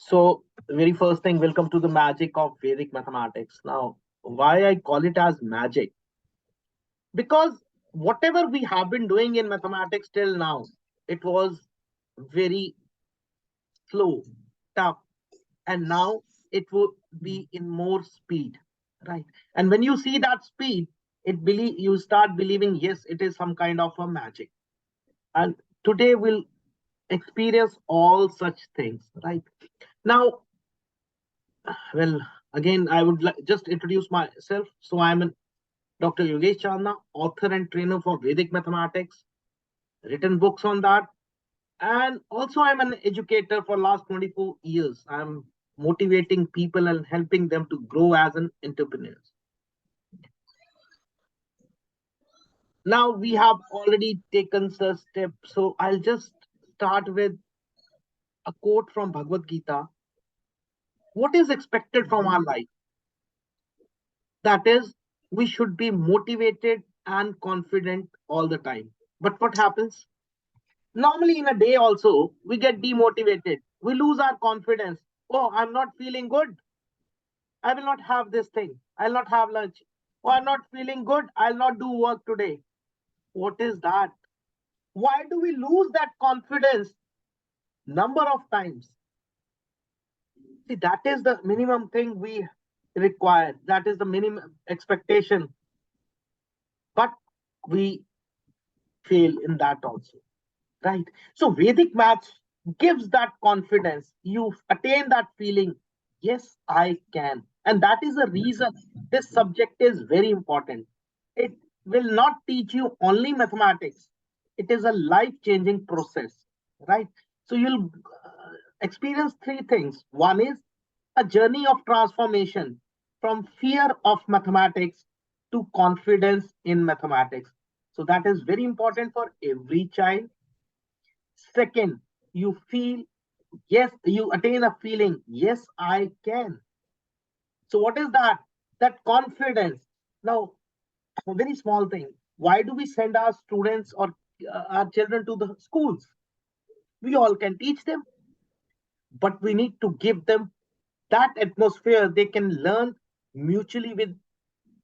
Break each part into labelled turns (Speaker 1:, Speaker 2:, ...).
Speaker 1: So, very first thing, welcome to the magic of Vedic mathematics. Now, why I call it as magic? Because whatever we have been doing in mathematics till now, it was very slow, tough, and now it will be in more speed, right? And when you see that speed, you start believing, yes, it is some kind of a magic. And today we'll experience all such things, right? Now, well, again, I would just introduce myself. So I'm Dr. Yogesh Chandna, author and trainer for Vedic mathematics, written books on that. And also I'm an educator for last 24 years. I'm motivating people and helping them to grow as an entrepreneur. Now we have already taken the step. So I'll just start with a quote from Bhagavad Gita. What is expected from our life? That is, we should be motivated and confident all the time. But what happens? Normally, in a day, also, we get demotivated. We lose our confidence. Oh, I'm not feeling good. I will not have this thing. I'll not have lunch. Oh, I'm not feeling good. I'll not do work today. What is that? Why do we lose that confidence number of times? See, that is the minimum thing we require. That is the minimum expectation. But we fail in that also, right? So Vedic maths gives that confidence. You attain that feeling, yes, I can. And that is the reason this subject is very important. It will not teach you only mathematics. It is a life-changing process, right? So you'll experience three things. One is a journey of transformation from fear of mathematics to confidence in mathematics. So that is very important for every child. Second, you feel, yes, you attain a feeling, yes, I can. So what is that? That confidence. Now, a very small thing. Why do we send our students or our children to the schools? We all can teach them, but we need to give them that atmosphere they can learn mutually with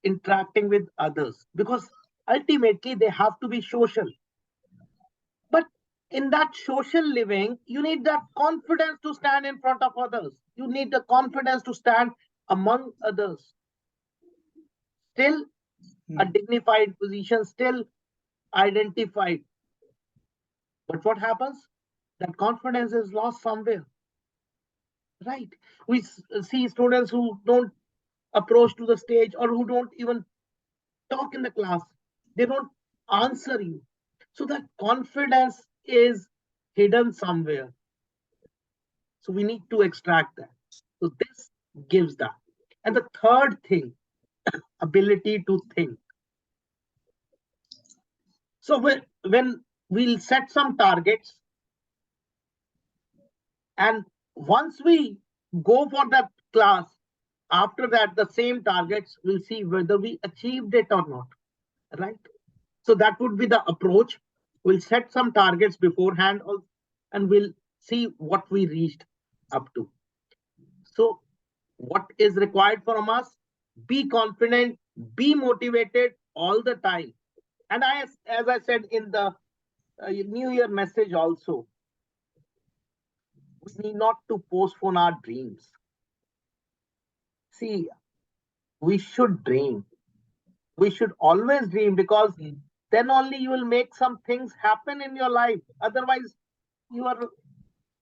Speaker 1: interacting with others, because ultimately they have to be social. But in that social living, you need that confidence to stand in front of others. You need the confidence to stand among others. Still a
Speaker 2: Hmm.
Speaker 1: dignified position, still identified. But what happens? That confidence is lost somewhere, right? We see students who don't approach to the stage or who don't even talk in the class. They don't answer you. So that confidence is hidden somewhere. So we need to extract that. So this gives that. And the third thing, ability to think. So when we'll set some targets, and once we go for that class, after that, the same targets, we'll see whether we achieved it or not, right? So that would be the approach. We'll set some targets beforehand and we'll see what we reached up to. So what is required from us? Be confident, be motivated all the time. And as I said in the New Year message also, we need not to postpone our dreams. See, we should dream. We should always dream, because
Speaker 2: Hmm.
Speaker 1: then only you will make some things happen in your life. Otherwise, you are,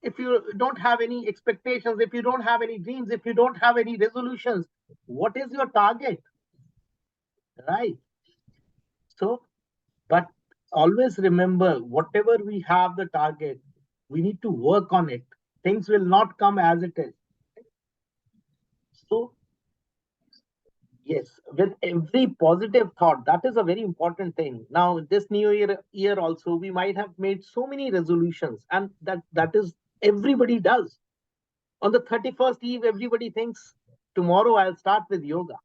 Speaker 1: if you don't have any expectations, if you don't have any dreams, if you don't have any resolutions, what is your target, right? So, but always remember, whatever we have the target, we need to work on it. Things will not come as it is. So, yes, with every positive thought, that is a very important thing. Now, this year also, we might have made so many resolutions, and that is everybody does. On the 31st eve, everybody thinks, tomorrow I'll start with yoga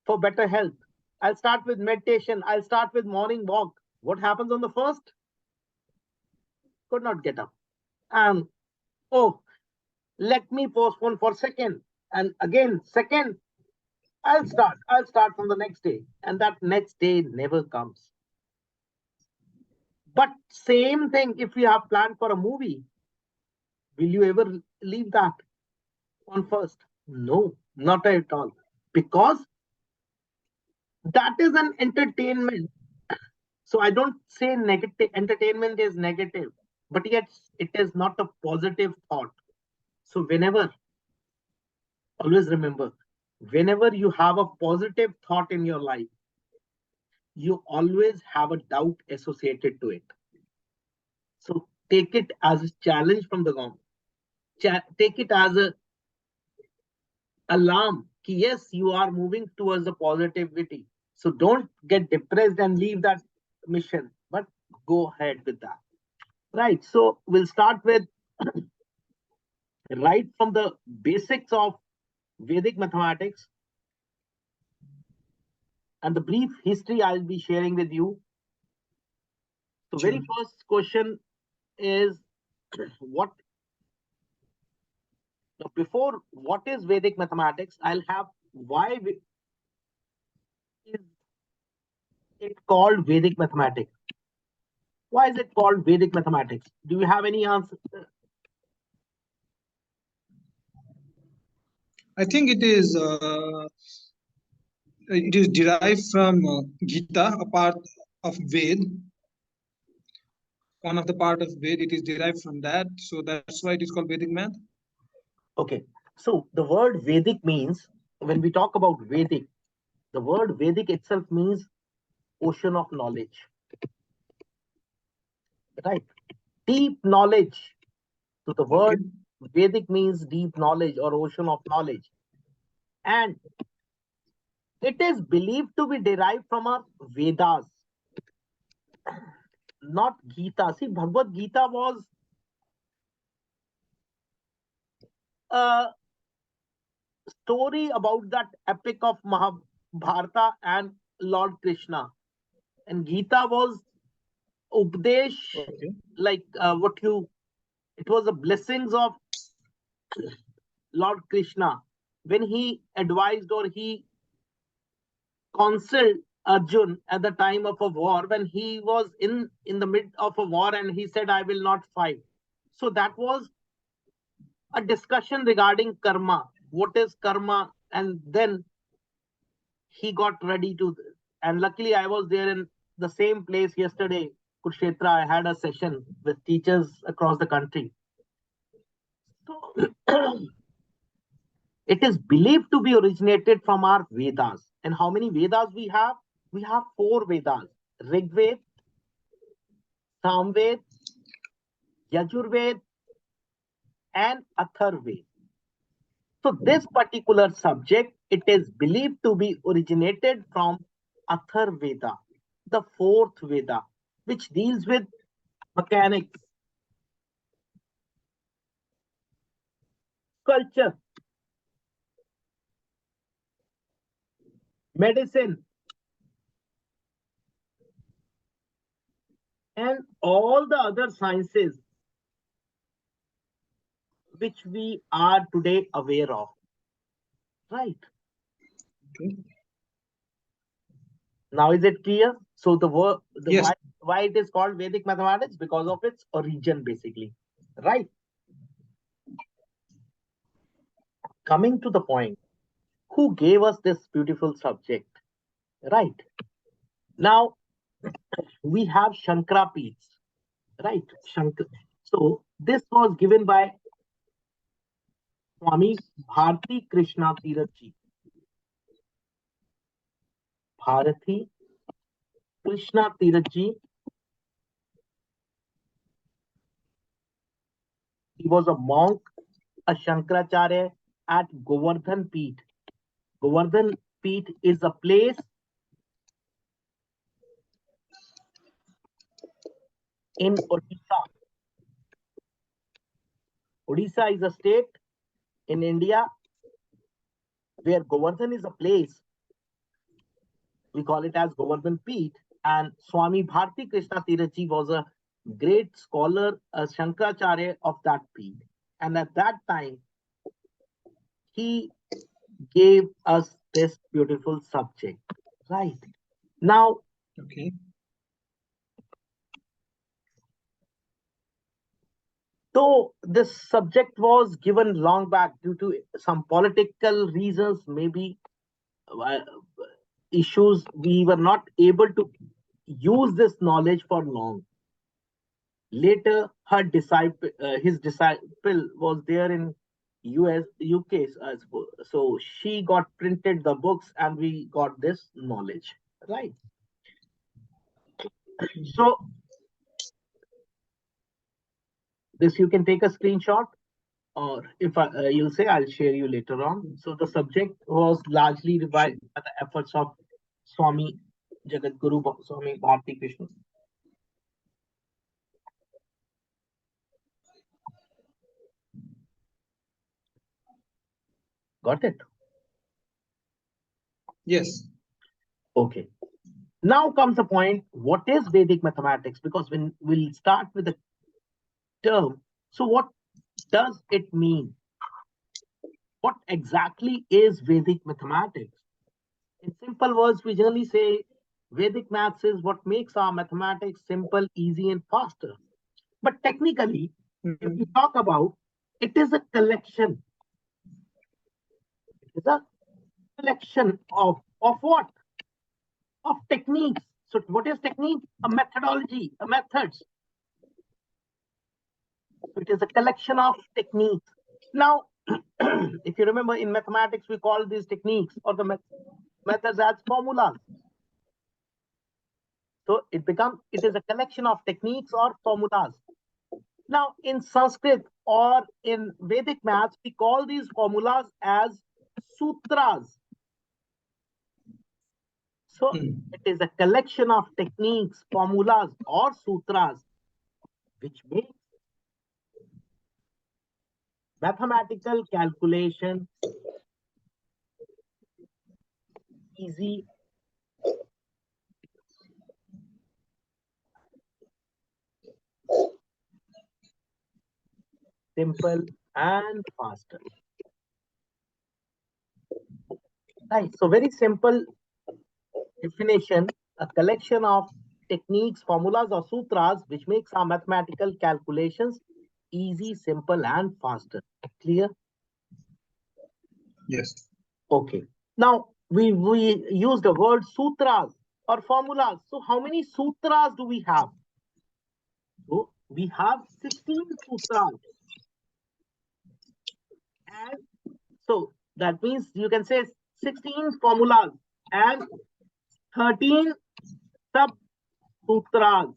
Speaker 1: for better health. I'll start with meditation. I'll start with morning walk. What happens on the first? Could not get up. And oh, Let me postpone for second, and again second. I'll start from the next day, and that next day never comes. But same thing, if you have planned for a movie, will you ever leave that on first? No, not at all. Because that is an entertainment. So I don't say negative entertainment is negative, but yet it is not a positive thought. So whenever, always remember, whenever you have a positive thought in your life, you always have a doubt associated to it. So take it as a challenge from the government. Take it as a alarm. Yes, you are moving towards the positivity. So don't get depressed and leave that mission, but go ahead with that. Right. So we'll start with right from the basics of Vedic mathematics and the brief history I'll be sharing with you. So
Speaker 2: Sure.
Speaker 1: very first question is what before what is Vedic mathematics? I'll have why is it called Vedic mathematics? Why is it called Vedic mathematics? Do you have any answer?
Speaker 2: I think it is derived from Gita, a part of Ved, one of the part of Ved. It is derived from that, so that's why it is called Vedic math.
Speaker 1: Okay. So the word Vedic means, when we talk about Vedic, the word Vedic itself means ocean of knowledge, right? Deep knowledge. So the
Speaker 2: Okay.
Speaker 1: word Vedic means deep knowledge or ocean of knowledge. And it is believed to be derived from our Vedas, not Gita. See, Bhagavad Gita was a story about that epic of Mahabharata and Lord Krishna. And Gita was Updesh,
Speaker 2: Okay.
Speaker 1: like it was the blessings of Lord Krishna when he advised or he counseled Arjun at the time of a war when he was in the mid of a war and he said, I will not fight. So that was a discussion regarding karma. What is karma? And then he got ready to, and luckily I was there in the same place yesterday, Kurukshetra. I had a session with teachers across the country. So it is believed to be originated from our Vedas. And how many Vedas we have? We have four Vedas: Rig Ved, Samved, Yajurved, and Atharved. So this particular subject, it is believed to be originated from Atharveda, the fourth Veda, which deals with mechanics, culture, medicine, and all the other sciences which we are today aware of. Right.
Speaker 2: Okay.
Speaker 1: Now is it clear? So the word, the
Speaker 2: Yes.
Speaker 1: why it is called Vedic mathematics? Because of its origin, basically. Right. Coming to the point, who gave us this beautiful subject? Right. Now we have Shankara Peeths. Right. Shankar. So this was given by Swami Bharati Krishna Tirath. Bharati Krishna Tirath. He was a monk, a Shankaracharya at Govardhan Peeth. Govardhan Peeth is a place in Odisha. Odisha is a state in India where Govardhan is a place. We call it as Govardhan Peeth. And Swami Bharati Krishna Tirath was a great scholar, a Shankaracharya of that Peeth. And at that time, he gave us this beautiful subject. Right. Now,
Speaker 2: Okay.
Speaker 1: though this subject was given long back due to some political reasons, maybe uh, issues, we were not able to use this knowledge for long. Later, his disciple was there in UK, I suppose. So she got printed the books, and we got this knowledge. Right. So this you can take a screenshot, or if you'll say, I'll share you later on. So the subject was largely
Speaker 2: Sure.
Speaker 1: revived by the efforts of Swami Jagadguru Swami Bharti Krishna. Got it?
Speaker 2: Yes.
Speaker 1: Okay. Now comes the point, what is Vedic mathematics? Because when we'll start with the term, so what does it mean? What exactly is Vedic mathematics? In simple words, we generally say Vedic maths is what makes our mathematics simple, easy, and faster. But technically, if we
Speaker 2: Mm,
Speaker 1: talk about, it is a collection. It is a collection of what? Of techniques. So what is technique? A methodology, a methods. So it is a collection of techniques. Now, if you remember in mathematics, we call these techniques or the methods as formulas. So it is a collection of techniques or formulas. Now, in Sanskrit or in Vedic maths, we call these formulas as sutras. So
Speaker 2: mm,
Speaker 1: it is a collection of techniques, formulas, or sutras, which makes mathematical calculation easy, simple, and faster. Right. So very simple definition, a collection of techniques, formulas, or sutras, which makes our mathematical calculations easy, simple, and faster. Clear?
Speaker 2: yes.
Speaker 1: Okay. Now we use the word sutras or formulas. So how many sutras do we have? So we have 16 sutras. And so that means you can say 16 formulas and 13 sub sutras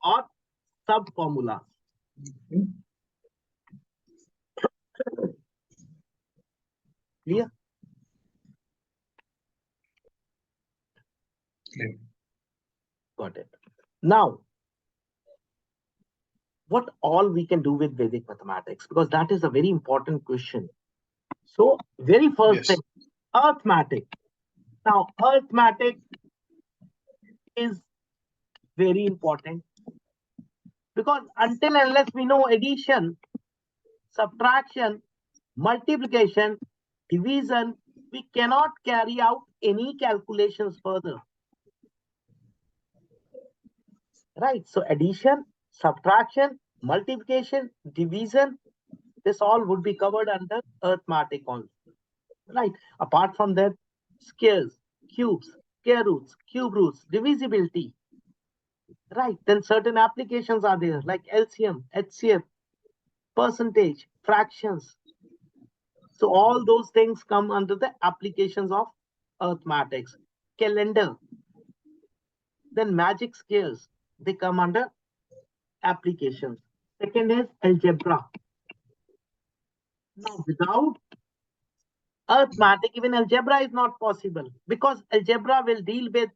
Speaker 1: or sub formulas.
Speaker 2: Mm,
Speaker 1: Clear?
Speaker 2: clear.
Speaker 1: Got it. Now, what all we can do with Vedic mathematics? Because that is a very important question. So, very first thing,
Speaker 2: Yes.
Speaker 1: arithmetic. Now, arithmetic is very important because until unless we know addition, subtraction, multiplication, division, we cannot carry out any calculations further. Right? So, addition, subtraction, multiplication, division, this all would be covered under arithmetic also. Right? Apart from that, squares, cubes, square roots, cube roots, divisibility. Right? Then certain applications are there like LCM, HCF, percentage, fractions. So all those things come under the applications of arithmetics. Calendar, then magic scales, they come under applications. Second is algebra. Now, without arithmetic, even algebra is not possible because algebra will deal with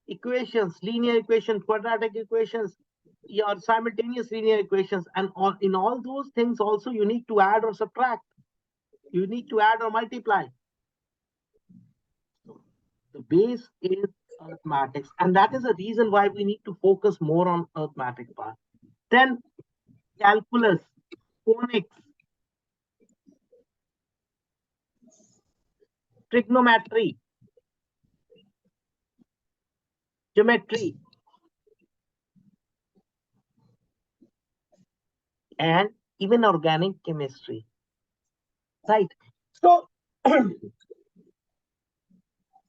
Speaker 1: equations, linear equations, quadratic equations, your simultaneous linear equations, and in all those things also you need to add or subtract. You need to add or multiply. So the base is arithmetics, and that is the reason why we need to focus more on arithmetic part. Then calculus, phonics, trigonometry, geometry, and even organic chemistry. Right. So,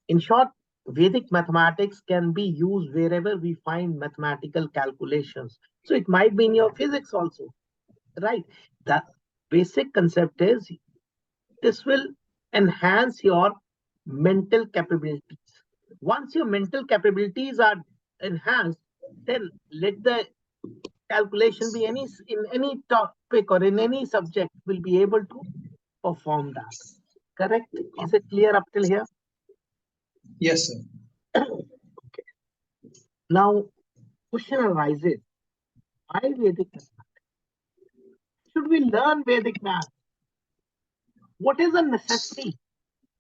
Speaker 1: in short, Vedic mathematics can be used wherever we find mathematical calculations. So it might be in your physics also, right? The basic concept is this will enhance your mental capabilities. Once your mental capabilities are enhanced, then let the calculation be in any topic or in any subject will be able to perform that. Correct? Is it clear up till here?
Speaker 2: Yes, sir.
Speaker 1: Okay. Now, question arises: why Vedic math? Should we learn Vedic math? What is the necessity?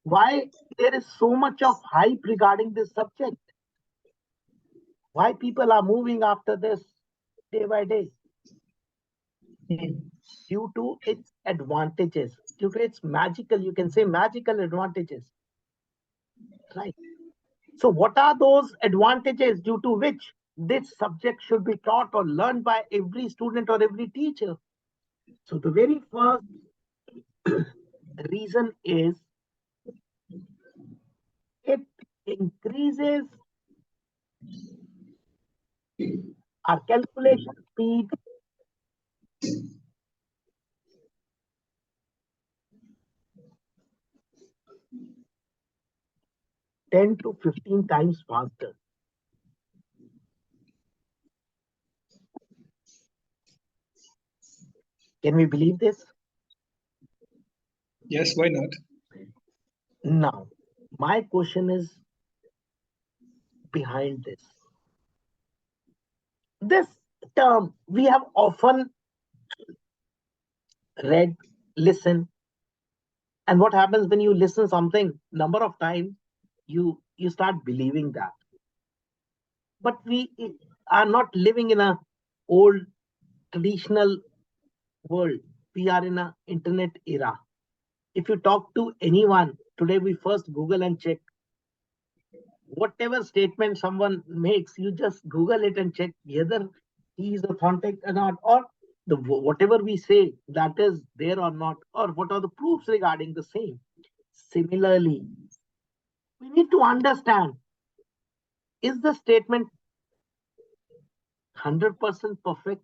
Speaker 1: Why there is so much of hype regarding this subject? Why people are moving after this day by day?
Speaker 2: Hmm.
Speaker 1: Due to its advantages, due to its magical, you can say magical advantages, right? So, what are those advantages due to which this subject should be taught or learned by every student or every teacher? So, the very first reason is it increases our calculation speed 10 to 15 times faster. Can we believe this?
Speaker 2: Yes, why not?
Speaker 1: Now, my question is behind this. This term we have often read, listen, and what happens when you listen something number of times, you start believing that. But we are not living in a old traditional world. We are in a internet era. If you talk to anyone today, we first Google and check whatever statement someone makes, you just Google it and check whether he is authentic or not, or whatever we say that is there or not, or what are the proofs regarding the same. Similarly, we need to understand, is the statement 100% perfect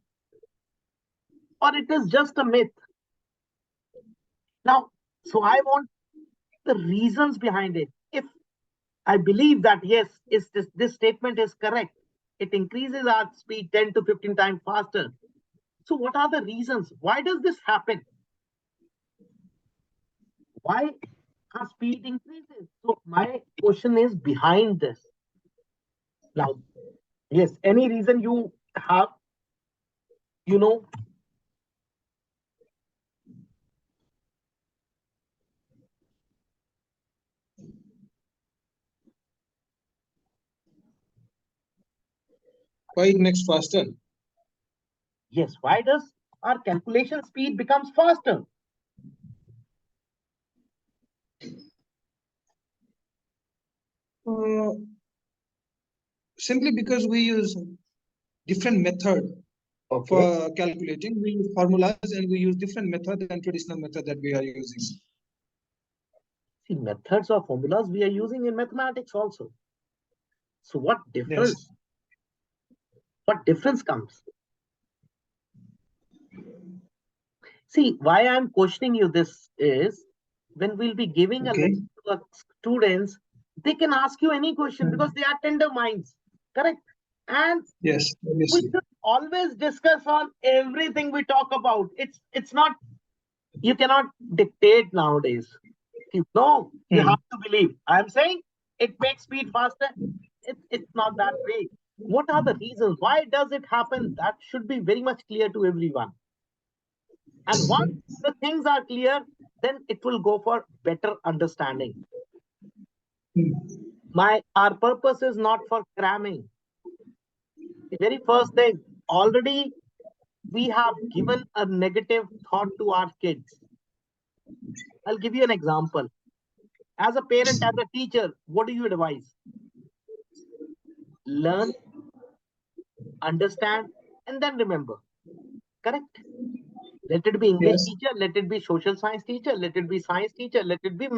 Speaker 1: or it is just a myth? Now, so I want the reasons behind it. If I believe that yes, is this statement is correct, it increases our speed 10 to 15 times faster. So, what are the reasons? Why does this happen? Why our speed increases? So, my question is behind this. Now, yes, any reason you have, you know,
Speaker 2: Why it makes faster?
Speaker 1: yes, why does our calculation speed becomes faster?
Speaker 2: Uh, Simply because we use different method
Speaker 1: Okay.
Speaker 2: for calculating. We use formulas and we use different method than traditional method that we are using.
Speaker 1: See, methods or formulas we are using in mathematics also. So,
Speaker 2: Yes.
Speaker 1: what difference comes? See, why I'm questioning you this is when we'll be giving a
Speaker 2: Okay.
Speaker 1: lesson to our students, they can ask you any question because
Speaker 2: Hmm.
Speaker 1: they are tender minds, correct? And
Speaker 2: Yes,
Speaker 1: we
Speaker 2: obviously.
Speaker 1: should always discuss on everything we talk about. It's not, you cannot dictate nowadays. No, you have
Speaker 2: Hmm.
Speaker 1: to believe. I'm saying it makes speed faster. It's not that way. What are the reasons? Why does it happen? That should be very much clear to everyone. And once the things are clear, then it will go for better understanding.
Speaker 2: Hmm.
Speaker 1: My our purpose is not for cramming. The very first thing, already we have given a negative thought to our kids. I'll give you an example. As a parent, as a teacher, what do you advise? Learn, understand, and then remember. Correct? Let it be English
Speaker 2: Yes.
Speaker 1: teacher, let it be social science teacher, let it be science teacher, let it be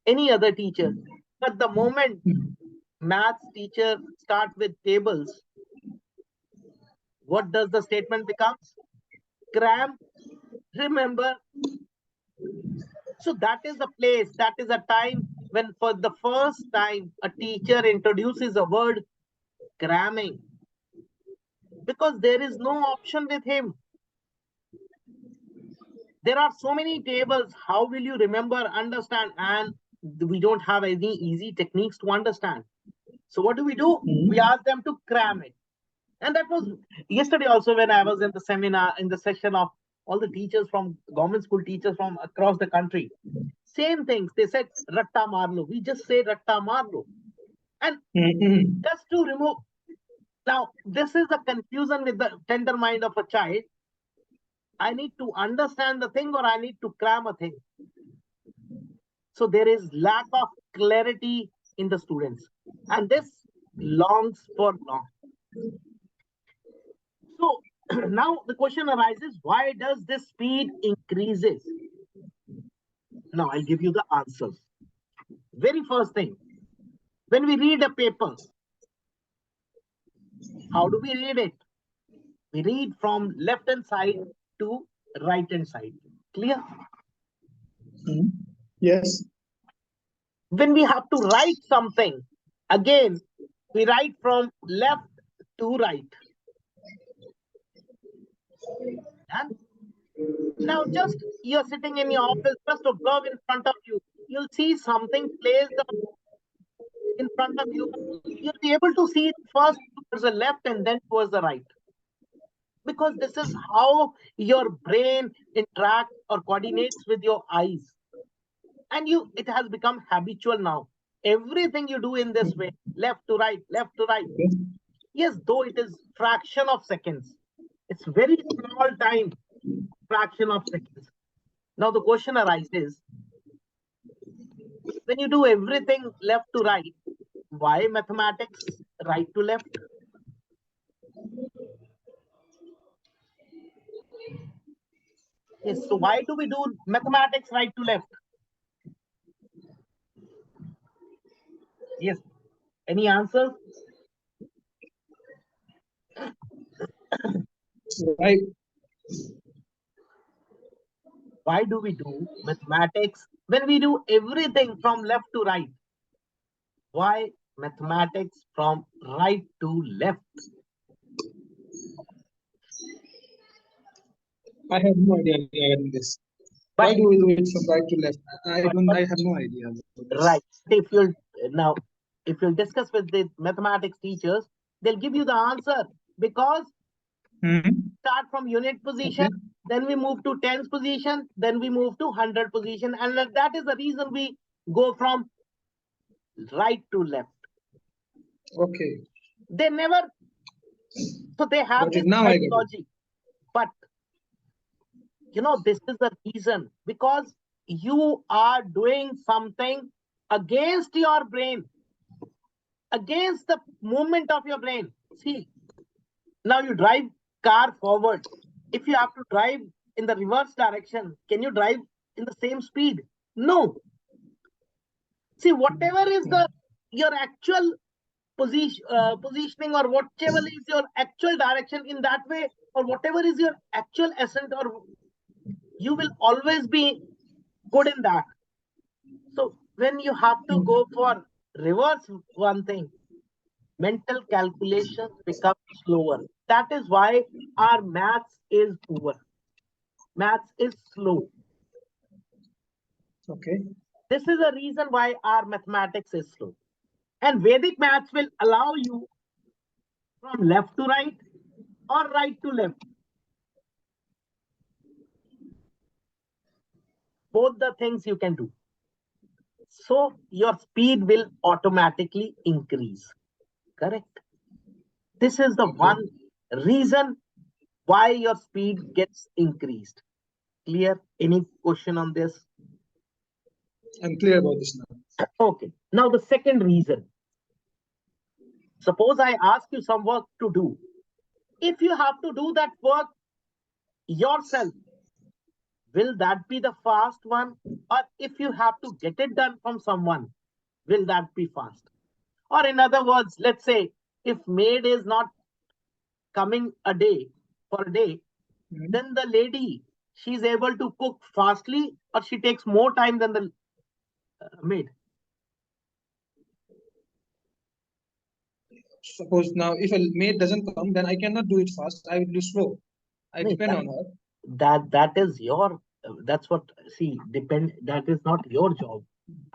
Speaker 1: any other teacher. But the moment maths teacher start with tables, what does the statement becomes? Cram, remember. So that is a place, that is a time when for the first time a teacher introduces a word cramming, because there is no option with him. There are so many tables. How will you remember, understand? And we don't have any easy techniques to understand. So what do? We ask them to cram it. And that was yesterday also when I was in the seminar, in the session of all the teachers from government school teachers from across the country. Same things. They said ratta marlo. We just say ratta marlo. And just to remove. Now, this is the confusion with the tender mind of a child. I need to understand the thing or I need to cram a thing. So there is lack of clarity in the students. And this longs for long. So now the question arises, why does this speed increases? Now I'll give you the answers. Very first thing, when we read a paper, how do we read it? We read from left hand side to right hand side. Clear?
Speaker 2: Yes.
Speaker 1: When we have to write something, again, we write from left to right. And now just you're sitting in your office, just observe in front of you. You'll see something placed in front of you. You'll be able to see it first towards the left and then towards the right. Because this is how your brain interacts or coordinates with your eyes. And it has become habitual now. Everything you do in this way, left to right, left to right. Yes, though it is fraction of seconds. It's very small time, fraction of seconds. Now the question arises, when you do everything left to right, why mathematics right to left? Yes, so why do we do mathematics right to left? Yes, any answers?
Speaker 2: Right.
Speaker 1: Why do we do mathematics when we do everything from left to right? Why mathematics from right to left?
Speaker 2: I have no idea regarding this.
Speaker 1: But
Speaker 2: Why do we do it from right to left? I don't. I have no idea about this.
Speaker 1: right, if you'll now, if you'll discuss with the mathematics teachers, they'll give you the answer. Because start from unit position,
Speaker 2: Okay.
Speaker 1: then we move to tens position, then we move to 100 position, and that is the reason we go from right to left.
Speaker 2: Okay.
Speaker 1: They never, so they have
Speaker 2: Got
Speaker 1: this
Speaker 2: it. Now I got it.
Speaker 1: ideology. But this is the reason, because you are doing something against your brain, against the movement of your brain. See, now you drive car forward. If you have to drive in the reverse direction, can you drive in the same speed? No. See, whatever is your actual positioning, or whatever is your actual direction in that way, or whatever is your actual essence, or you will always be good in that. So when you have to go for reverse one thing, mental calculations become slower. That is why our maths is poor. Maths is slow.
Speaker 2: Okay.
Speaker 1: This is the reason why our mathematics is slow. And Vedic maths will allow you from left to right or right to left. Both the things you can do. So your speed will automatically increase. Correct? This is the one reason why your speed gets increased. Clear? Any question on this?
Speaker 2: I'm clear about this now.
Speaker 1: Okay. Now the second reason. Suppose I ask you some work to do. If you have to do that work yourself, will that be the fast one? Or if you have to get it done from someone, will that be fast? Or in other words, let's say if maid is not coming a day for a day, then the lady, she's able to cook fastly or she takes more time than the maid.
Speaker 2: Suppose now if a maid doesn't come, then I cannot do it fast. I will do slow. I
Speaker 1: No,
Speaker 2: depend on her.
Speaker 1: that is your that's what see depend that is not your job.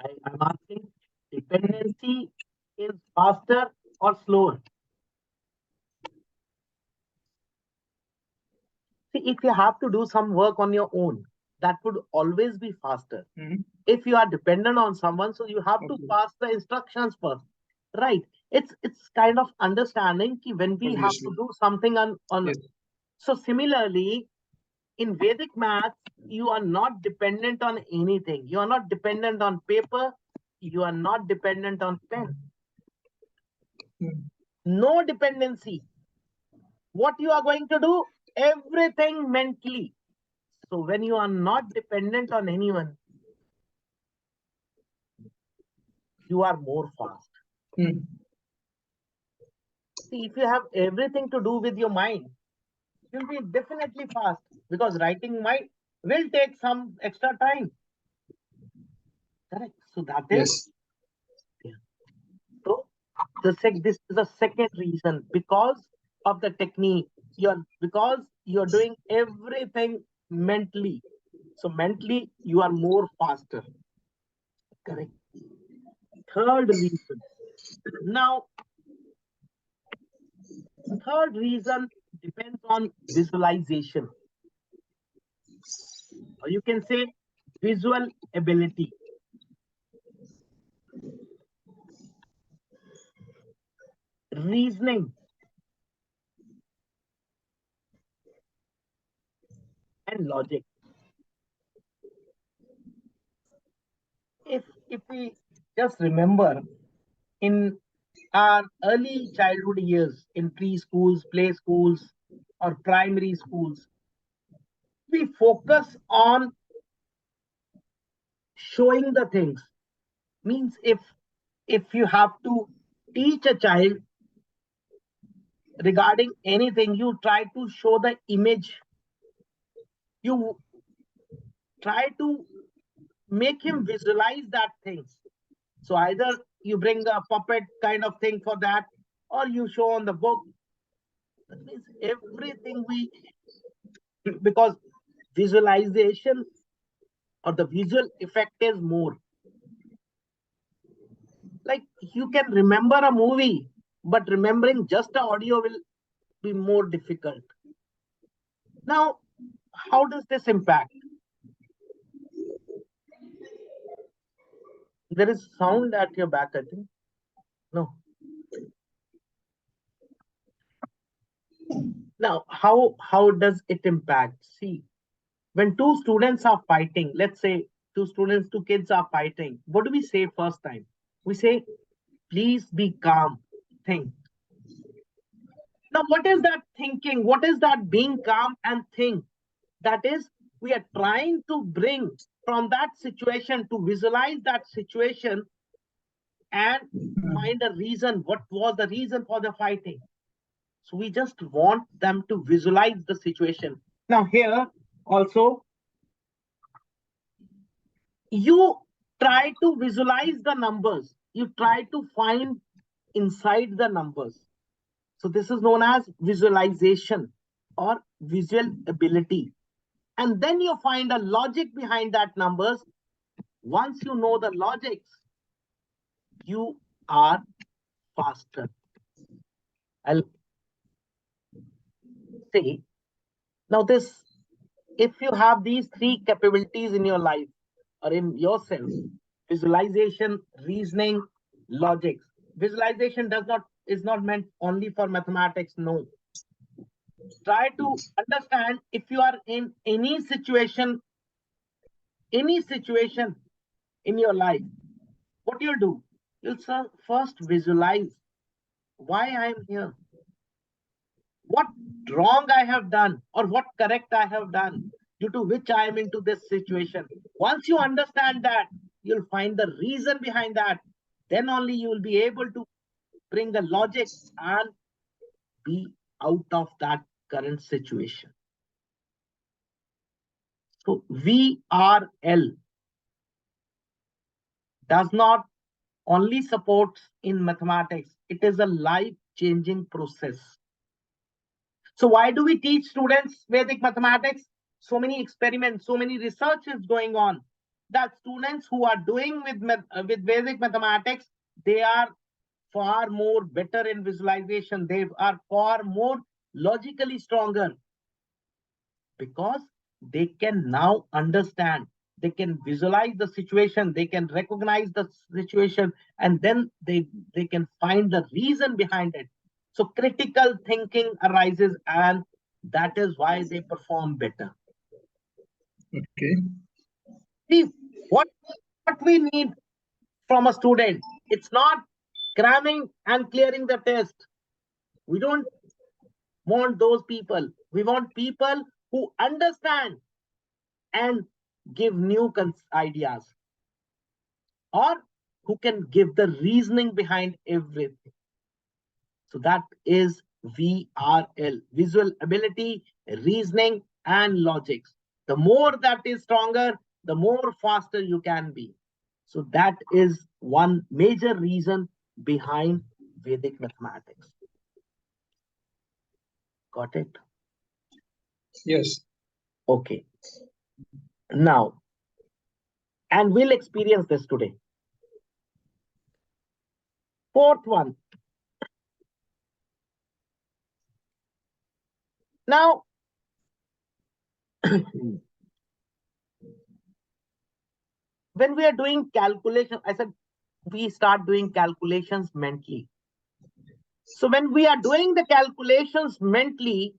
Speaker 1: I'm asking dependency is faster or slower. See, if you have to do some work on your own, that would always be faster. If you are dependent on someone, so you have to pass the instructions first, right? It's kind of understanding ki when we have to
Speaker 2: Obviously.
Speaker 1: do something on
Speaker 2: Yes.
Speaker 1: so similarly in Vedic maths, you are not dependent on anything. You are not dependent on paper. You are not dependent on pen. No dependency. What you are going to do? Everything mentally. So when you are not dependent on anyone, you are more fast. See, if you have everything to do with your mind, you'll be definitely fast because writing might will take some extra time. Correct. So that is
Speaker 2: Yes.
Speaker 1: so this is the second reason because of the technique. Because you're doing everything mentally. So mentally you are more faster. Correct. Third reason. Now, third reason depends on visualization. Or you can say visual ability. Reasoning and logic. If we just remember in our early childhood years in preschools, play schools, or primary schools, we focus on showing the things. Means if you have to teach a child regarding anything, you try to show the image. You try to make him visualize that things. So either you bring a puppet kind of thing for that, or you show on the book. That means everything we because visualization or the visual effect is more. Like you can remember a movie, but remembering just the audio will be more difficult. Now, how does this impact? There is sound at your back, I think. No. Now, how does it impact? See, when two students are fighting, let's say two kids are fighting, what do we say first time? We say, please be calm. Think. Now, what is that thinking? What is that being calm and think? That is, we are trying to bring from that situation to visualize that situation and find a reason. What was the reason for the fighting? So we just want them to visualize the situation. Now, here also, you try to visualize the numbers, you try to find inside the numbers. So, this is known as visualization or visual ability. And then you find a logic behind that numbers. Once you know the logics, you are faster. I'll say now this if you have these three capabilities in your life or in yourself visualization, reasoning, logics. Visualization does not is not meant only for mathematics. No. Try to understand if you are in any situation in your life, what you'll do, you'll first visualize why I'm here, what wrong I have done, or what correct I have done, due to which I am into this situation. Once you understand that, you'll find the reason behind that. Then only you will be able to bring the logic and be out of that current situation. So VRL does not only support in mathematics, it is a life-changing process. So why do we teach students Vedic mathematics? So many experiments, so many research is going on that students who are doing with Vedic mathematics, they are far more better in visualization. They are far more logically stronger because they can now understand, they can visualize the situation, they can recognize the situation, and then they can find the reason behind it. So critical thinking arises, and that is why they perform better.
Speaker 2: Okay.
Speaker 1: See, what we need from a student, it's not cramming and clearing the test. We don't want those people. We want people who understand and give new ideas, or who can give the reasoning behind everything. So that is VRL, visual ability, reasoning, and logics. The more that is stronger, the more faster you can be. So that is one major reason behind Vedic mathematics. Got it?
Speaker 2: Yes.
Speaker 1: Okay. Now, and we'll experience this today. Fourth one. Now, when we are doing calculation, I said we start doing calculations mentally. So when we are doing the calculations mentally,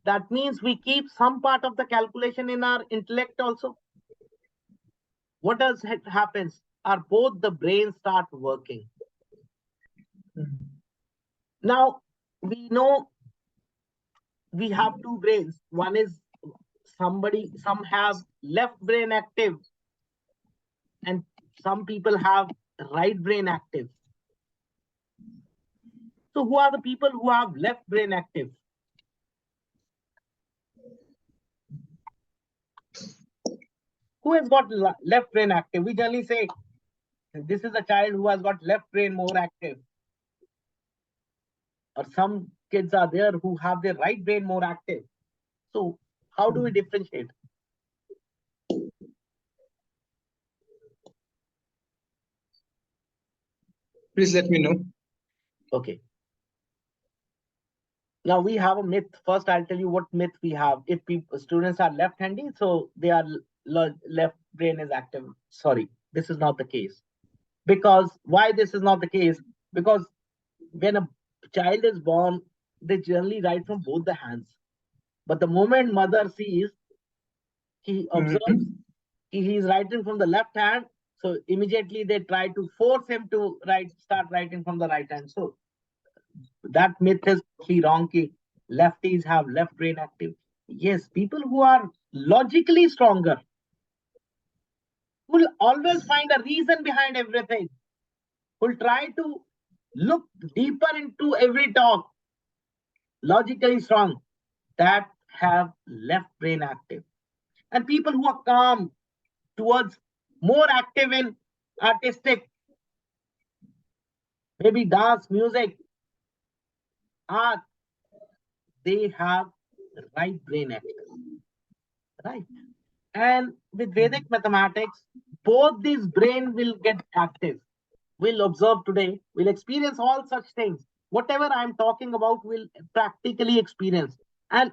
Speaker 1: that means we keep some part of the calculation in our intellect also. What does it happens? Are both the brains start working. Now we know we have two brains. One is some have left brain active, and some people have right brain active. So who are the people who have left brain active? Who has got left brain active? We generally say this is a child who has got left brain more active. Or some kids are there who have their right brain more active. So how do we differentiate?
Speaker 2: Please let me know.
Speaker 1: Okay. Now we have a myth. First, I'll tell you what myth we have. If students are left-handed, so they are left brain is active. Sorry, this is not the case. Because why this is not the case? Because when a child is born, they generally write from both the hands. But the moment mother sees, he observes, he is writing from the left hand, so immediately they try to force him to start writing from the right hand. So that myth is totally wrong. Ki lefties have left brain active. Yes, people who are logically stronger will always find a reason behind everything, will try to look deeper into every talk, logically strong, that have left brain active. And people who are calm, towards more active in artistic, maybe dance, music, art, they have right brain active, right? And with Vedic mathematics, both these brain will get active. We'll observe today, we'll experience all such things. Whatever I'm talking about, we'll practically experience. And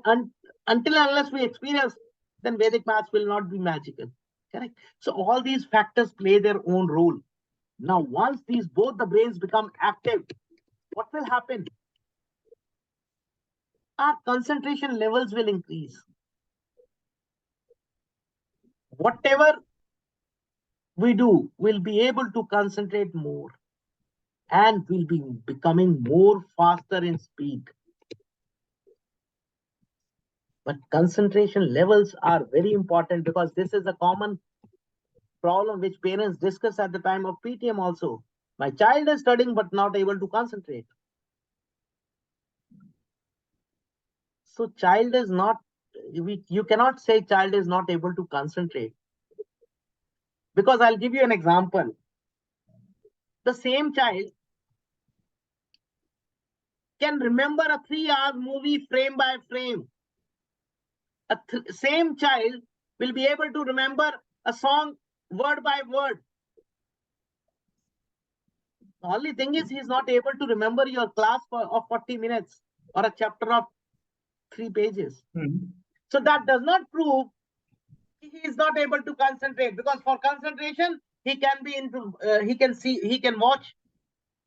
Speaker 1: until unless we experience, then Vedic maths will not be magical. Correct? So all these factors play their own role. Now, once these both the brains become active, what will happen? Our concentration levels will increase. Whatever we'll be able to concentrate more and we'll be becoming more faster in speed. But concentration levels are very important because this is a common problem which parents discuss at the time of PTM also. My child is studying but not able to concentrate. So child is not, you cannot say child is not able to concentrate. Because I'll give you an example. The same child can remember a 3 hour movie frame by frame. Same child will be able to remember a song word by word. The only thing is he's not able to remember your class of 40 minutes or a chapter of 3 pages. So that does not prove he is not able to concentrate, because for concentration he can be into he can see, he can watch.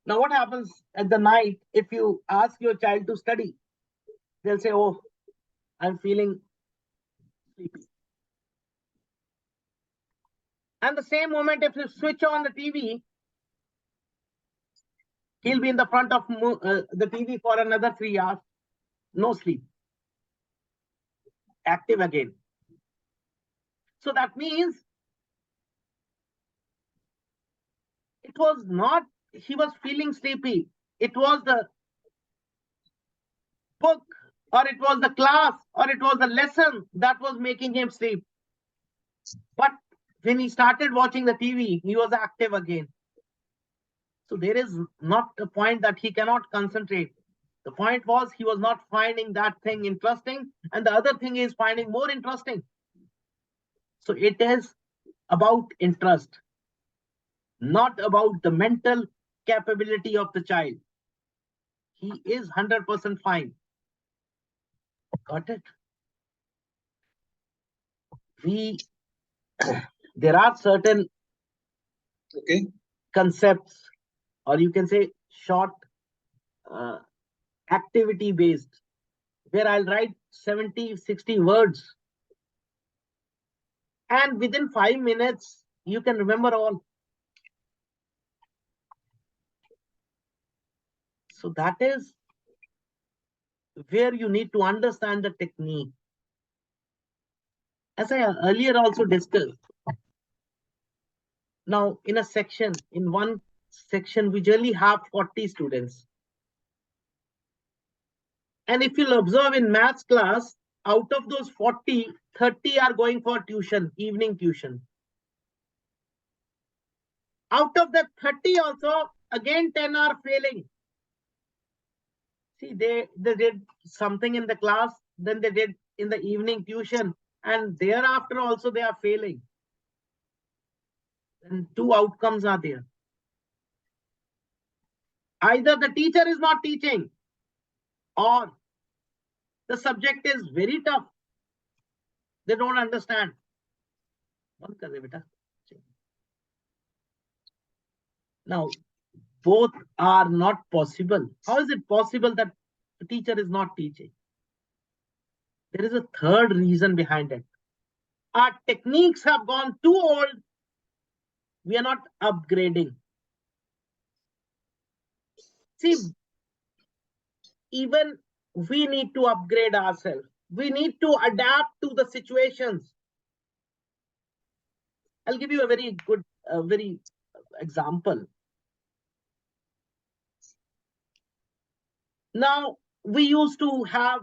Speaker 1: Now what happens at the night if you ask your child to study? They'll say, oh, I'm feeling sleepy. And the same moment if you switch on the TV, he'll be in the front of the TV for another 3 hours, no sleep, active again. So that means it was not he was feeling sleepy, it was the book, or it was the class, or it was the lesson that was making him sleep. But when he started watching the TV, he was active again. So there is not a point that he cannot concentrate. The point was he was not finding that thing interesting, and the other thing is finding more interesting. So it is about interest, not about the mental capability of the child. He is 100% fine. Got it? There are certain concepts, or you can say short activity based, where I'll write 70, 60 words. And within 5 minutes, you can remember all. So that is where you need to understand the technique. As I earlier also discussed, now in one section, we generally have 40 students. And if you'll observe in maths class, out of those 40, 30 are going for tuition, evening tuition. Out of that 30 also, again 10 are failing. See, they did something in the class, then they did in the evening tuition, and thereafter also they are failing. And two outcomes are there. Either the teacher is not teaching, or the subject is very tough. They don't understand. Now, both are not possible. How is it possible that the teacher is not teaching? There is a third reason behind it. Our techniques have gone too old. We are not upgrading. See, even we need to upgrade ourselves. We need to adapt to the situations. I'll give you a very good, very example. Now, we used to have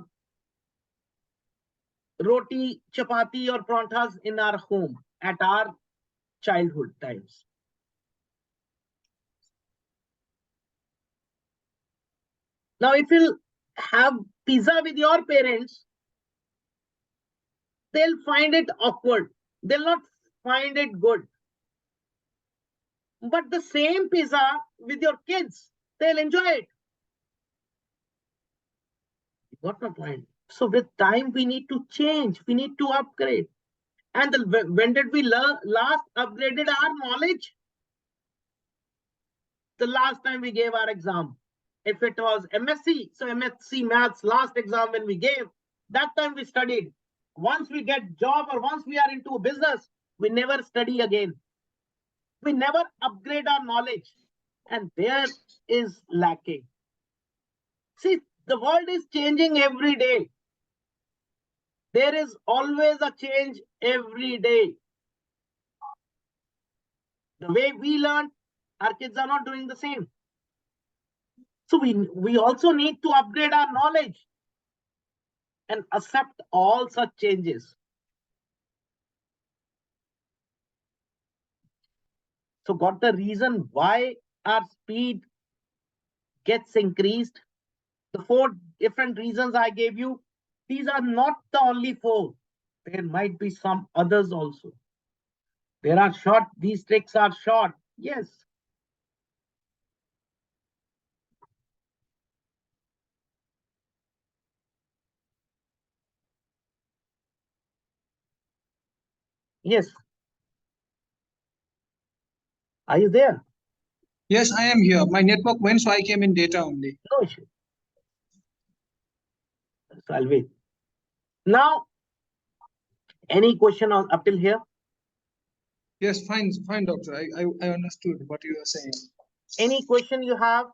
Speaker 1: roti, chapati, or pranthas in our home at our childhood times. Now, if you have pizza with your parents, they'll find it awkward. They'll not find it good. But the same pizza with your kids, they'll enjoy it. You got my point? So with time, we need to change. We need to upgrade. And when did we last upgraded our knowledge? The last time we gave our exam. If it was MSc, so MSc Maths last exam when we gave, that time we studied. Once we get job or once we are into a business, we never study again. We never upgrade our knowledge, and there is lacking. See, the world is changing every day. There is always a change every day. The way we learn, our kids are not doing the same. So we also need to upgrade our knowledge and accept all such changes. So got the reason why our speed gets increased? The four different reasons I gave you, these are not the only four. There might be some others also. There are short, these tricks are short. Yes. Yes. Are you there?
Speaker 2: Yes, I am here. My network went, so I came in data only.
Speaker 1: No issue. So I'll wait. Now, any question on up till here?
Speaker 2: Yes, fine, doctor. I understood what you are saying.
Speaker 1: Any question you have?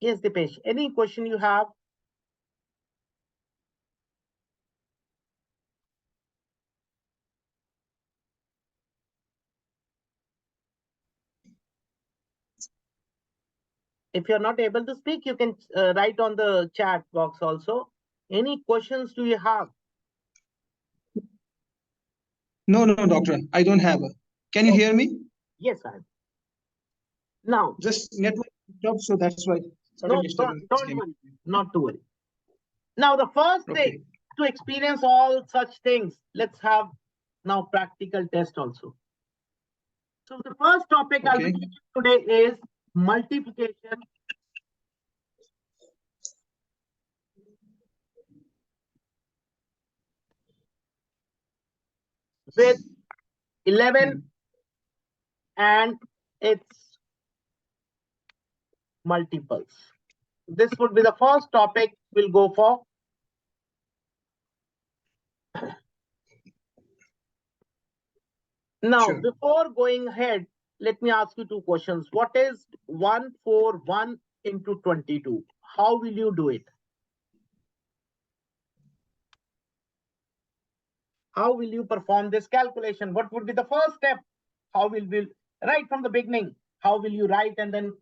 Speaker 1: Yes, Dipesh. Any question you have? If you're not able to speak, you can write on the chat box also. Any questions do you have?
Speaker 2: No, no, doctor. I don't have. Can you
Speaker 1: Oh,
Speaker 2: hear me?
Speaker 1: yes, I am. Now,
Speaker 2: Just network stopped, so that's why sudden
Speaker 1: no, don't,
Speaker 2: disturbance
Speaker 1: don't
Speaker 2: came.
Speaker 1: worry. Not to worry. Now, the first thing
Speaker 2: Okay.
Speaker 1: to experience all such things, let's have now practical test also. So the first topic I'll be
Speaker 2: Okay.
Speaker 1: teaching today is multiplication with 11
Speaker 2: Hmm.
Speaker 1: and its multiples. This would be the first topic we'll go for. Now,
Speaker 2: Sure.
Speaker 1: before going ahead, let me ask you two questions. What is 141 into 22? How will you do it? How will you perform this calculation? What would be the first step? How will we, right from the beginning, how will you write and then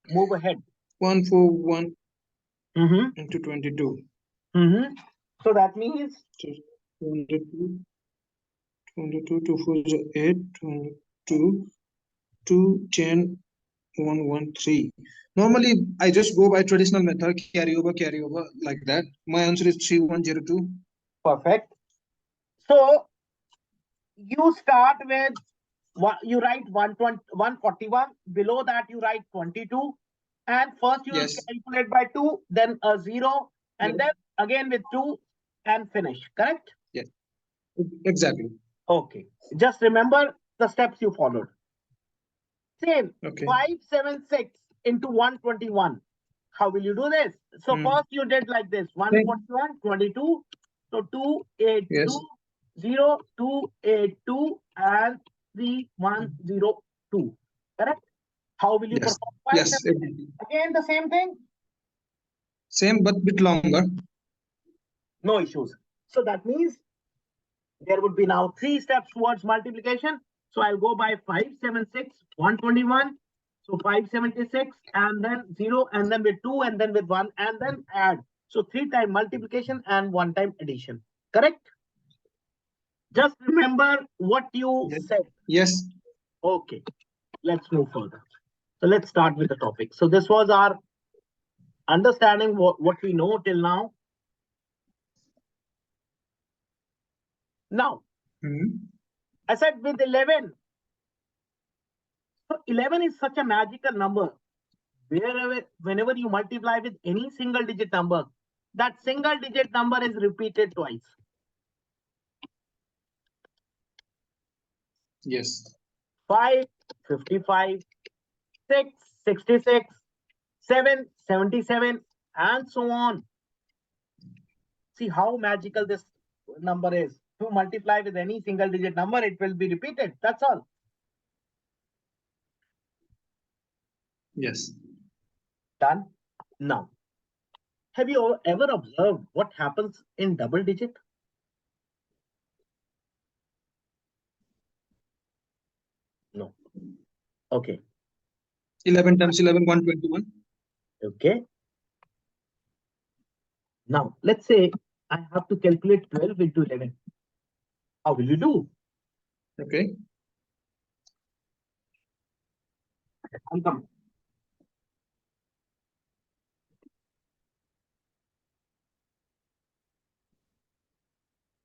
Speaker 1: move ahead?
Speaker 2: 141
Speaker 1: Mm-hmm.
Speaker 2: into 22.
Speaker 1: Mm-hmm. So that means,
Speaker 2: So 22, 22, 2 4 is 8, 22, 2, 10, 1, 1, 3. Normally, I just go by traditional method, carry over like that. My answer is 3102.
Speaker 1: perfect. So you start with what you write 120, 141. Below that, you write 22. And first you will
Speaker 2: Yes.
Speaker 1: calculate by 2, then a 0,
Speaker 2: Yes.
Speaker 1: and then again with 2 and finish. Correct?
Speaker 2: Yes. Exactly.
Speaker 1: Okay. Just remember the steps you followed. Same,
Speaker 2: Okay.
Speaker 1: 576 into 121. How will you do this? So
Speaker 2: Hmm.
Speaker 1: first you did like this,
Speaker 2: Thank-
Speaker 1: 141, 22. So 282,
Speaker 2: Yes.
Speaker 1: 0, 282, and 3102. Correct? How will you
Speaker 2: Yes.
Speaker 1: perform
Speaker 2: Yes.
Speaker 1: 576?
Speaker 2: Exactly.
Speaker 1: Again, the same thing?
Speaker 2: Same but bit longer.
Speaker 1: No issues. So that means there would be now 3 steps towards multiplication. So I'll go by 576, 121. So 576, and then 0, and then with 2, and then with 1, and then add. So 3 time multiplication and 1 time addition. Correct? Just remember what you
Speaker 2: Yes.
Speaker 1: said.
Speaker 2: Yes.
Speaker 1: Okay, let's move further. So let's start with the topic. So this was our understanding what we know till now. Now,
Speaker 2: Hmm.
Speaker 1: I said with 11. So 11 is such a magical number. Whenever you multiply with any single digit number, that single digit number is repeated twice.
Speaker 2: Yes.
Speaker 1: 5, 55, 6, 66, 7, 77, and so on. See how magical this number is. To multiply with any single digit number, it will be repeated. That's all.
Speaker 2: Yes.
Speaker 1: Done. Now, have you ever observed what happens in double digit? No. Okay.
Speaker 2: 11 times 11, 121.
Speaker 1: Okay. Now, let's say I have to calculate 12 into 11. How will you do?
Speaker 2: Okay.
Speaker 1: I'm coming.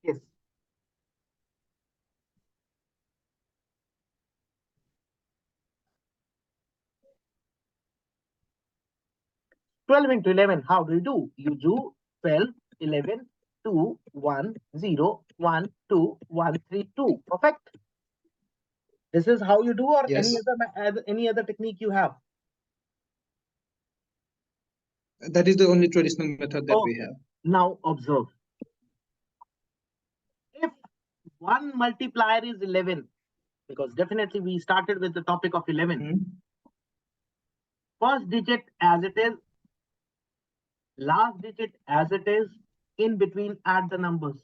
Speaker 1: Yes. 12 into 11, how do you do? You do 12, 11, 2, 1, 0, 1, 2, 1, 3, 2. Perfect. This is how you do, or
Speaker 2: Yes.
Speaker 1: any other technique you have?
Speaker 2: That is the only traditional method that we have.
Speaker 1: Now observe. If one multiplier is 11, because definitely we started with the topic of 11. First digit as it is, last digit as it is, in between add the numbers.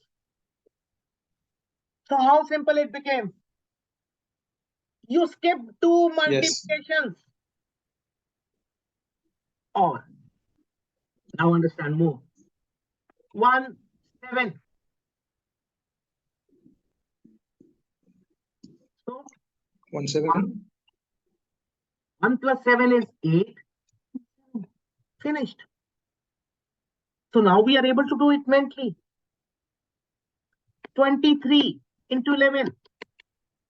Speaker 1: So how simple it became. You skipped two multiplications. Yes. Or, now understand more. 1, 7. So
Speaker 2: 1, 7.
Speaker 1: 1 plus 7 is 8. Finished. So now we are able to do it mentally. 23 into 11.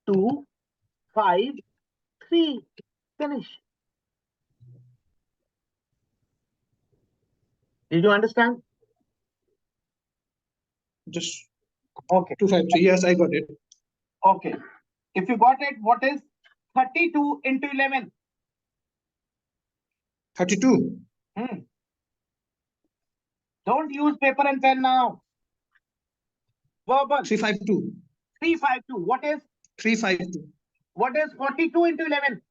Speaker 1: 2, 5, 3. Finish. Did you understand?
Speaker 2: Just
Speaker 1: okay.
Speaker 2: 2, 5, 3. Yes, I got it.
Speaker 1: Okay. If you got it, what is 32 into 11?
Speaker 2: 32.
Speaker 1: Don't use paper and pen now. Verbal.
Speaker 2: 352.
Speaker 1: 352. What is?
Speaker 2: 352.
Speaker 1: What is 42 into 11?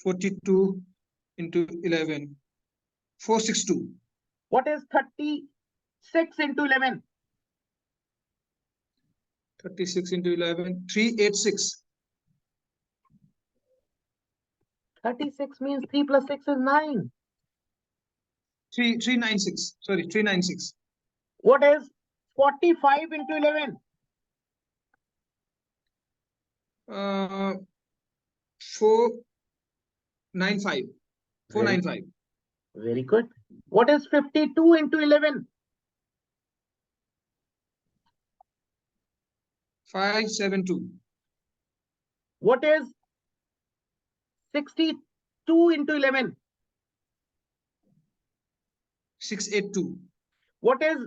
Speaker 2: 42 into 11. 462.
Speaker 1: What is 36 into 11?
Speaker 2: 36 into 11. 386.
Speaker 1: 36 means 3 plus 6 is 9.
Speaker 2: 396. Sorry, 396.
Speaker 1: What is 45 into 11?
Speaker 2: 495. 495.
Speaker 1: Very good. What is 52 into 11?
Speaker 2: 572.
Speaker 1: What is 62 into 11?
Speaker 2: 682.
Speaker 1: What is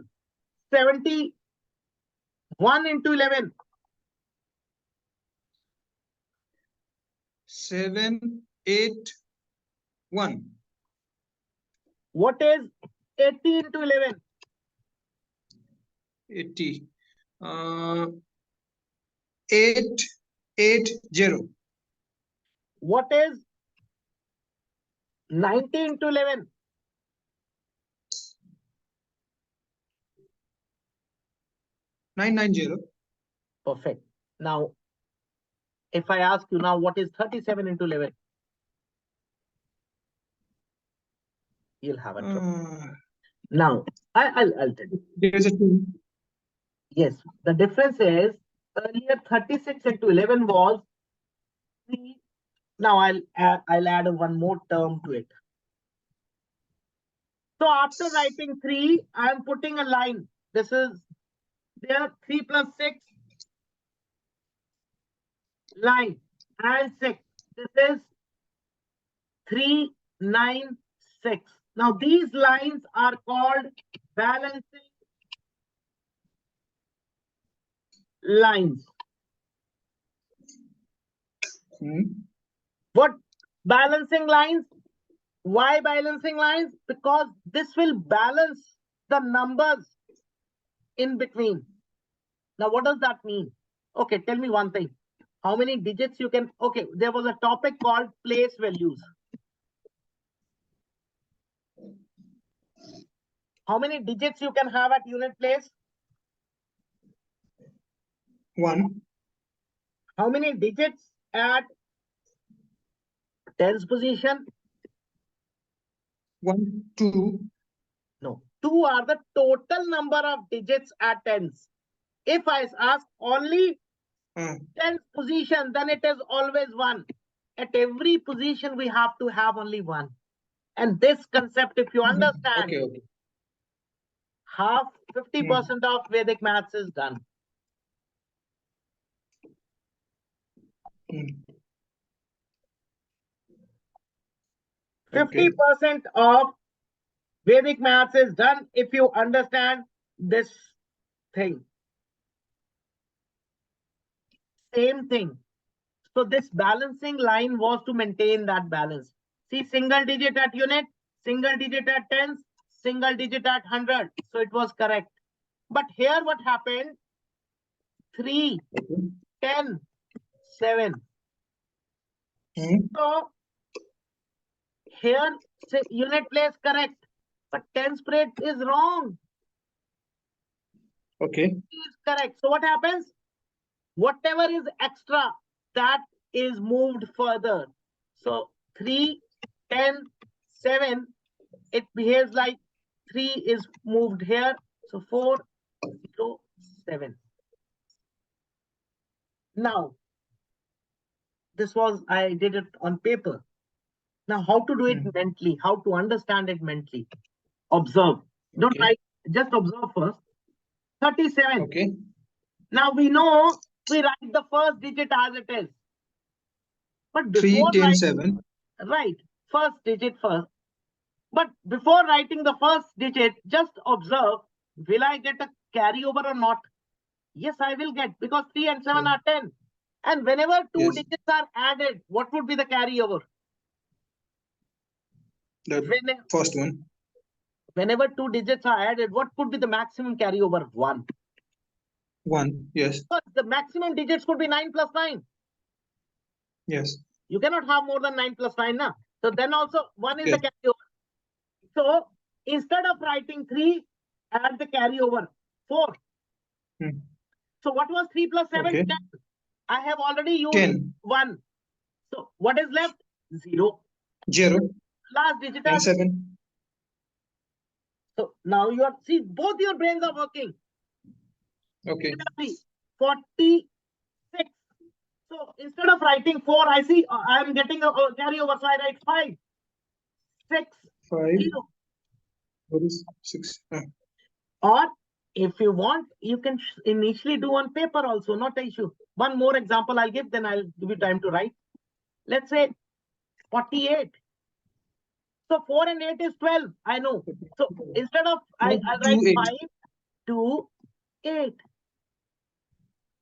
Speaker 1: 71 into 11?
Speaker 2: 781.
Speaker 1: What is 80 into 11?
Speaker 2: 80. 880.
Speaker 1: What is 90 into 11?
Speaker 2: 990.
Speaker 1: Perfect. Now, if I ask you now, what is 37 into 11? You'll have a trouble. Now, I'll tell you.
Speaker 2: There's a 2.
Speaker 1: Yes, the difference is earlier 36 into 11 was 3. Now I'll add one more term to it. So after writing 3, I'm putting a line. This is there 3 plus 6 line and 6. This is 396. Now these lines are called balancing lines. What balancing lines? Why balancing lines? Because this will balance the numbers in between. Now, what does that mean? Okay, tell me one thing. How many digits you can... Okay, there was a topic called place values. How many digits you can have at unit place?
Speaker 2: 1.
Speaker 1: How many digits at tens position?
Speaker 2: 1, 2.
Speaker 1: No, 2 are the total number of digits at tens. If I ask only tens position, then it is always 1. At every position, we have to have only 1. And this concept, if you understand,
Speaker 2: Okay.
Speaker 1: half 50% of Vedic maths is done.
Speaker 2: Okay.
Speaker 1: 50% of Vedic maths is done if you understand this thing. Same thing. So this balancing line was to maintain that balance. See, single digit at unit, single digit at tens, single digit at 100. So it was correct. But here what happened? 3, 10, 7. So here say unit place correct, but tens place is wrong.
Speaker 2: Okay.
Speaker 1: Is correct. So what happens? Whatever is extra, that is moved further. So 3, 10, 7, it behaves like 3 is moved here. So 4, 0, 7. Now, this was, I did it on paper. Now, how to do it mentally? How to understand it mentally? Observe. Don't write, just observe first. 37.
Speaker 2: Okay.
Speaker 1: Now we know we write the first digit as it is. But
Speaker 2: 3,
Speaker 1: before
Speaker 2: 10,
Speaker 1: writing,
Speaker 2: 7.
Speaker 1: right, first digit first. But before writing the first digit, just observe, will I get a carryover or not? Yes, I will get, because 3 and 7 are 10. And whenever two digits are added, what would be the carryover?
Speaker 2: The first one.
Speaker 1: Whenever 2 digits are added, what could be the maximum carryover? 1.
Speaker 2: 1, yes.
Speaker 1: But the maximum digits could be 9 plus 9.
Speaker 2: Yes.
Speaker 1: You cannot have more than 9 plus 9 now. So then also 1 is the carryover. So instead of writing 3, add the carryover 4. So what was 3 plus 7? 10. I have already used
Speaker 2: 10.
Speaker 1: 1. So what is left? 0.
Speaker 2: 0.
Speaker 1: Last digit
Speaker 2: And
Speaker 1: is
Speaker 2: 7.
Speaker 1: So now you are, see, both your brains are working.
Speaker 2: Okay.
Speaker 1: 46. So instead of writing 4, I see I am getting a carryover, so I write 5. 6.
Speaker 2: 5.
Speaker 1: 0.
Speaker 2: What is 6?
Speaker 1: Or if you want, you can initially do on paper also, not an issue. One more example I'll give, then I'll give you time to write. Let's say 48. So 4 and 8 is 12. I know. So instead of, I'll write 5, 2, 8.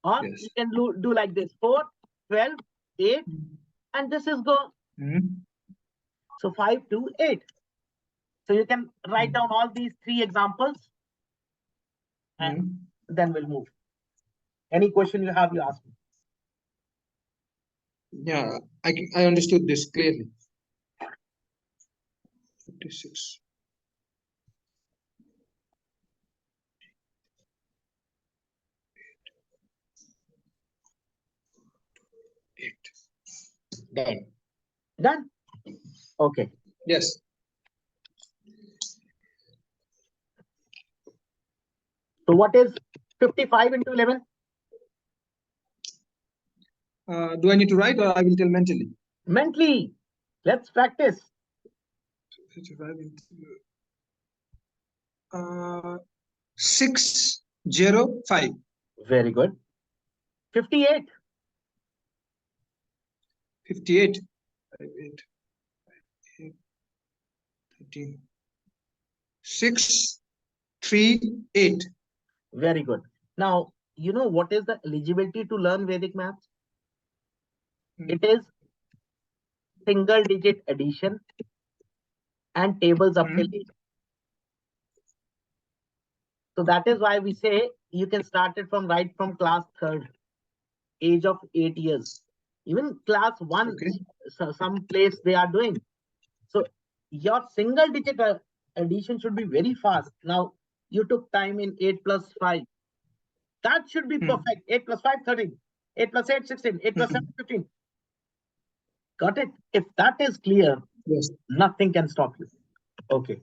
Speaker 1: Or you can do like this: 4, 12, 8, and this is go. So 5, 2, 8. So you can write down all these 3 examples, and then we'll move. Any question you have, you ask me.
Speaker 2: Yeah, I understood this clearly. 56. 8. Done.
Speaker 1: Done? Okay.
Speaker 2: Yes.
Speaker 1: So what is 55 into 11?
Speaker 2: Do I need to write, or I will tell mentally?
Speaker 1: Mentally. Let's practice.
Speaker 2: 55 into 6, 0, 5.
Speaker 1: Very good. 58.
Speaker 2: 58. 5, 8, 8, 13. 6, 3, 8.
Speaker 1: Very good. Now, you know what is the eligibility to learn Vedic maths? It is single digit addition, and tables up till 8. So that is why we say you can start it from right from class 3rd, age of 8 years. Even class 1,
Speaker 2: Okay.
Speaker 1: so some place they are doing. So your single digit addition should be very fast. Now you took time in 8 plus 5. That should be perfect. 8 plus 5, 13. 8 plus 8, 16. 8 plus 7, 15. Got it? If that is clear,
Speaker 2: Yes.
Speaker 1: nothing can stop you. Okay.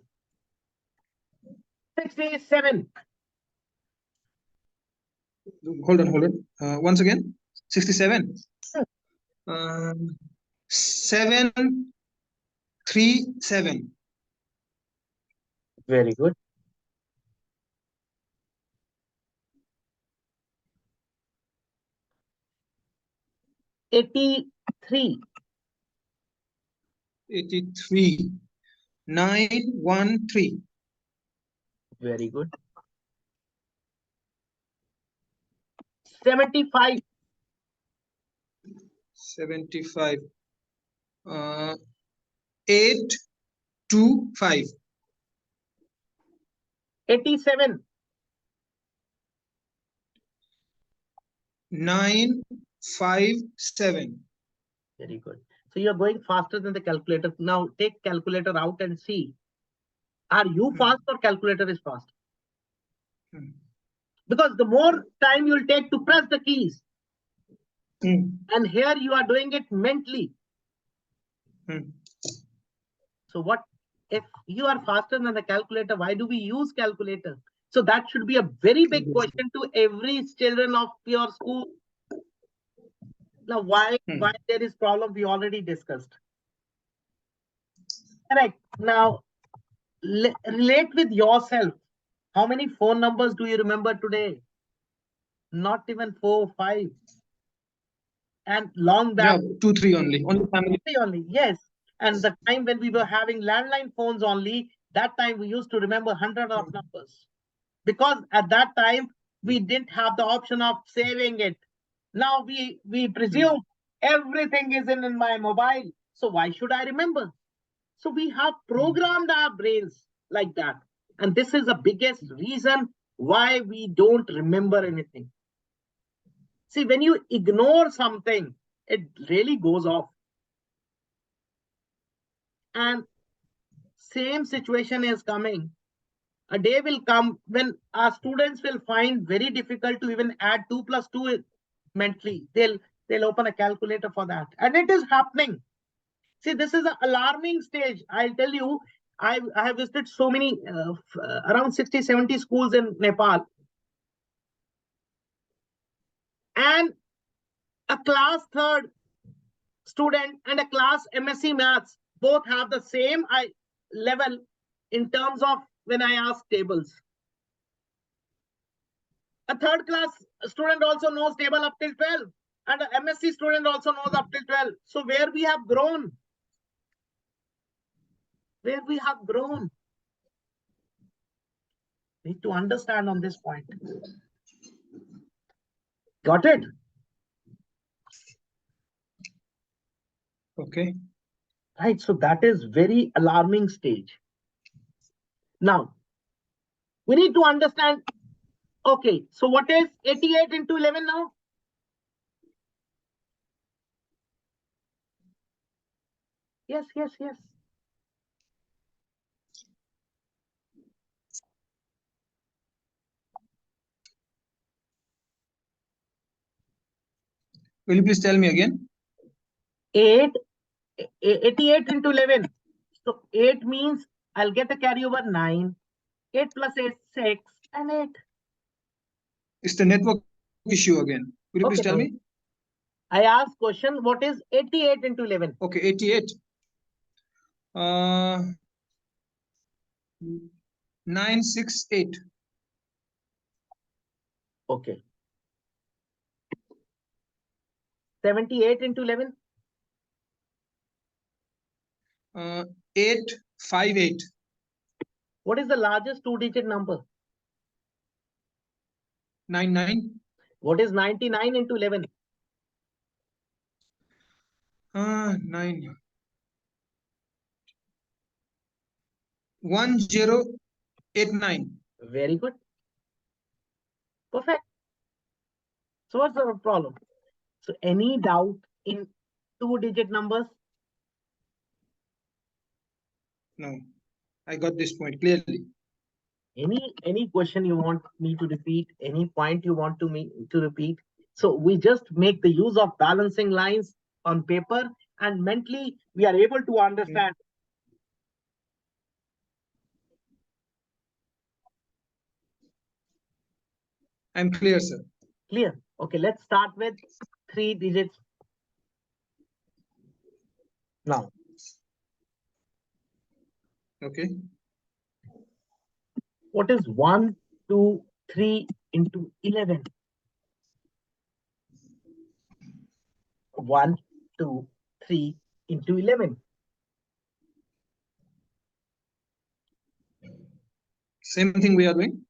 Speaker 1: 67.
Speaker 2: Hold on. Once again, 67. 737.
Speaker 1: Very good. 83.
Speaker 2: 83. 913.
Speaker 1: Very good. 75.
Speaker 2: 75. 825.
Speaker 1: 87.
Speaker 2: 957.
Speaker 1: Very good. So you're going faster than the calculator. Now take calculator out and see. Are you fast or calculator is fast? Because the more time you'll take to press the keys, and here you are doing it mentally. So what if you are faster than the calculator? Why do we use calculator? So that should be a very big question to every children of your school. Now, why there is problem we already discussed. Correct. Now, relate with yourself. How many phone numbers do you remember today? Not even 4, 5. And long back.
Speaker 2: Yeah, 2, 3 only. Only family.
Speaker 1: 3 only, yes. And the time when we were having landline phones only, that time we used to remember hundreds of numbers. Because at that time, we didn't have the option of saving it. Now we presume everything is in my mobile. So why should I remember? So we have programmed our brains like that. And this is the biggest reason why we don't remember anything. See, when you ignore something, it really goes off. And same situation is coming. A day will come when our students will find very difficult to even add 2 plus 2 mentally. They'll open a calculator for that. And it is happening. See, this is an alarming stage. I'll tell you, I have visited so many, around 60, 70 schools in Nepal. And a class 3rd student and a class MSc Maths both have the same level in terms of when I ask tables. A 3rd class student also knows table up till 12. And an MSc student also knows up till 12. So where we have grown? Where we have grown? Need to understand on this point. Got it?
Speaker 2: Okay.
Speaker 1: Right. So that is very alarming stage. Now, we need to understand. Okay. So what is 88 into 11 now? Yes.
Speaker 2: Will you please tell me again?
Speaker 1: 88 into 11. So 8 means I'll get a carryover 9. 8 plus 8, 6 and 8.
Speaker 2: It's the network issue again. Will you please tell me?
Speaker 1: I asked question, what is 88 into 11?
Speaker 2: Okay, 88. 968.
Speaker 1: Okay. 78 into 11?
Speaker 2: 858.
Speaker 1: What is the largest 2-digit number?
Speaker 2: 99.
Speaker 1: What is 99 into 11?
Speaker 2: 9. 1089.
Speaker 1: Very good. Perfect. So what's the problem? So any doubt in 2-digit numbers?
Speaker 2: No, I got this point clearly.
Speaker 1: Any question you want me to repeat, any point you want me to repeat? So we just make the use of balancing lines on paper, and mentally we are able to understand.
Speaker 2: I'm clear, sir.
Speaker 1: Clear? Okay, let's start with 3 digits now.
Speaker 2: Okay.
Speaker 1: What is 1, 2, 3 into 11? 1, 2, 3 into 11.
Speaker 2: Same thing we are doing.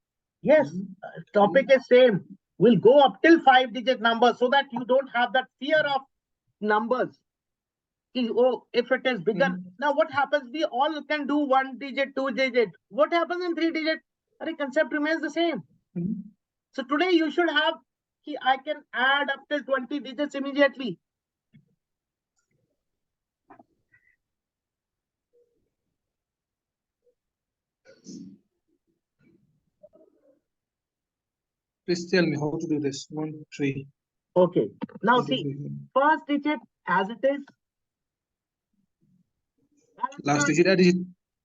Speaker 1: Yes, topic is same. We'll go up till 5-digit numbers so that you don't have that fear of numbers. Oh, if it is bigger. Now what happens? We all can do 1 digit, 2 digit. What happens in 3 digit? The concept remains the same. So today you should have, I can add up till 20 digits immediately.
Speaker 2: Please tell me how to do this. 1, 3.
Speaker 1: Okay. Now see, first digit as it is.
Speaker 2: Last digit, digit.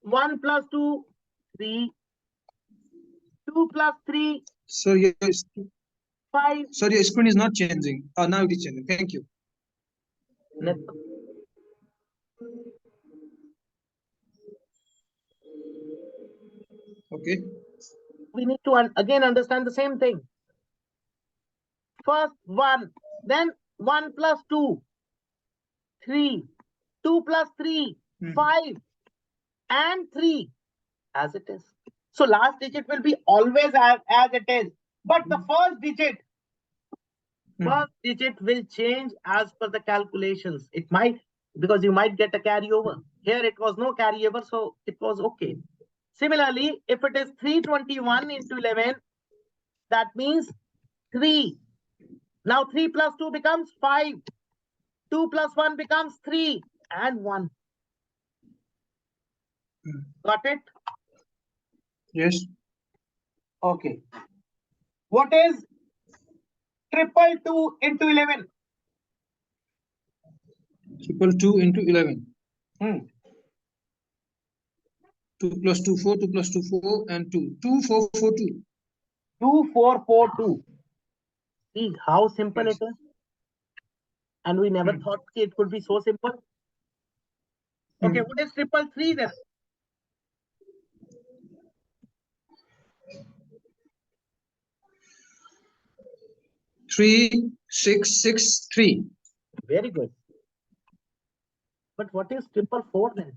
Speaker 1: 1 plus 2, 3. 2 plus 3.
Speaker 2: So yes.
Speaker 1: 5.
Speaker 2: Sorry, your screen is not changing. Oh, now it is changing. Thank you. Okay.
Speaker 1: We need to again understand the same thing. First 1, then 1 plus 2, 3, 2 plus 3, 5, and 3 as it is. So last digit will be always as it is. But the first digit will change as per the calculations. It might, because you might get a carryover. Here it was no carryover, so it was okay. Similarly, if it is 321 into 11, that means 3. Now 3 plus 2 becomes 5. 2 plus 1 becomes 3 and 1. Got it?
Speaker 2: Yes.
Speaker 1: Okay. What is 222 into 11?
Speaker 2: 222 into 11. 2 plus 2, 4, 2 plus 2, 4, and 2. 2442.
Speaker 1: 2442. See how simple it is? And we never thought it could be so simple. Okay, what is 333 then?
Speaker 2: 3663.
Speaker 1: Very good. But what is 444 then?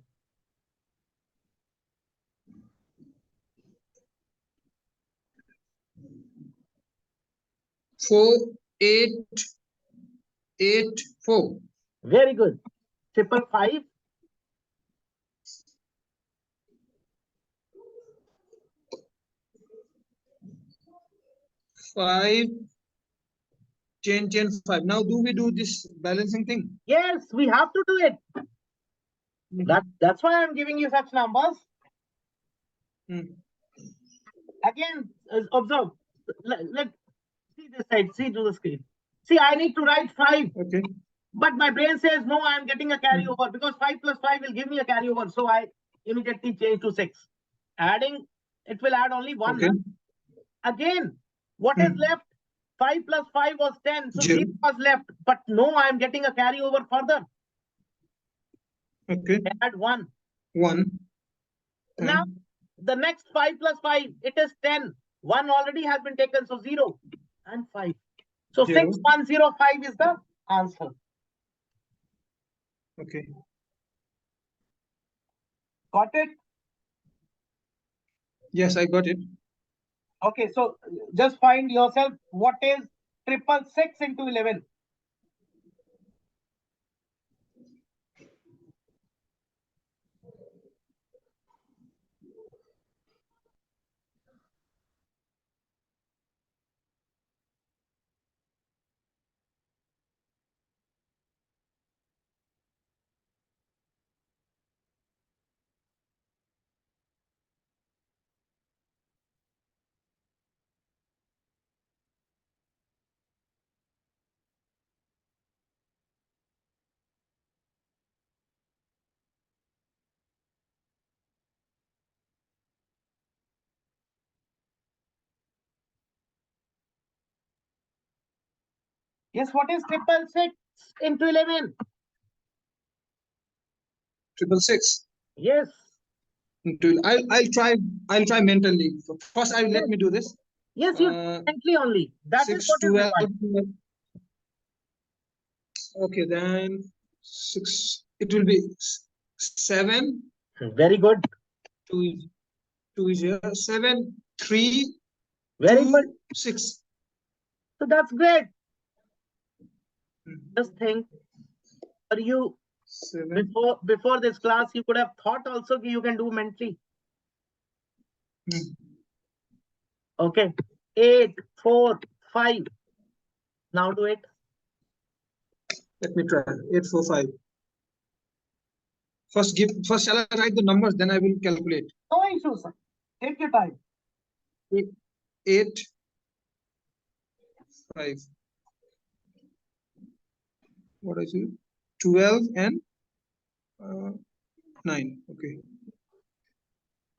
Speaker 2: 4884.
Speaker 1: Very good. 555.
Speaker 2: 5, 10, 10, 5. Now do we do this balancing thing?
Speaker 1: Yes, we have to do it. That's why I'm giving you such numbers. Again, observe. Let see this side. See to the screen. See, I need to write 5.
Speaker 2: Okay.
Speaker 1: But my brain says, no, I'm getting a carryover because 5 plus 5 will give me a carryover. So I immediately change to 6. Adding, it will add only 1.
Speaker 2: Okay.
Speaker 1: Again, what is left? 5 plus 5 was 10. So 0 was left. But no, I'm getting a carryover further.
Speaker 2: Okay.
Speaker 1: Add 1.
Speaker 2: 1.
Speaker 1: Now, the next 5 plus 5, it is 10. 1 already has been taken. So 0 and 5. So 6105 is the answer.
Speaker 2: Okay.
Speaker 1: Got it?
Speaker 2: Yes, I got it.
Speaker 1: Okay, so just find yourself what is 666 into 11. Yes, what is 666 into 11?
Speaker 2: 666
Speaker 1: Yes.
Speaker 2: into. I'll try mentally. First, let
Speaker 1: Yes,
Speaker 2: me do this.
Speaker 1: yes, you mentally only. That is
Speaker 2: 6,
Speaker 1: what is
Speaker 2: 12.
Speaker 1: required.
Speaker 2: Okay, then 6. It will be 7.
Speaker 1: Very good.
Speaker 2: 2 is here. 7, 3,
Speaker 1: Very
Speaker 2: 2,
Speaker 1: good.
Speaker 2: 6.
Speaker 1: So that's great.
Speaker 2: Hmm.
Speaker 1: Just think, for you
Speaker 2: 7.
Speaker 1: before this class, you could have thought also you can do mentally.
Speaker 2: Hmm.
Speaker 1: Okay. 8, 4, 5. Now do it.
Speaker 2: Let me try. 8, 4, 5. First, shall I write the numbers? Then I will calculate.
Speaker 1: No issues, sir. Take your time.
Speaker 2: 8, 5. What is it? 12 and 9. Okay.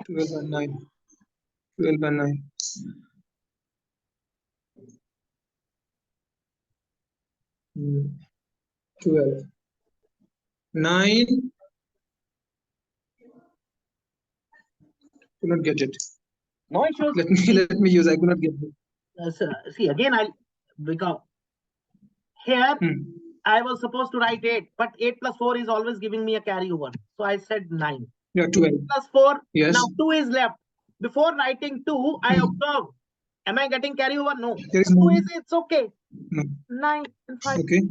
Speaker 2: 12 and 9. 12 and 9. 12. 9. Could not get it.
Speaker 1: No issues.
Speaker 2: Let me use. I could not get it.
Speaker 1: See, again, because here I was supposed to write 8, but 8 plus 4 is always giving me a carryover. So I said 9.
Speaker 2: Yeah, 12.
Speaker 1: Plus 4.
Speaker 2: Yes.
Speaker 1: Now 2 is left. Before writing 2, I observed. Am I getting carryover? No.
Speaker 2: There is
Speaker 1: 2
Speaker 2: no.
Speaker 1: is, it's okay.
Speaker 2: No.
Speaker 1: 9 and 5.
Speaker 2: Okay.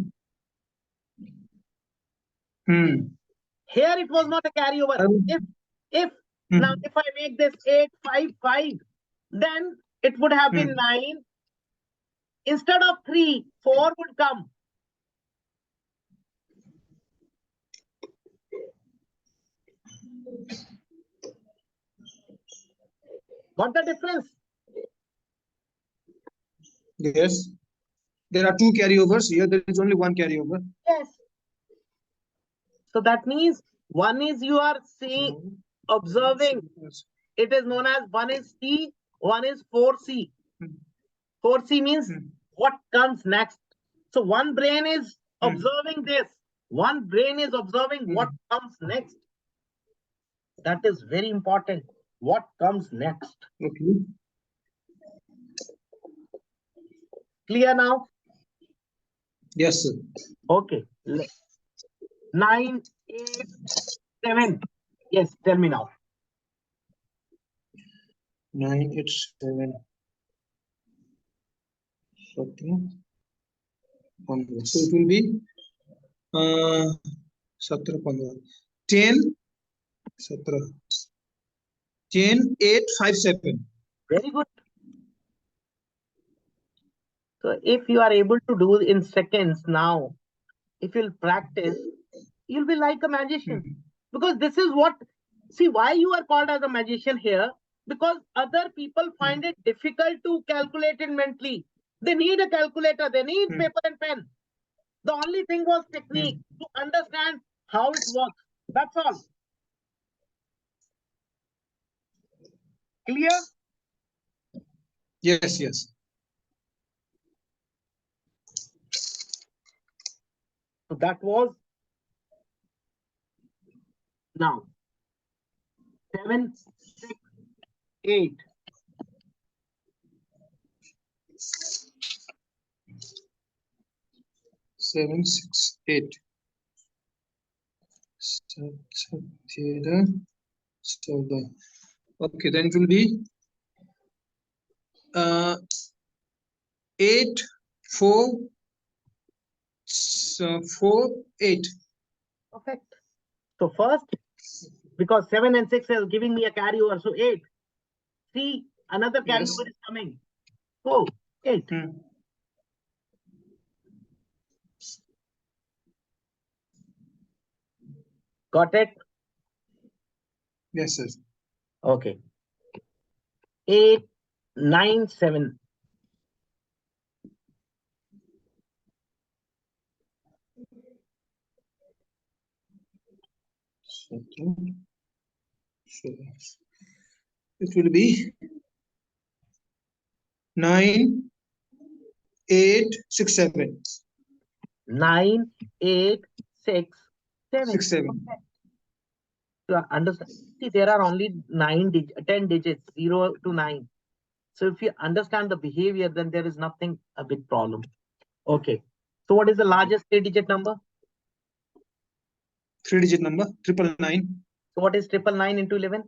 Speaker 1: Here it was not a carryover. If now if I make this 8, 5, 5, then it would have been 9. Instead of 3, 4 would come. Got the difference?
Speaker 2: Yes. There are 2 carryovers. Here there is only 1 carryover.
Speaker 1: Yes. So that means one is you are seeing, observing. It is known as one is C, one is 4C. 4C means what comes next. So one brain is observing this. One brain is observing what comes next. That is very important. What comes next?
Speaker 2: Okay.
Speaker 1: Clear now?
Speaker 2: Yes, sir.
Speaker 1: Okay. 9, 8, 7. Yes, tell me now.
Speaker 2: 9, 8, 7. Okay. So it will be 17, 15. 10, 17. 10, 8, 5, 7.
Speaker 1: Very good. So if you are able to do in seconds now, if you'll practice, you'll be like a magician. Because this is what, see why you are called as a magician here, because other people find it difficult to calculate it mentally. They need a calculator, they need paper and pen. The only thing was technique, to understand how it works. That's all. Clear?
Speaker 2: Yes, yes.
Speaker 1: So that was now 7, 6, 8.
Speaker 2: 7, 6, 8. 7. Okay, then it will be 8, 4, 4, 8.
Speaker 1: Perfect. So first, because 7 and 6 is giving me a carryover, so 8. See, another carryover is coming. Oh, 8. Got it?
Speaker 2: Yes, sir.
Speaker 1: Okay. 8, 9, 7.
Speaker 2: It will be 9, 8, 6, 7.
Speaker 1: 9, 8, 6, 7.
Speaker 2: 6, 7.
Speaker 1: To understand, see, there are only 10 digits, 0 to 9. So if you understand the behavior, then there is nothing a big problem. Okay. So what is the largest 3-digit number?
Speaker 2: 3-digit number, 999.
Speaker 1: So what is 999 into 11?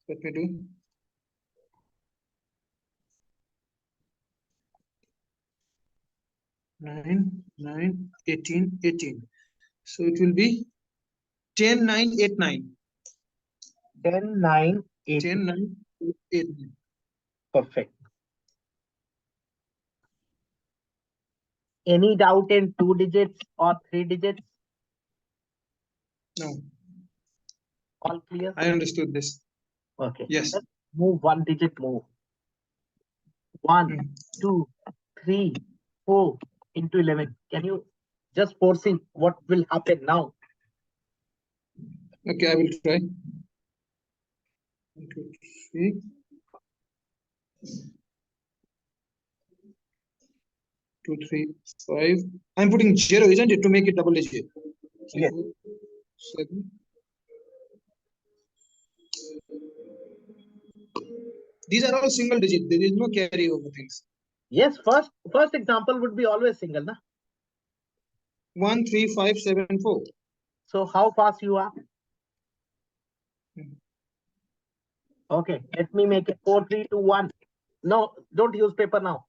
Speaker 2: Let me do. 9, 9, 18, 18. So it will be 10, 9, 8, 9.
Speaker 1: 10, 9, 8.
Speaker 2: 10, 9, 8, 9.
Speaker 1: Perfect. Any doubt in 2 digits or 3 digits?
Speaker 2: No,
Speaker 1: All clear?
Speaker 2: I understood this.
Speaker 1: Okay.
Speaker 2: Yes.
Speaker 1: Let's move 1 digit more. 1,
Speaker 2: Hmm.
Speaker 1: 2, 3, 4 into 11. Can you just foresee what will happen now?
Speaker 2: Okay, I will try. 1, 2, 3. 2, 3, 5. I'm putting 0, isn't it, to make it double digit? 3,
Speaker 1: Yes.
Speaker 2: 4, 7. These are all single digit. There is no carry over things.
Speaker 1: Yes, first example would be always single, na?
Speaker 2: 1, 3, 5, 7, 4.
Speaker 1: So how fast you are?
Speaker 2: Hmm.
Speaker 1: Okay, let me make it 4, 3, 2, 1. No, don't use paper now.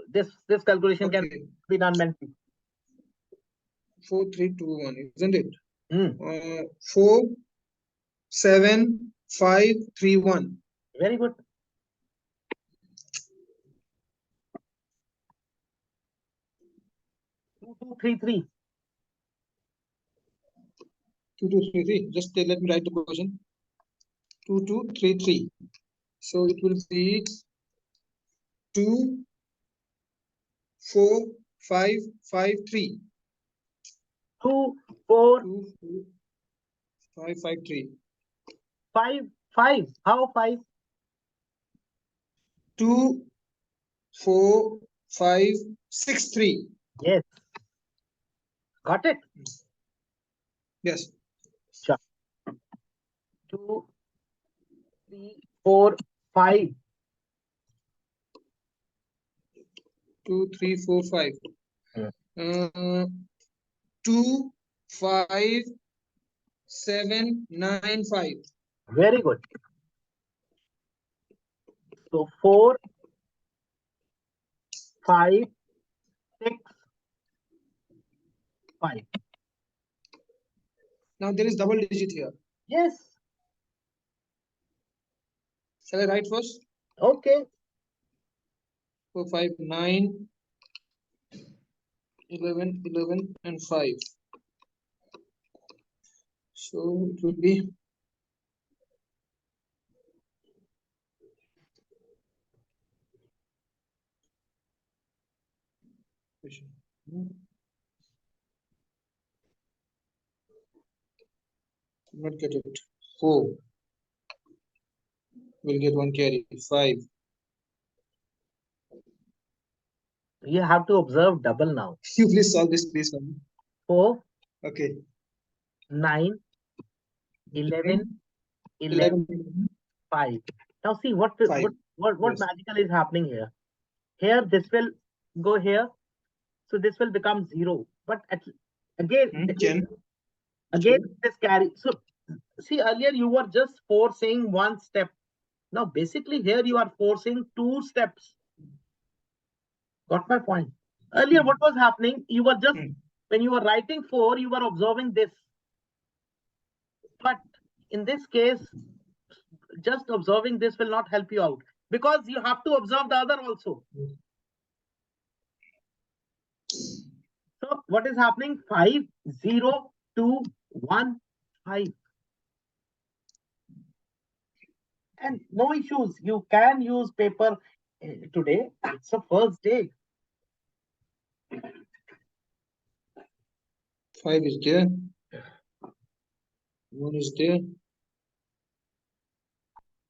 Speaker 1: This calculation can
Speaker 2: Okay.
Speaker 1: be done mentally.
Speaker 2: 4, 3, 2, 1, isn't it?
Speaker 1: Hmm.
Speaker 2: 4, 7, 5, 3, 1.
Speaker 1: Very good. 2, 2, 3, 3.
Speaker 2: 2, 2, 3, 3. Just let me write the question. 2, 2, 3, 3. So it will be 2, 4, 5, 5, 3.
Speaker 1: 2, 4,
Speaker 2: 2, 4, 5, 5, 3.
Speaker 1: 5, 5. How 5?
Speaker 2: 2, 4, 5, 6, 3.
Speaker 1: Yes. Got it?
Speaker 2: Yes.
Speaker 1: Sure. 2, 3, 4, 5.
Speaker 2: 2, 3, 4, 5.
Speaker 1: Hmm.
Speaker 2: 2, 5, 7, 9, 5.
Speaker 1: Very good. So 4, 5, 6, 5.
Speaker 2: Now there is double digit here.
Speaker 1: Yes.
Speaker 2: Shall I write first?
Speaker 1: Okay.
Speaker 2: 4, 5, 9, 11, 11, and 5. So it will be 4. We'll get one carry. 5.
Speaker 1: You have to observe double now.
Speaker 2: You please solve this, please.
Speaker 1: 4,
Speaker 2: Okay.
Speaker 1: 9, 11, 11,
Speaker 2: 11,
Speaker 1: 5. Now see what
Speaker 2: 5. Yes.
Speaker 1: magical is happening here. Here this will go here, so this will become 0. But again,
Speaker 2: 10.
Speaker 1: again this carry. So see, earlier you were just forcing one step. Now basically here you are forcing 2 steps. Got my point? Earlier what was happening? You were just, when you were writing 4, you were observing this. But in this case, just observing this will not help you out, because you have to observe the other also. So what is happening? 5, 0, 2, 1, 5. And no issues. You can use paper today. It's the first day.
Speaker 2: 5 is there. 1 is there.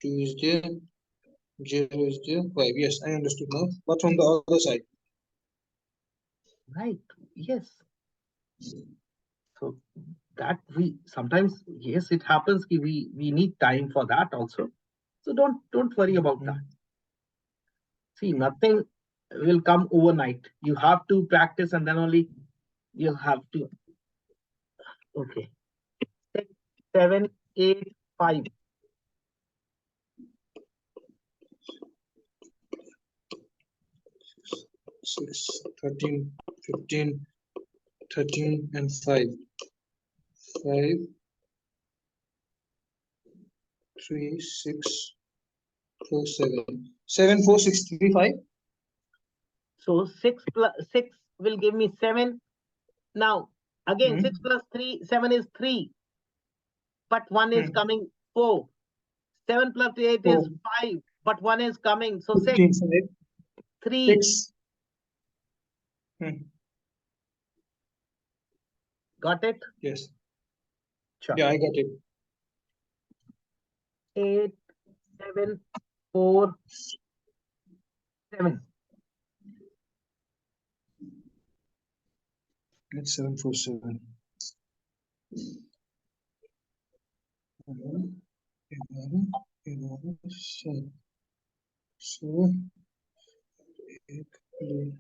Speaker 2: 2 is there. 0 is there. 5. Yes, I understood now. But from the other side.
Speaker 1: Right. Yes. So that we sometimes, yes, it happens. We need time for that also. So don't worry about that. See, nothing will come overnight. You have to practice, and then only you'll have to. Okay. 6, 7, 8, 5.
Speaker 2: 6, 13, 15, 13, and 5. 5, 3, 6, 4, 7. 7, 4, 6, 3, 5.
Speaker 1: So 6 plus 6 will give me 7. Now again, 6
Speaker 2: Hmm.
Speaker 1: plus 3, 7 is 3, but 1 is
Speaker 2: Hmm.
Speaker 1: coming 4. 7 plus 8 is
Speaker 2: 4,
Speaker 1: 5, but 1 is coming. So 6,
Speaker 2: 15, 5,
Speaker 1: 3.
Speaker 2: 6. Hmm.
Speaker 1: Got it?
Speaker 2: Yes.
Speaker 1: Sure.
Speaker 2: Yeah, I got it.
Speaker 1: 8, 7, 4, 7.
Speaker 2: It's 7, 4, 7. 11, 11, 7. So 8, 3,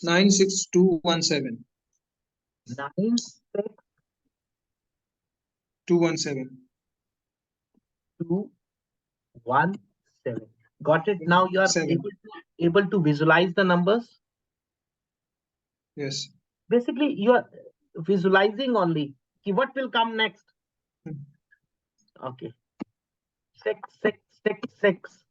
Speaker 2: 9, 6, 2, 1, 7.
Speaker 1: 9, 6,
Speaker 2: 2, 1, 7.
Speaker 1: 2, 1, 7. Got it? Now you are
Speaker 2: 7.
Speaker 1: able to visualize the numbers.
Speaker 2: Yes.
Speaker 1: Basically, you are visualizing only. What will come next?
Speaker 2: Hmm.
Speaker 1: Okay. 6, 6, 6, 6.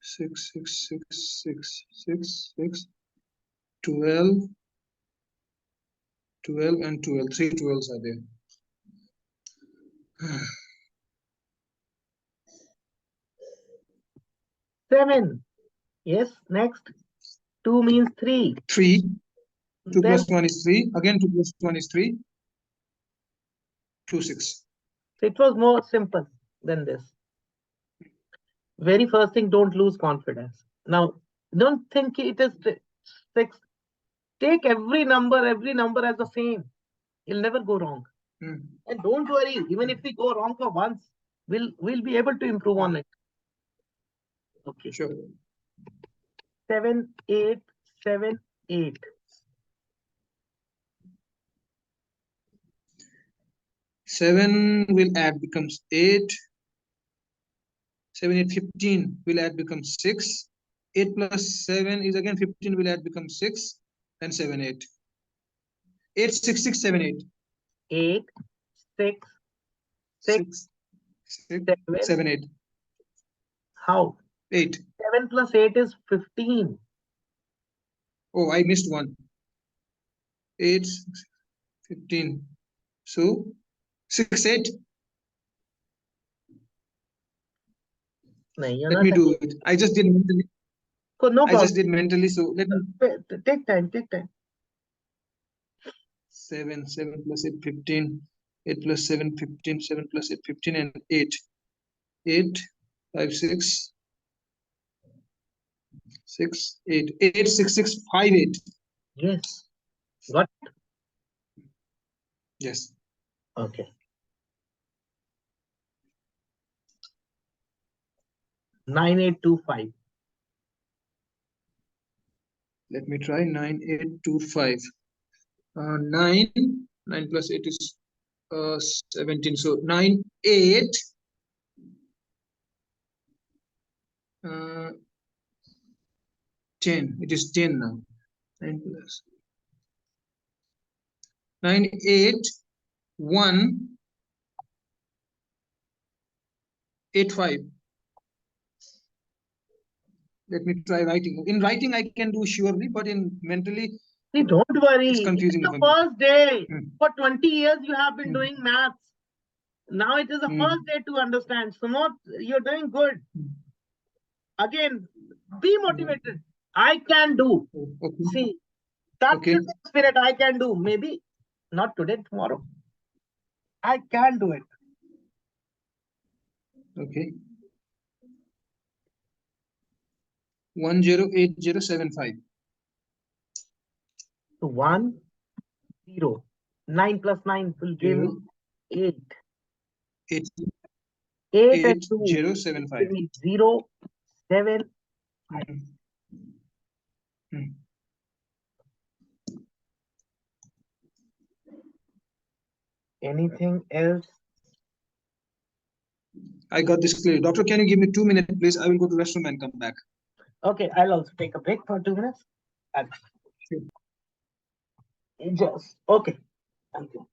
Speaker 2: 6, 6, 6, 6, 6, 6, 12, 12, and 12. 3 12s are there.
Speaker 1: 7. Yes, next. 2 means 3.
Speaker 2: 3. 2
Speaker 1: Then
Speaker 2: plus 1 is 3. Again, 2 plus 1 is 3. 2, 6.
Speaker 1: it was more simple than this. Very first thing, don't lose confidence. Now, don't think it is 6. Take every number as the same. You'll never go wrong.
Speaker 2: Hmm.
Speaker 1: And don't worry, even if we go wrong for once, we'll be able to improve on it. Okay.
Speaker 2: Sure.
Speaker 1: 7, 8, 7, 8.
Speaker 2: 7 will add becomes 8. 7, 8, 15 will add becomes 6. 8 plus 7 is again 15 will add becomes 6. And 7, 8. 8, 6, 6, 7, 8.
Speaker 1: 8, 6, 6,
Speaker 2: 6, 6,
Speaker 1: 7.
Speaker 2: 7, 8.
Speaker 1: How?
Speaker 2: 8.
Speaker 1: 7 plus 8 is 15.
Speaker 2: Oh, I missed one. 8, 15. So 6, 8.
Speaker 1: No, you're
Speaker 2: Let
Speaker 1: not
Speaker 2: me do
Speaker 1: again.
Speaker 2: it. I just did mentally.
Speaker 1: So no
Speaker 2: I
Speaker 1: problem.
Speaker 2: just did mentally. So let me.
Speaker 1: Take time, take time.
Speaker 2: 7, 7 plus 8, 15. 8 plus 7, 15. 7 plus 8, 15. And 8. 8, 5, 6, 6, 8. 8, 6, 6, 5, 8.
Speaker 1: Yes. Got it?
Speaker 2: Yes.
Speaker 1: Okay. 9, 8, 2, 5.
Speaker 2: Let me try 9, 8, 2, 5. 9. 9 plus 8 is 17. So 9, 8. 10. It is 10 now. 9 plus 9, 8, 1, 8, 5. Let me try writing. In writing, I can do surely, but in mentally,
Speaker 1: See, don't
Speaker 2: it's
Speaker 1: worry. It is
Speaker 2: confusing
Speaker 1: the
Speaker 2: for me.
Speaker 1: first day.
Speaker 2: Hmm.
Speaker 1: For 20 years, you have been
Speaker 2: Hmm.
Speaker 1: doing maths. Now it is the
Speaker 2: Hmm.
Speaker 1: first day to understand. So, not you're doing good.
Speaker 2: Hmm.
Speaker 1: Again, be motivated. I can do.
Speaker 2: Okay.
Speaker 1: See, that
Speaker 2: Okay.
Speaker 1: is the spirit. I can do. Maybe not today, tomorrow. I can do it.
Speaker 2: Okay. 108075.
Speaker 1: So 1, 0. 9 plus 9 will give me 8.
Speaker 2: 8
Speaker 1: 8 and 2
Speaker 2: 8075.
Speaker 1: give me 0, 7, 5.
Speaker 2: Hmm.
Speaker 1: Anything else?
Speaker 2: I got this clear. Doctor, can you give me 2 minutes, please? I will go to restroom and come back.
Speaker 1: Okay, I'll also take a break for 2 minutes. And
Speaker 2: Sure.
Speaker 1: just, okay. Thank you.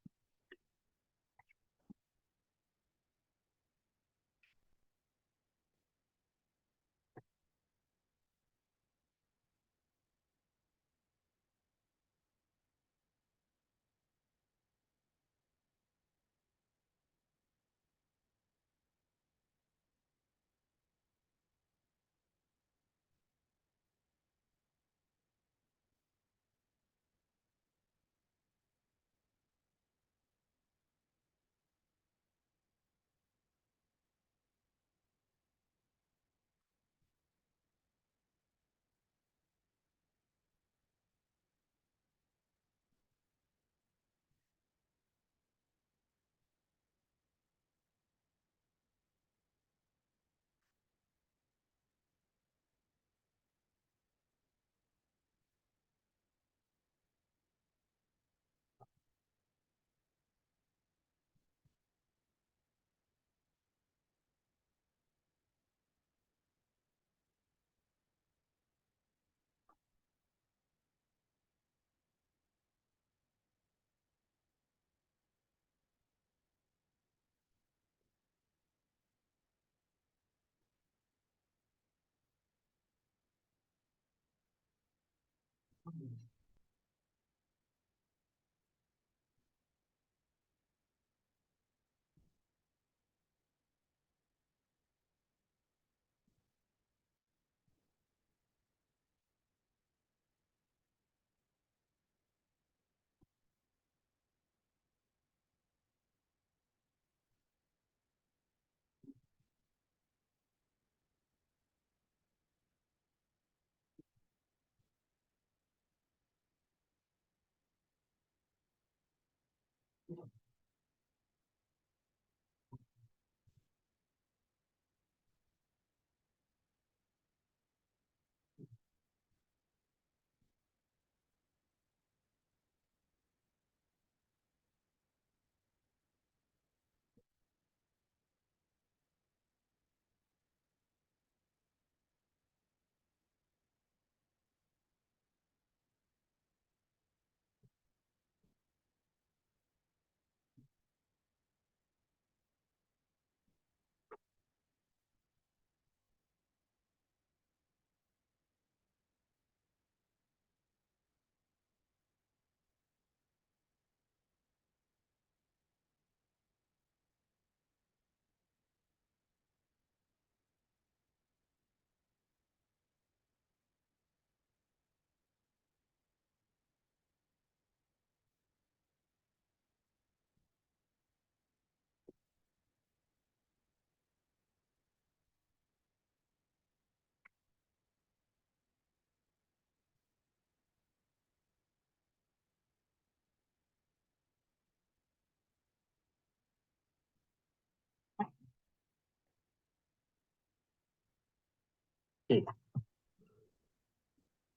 Speaker 1: Okay.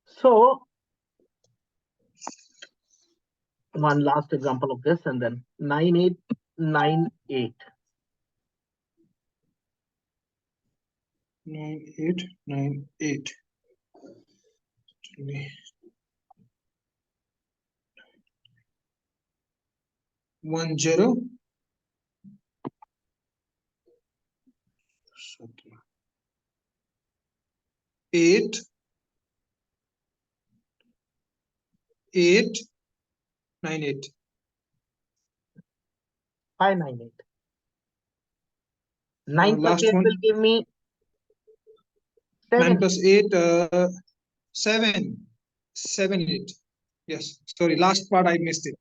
Speaker 1: So, one last example of this, and then 9898.
Speaker 2: 9898. 10 8 8 9 8.
Speaker 1: 598. 9 plus
Speaker 2: Last
Speaker 1: 8
Speaker 2: one.
Speaker 1: will give me
Speaker 2: 9
Speaker 1: 7.
Speaker 2: plus 8, 7. 7 8. Yes. Sorry, last part I missed it.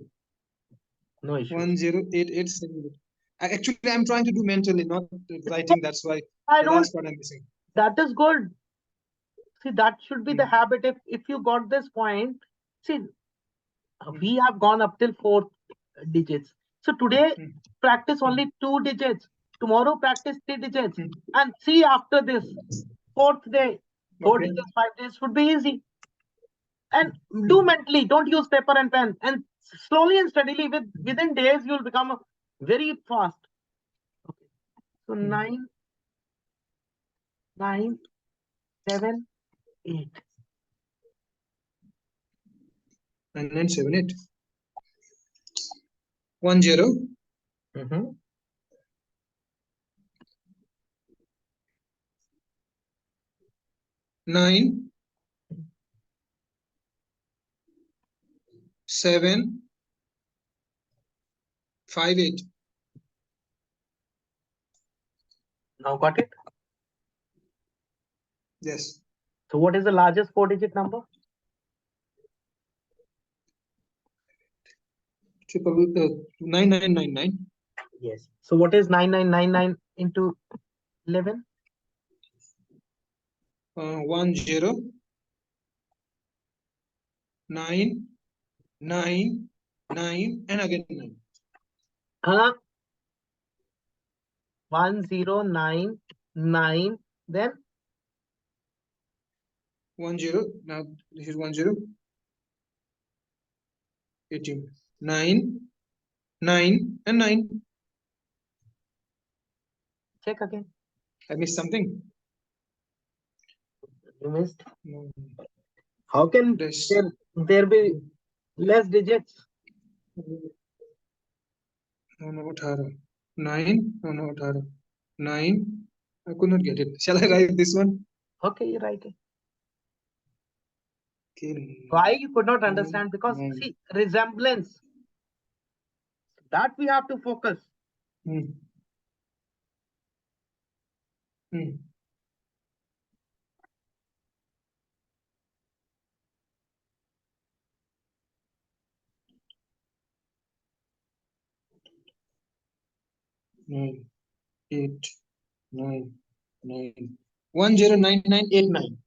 Speaker 1: No issues.
Speaker 2: 108878. Actually, I'm trying to do mentally, not writing. That's why
Speaker 1: I
Speaker 2: the
Speaker 1: don't,
Speaker 2: last part I'm missing.
Speaker 1: that is good. See, that should be the habit. If you got this point, see, we have gone up till 4 digits. So today, practice only 2 digits. Tomorrow, practice 3 digits. And see, after this, fourth day, 4 digits, 5 days would be easy. And do mentally, don't use paper and pen. And slowly and steadily, within days, you'll become very fast. Okay. So 9, 9, 7, 8.
Speaker 2: 9, 9, 7, 8. 1, 0. 9, 7, 5, 8.
Speaker 1: Now got it?
Speaker 2: Yes.
Speaker 1: So what is the largest 4-digit number?
Speaker 2: Triple 9999.
Speaker 1: Yes. So what is 9999 into 11?
Speaker 2: 1, 0, 9, 9, 9, and again 9.
Speaker 1: 1099, then
Speaker 2: 1, 0. Now this is 1, 0. 18. 9, 9, and 9.
Speaker 1: check again.
Speaker 2: I missed something.
Speaker 1: You missed.
Speaker 2: No.
Speaker 1: How can
Speaker 2: This.
Speaker 1: there be less digits?
Speaker 2: No, no, 18. 9. No, no, 18. 9. I could not get it. Shall I write this one?
Speaker 1: Okay, you write it.
Speaker 2: Okay.
Speaker 1: Why you could not understand?
Speaker 2: 9,
Speaker 1: Because
Speaker 2: 9.
Speaker 1: see, resemblance. That we have to focus.
Speaker 2: 9, 8, 9, 9. 109989.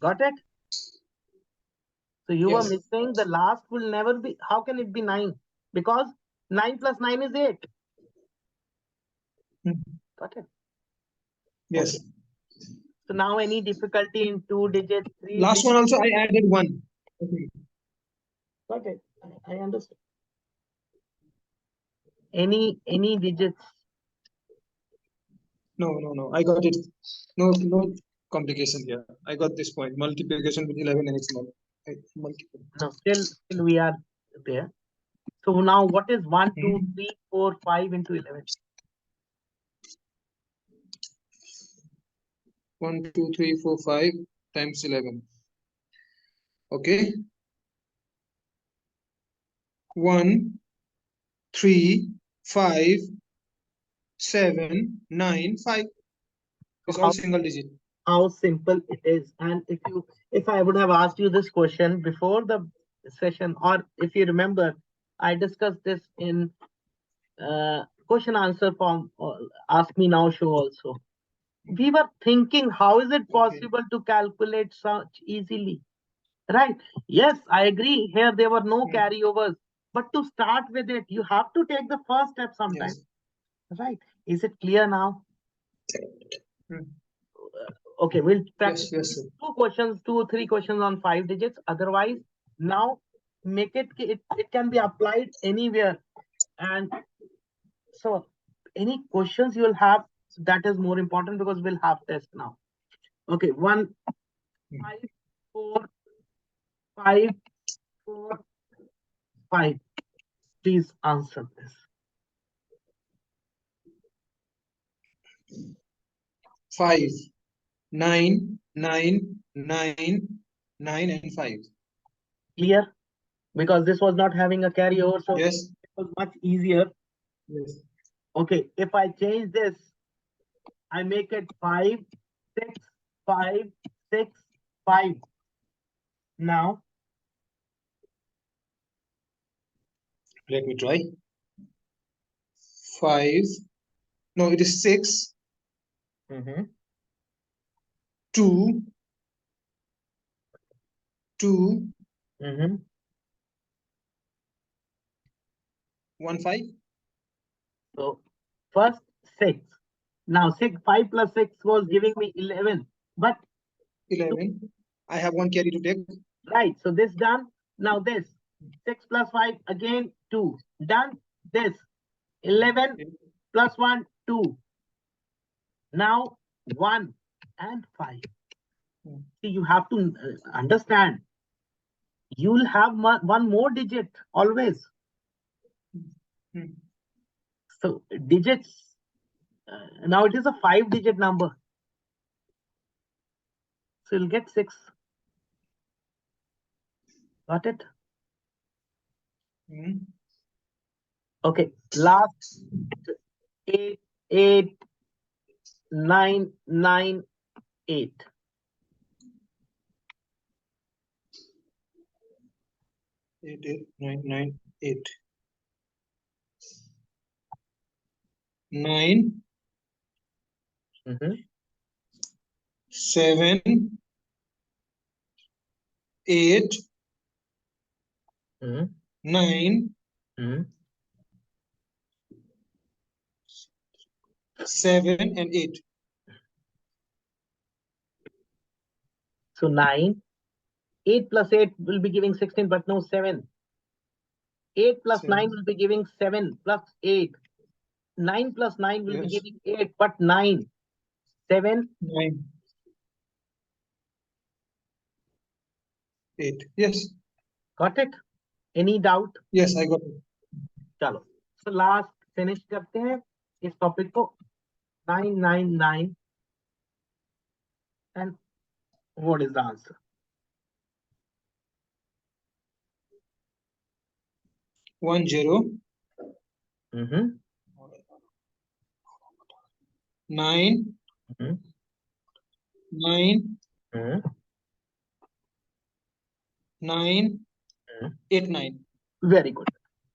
Speaker 1: Got it? So you were
Speaker 2: Yes.
Speaker 1: missing the last will never be. How can it be 9? Because 9 plus 9 is 8. Got it?
Speaker 2: Yes.
Speaker 1: Okay. So now any difficulty in 2 digits, 3
Speaker 2: Last
Speaker 1: digits?
Speaker 2: one also I added 1. Okay.
Speaker 1: Got it. I understand. Any digits?
Speaker 2: No, no, no. I got it. No, no complication here. I got this point. Multiplication with 11 and it's not. Multiple.
Speaker 1: No, still we are there. So now what is 1, 2, 3, 4, 5 into 11?
Speaker 2: 1, 2, 3, 4, 5 times 11. Okay. 1, 3, 5, 7, 9, 5. It's
Speaker 1: So
Speaker 2: all single digit.
Speaker 1: how simple it is. And if I would have asked you this question before the session, or if you remember, I discussed this in question answer form, ask me now show also. We were thinking, how is it possible to calculate such easily? Right? Yes, I agree. Here there were no carryovers, but to start with it, you have to take the first step sometime.
Speaker 2: Yes.
Speaker 1: Right? Is it clear now?
Speaker 2: Hmm.
Speaker 1: Okay, we'll practice
Speaker 2: Yes, sir.
Speaker 1: 2 or 3 questions on 5 digits. Otherwise, now make it can be applied anywhere. And so any questions you will have, that is more important because we'll have test now. Okay, 1, 5, 4, 5, 4, 5. Please answer this.
Speaker 2: 5, 9, 9, 9, 9, and 5.
Speaker 1: Clear? Because this was not having a carryover, so
Speaker 2: Yes.
Speaker 1: it was much easier.
Speaker 2: Yes.
Speaker 1: Okay, if I change this, I make it 5, 6, 5, 6, 5. Now,
Speaker 2: Let me try. 5. No, it is 6, 2, 2
Speaker 1: Mm-hmm.
Speaker 2: 1 5
Speaker 1: So first 6. Now 5 plus 6 was giving me 11. But
Speaker 2: 11. I have one carry to take.
Speaker 1: right, so this done. Now this 6 plus 5 again 2. Done. This 11 plus 1 2. Now 1 and 5. See, you have to understand. You'll have one more digit always. So digits. Now it is a 5-digit number. So you'll get 6. Got it? Okay. Last 8, 8, 9, 9, 8.
Speaker 2: 8 8 9 9 8 9
Speaker 1: Mm-hmm.
Speaker 2: 7 8
Speaker 1: Mm-hmm.
Speaker 2: 9
Speaker 1: Mm-hmm.
Speaker 2: 7 and 8.
Speaker 1: So 9. 8 plus 8 will be giving 16, but no 7. 8 plus 9
Speaker 2: 7.
Speaker 1: will be giving 7 plus 8. 9 plus 9 will be
Speaker 2: Yes.
Speaker 1: giving 8, but 9. 7.
Speaker 2: 9 8. Yes.
Speaker 1: Got it? Any doubt?
Speaker 2: Yes, I got it.
Speaker 1: चलो. So last finish करते हैं इस topic को. 999 and what is the answer?
Speaker 2: 1 0
Speaker 1: Mm-hmm.
Speaker 2: 9
Speaker 1: Mm-hmm.
Speaker 2: 9
Speaker 1: Mm-hmm.
Speaker 2: 9 8 9.
Speaker 1: Very good.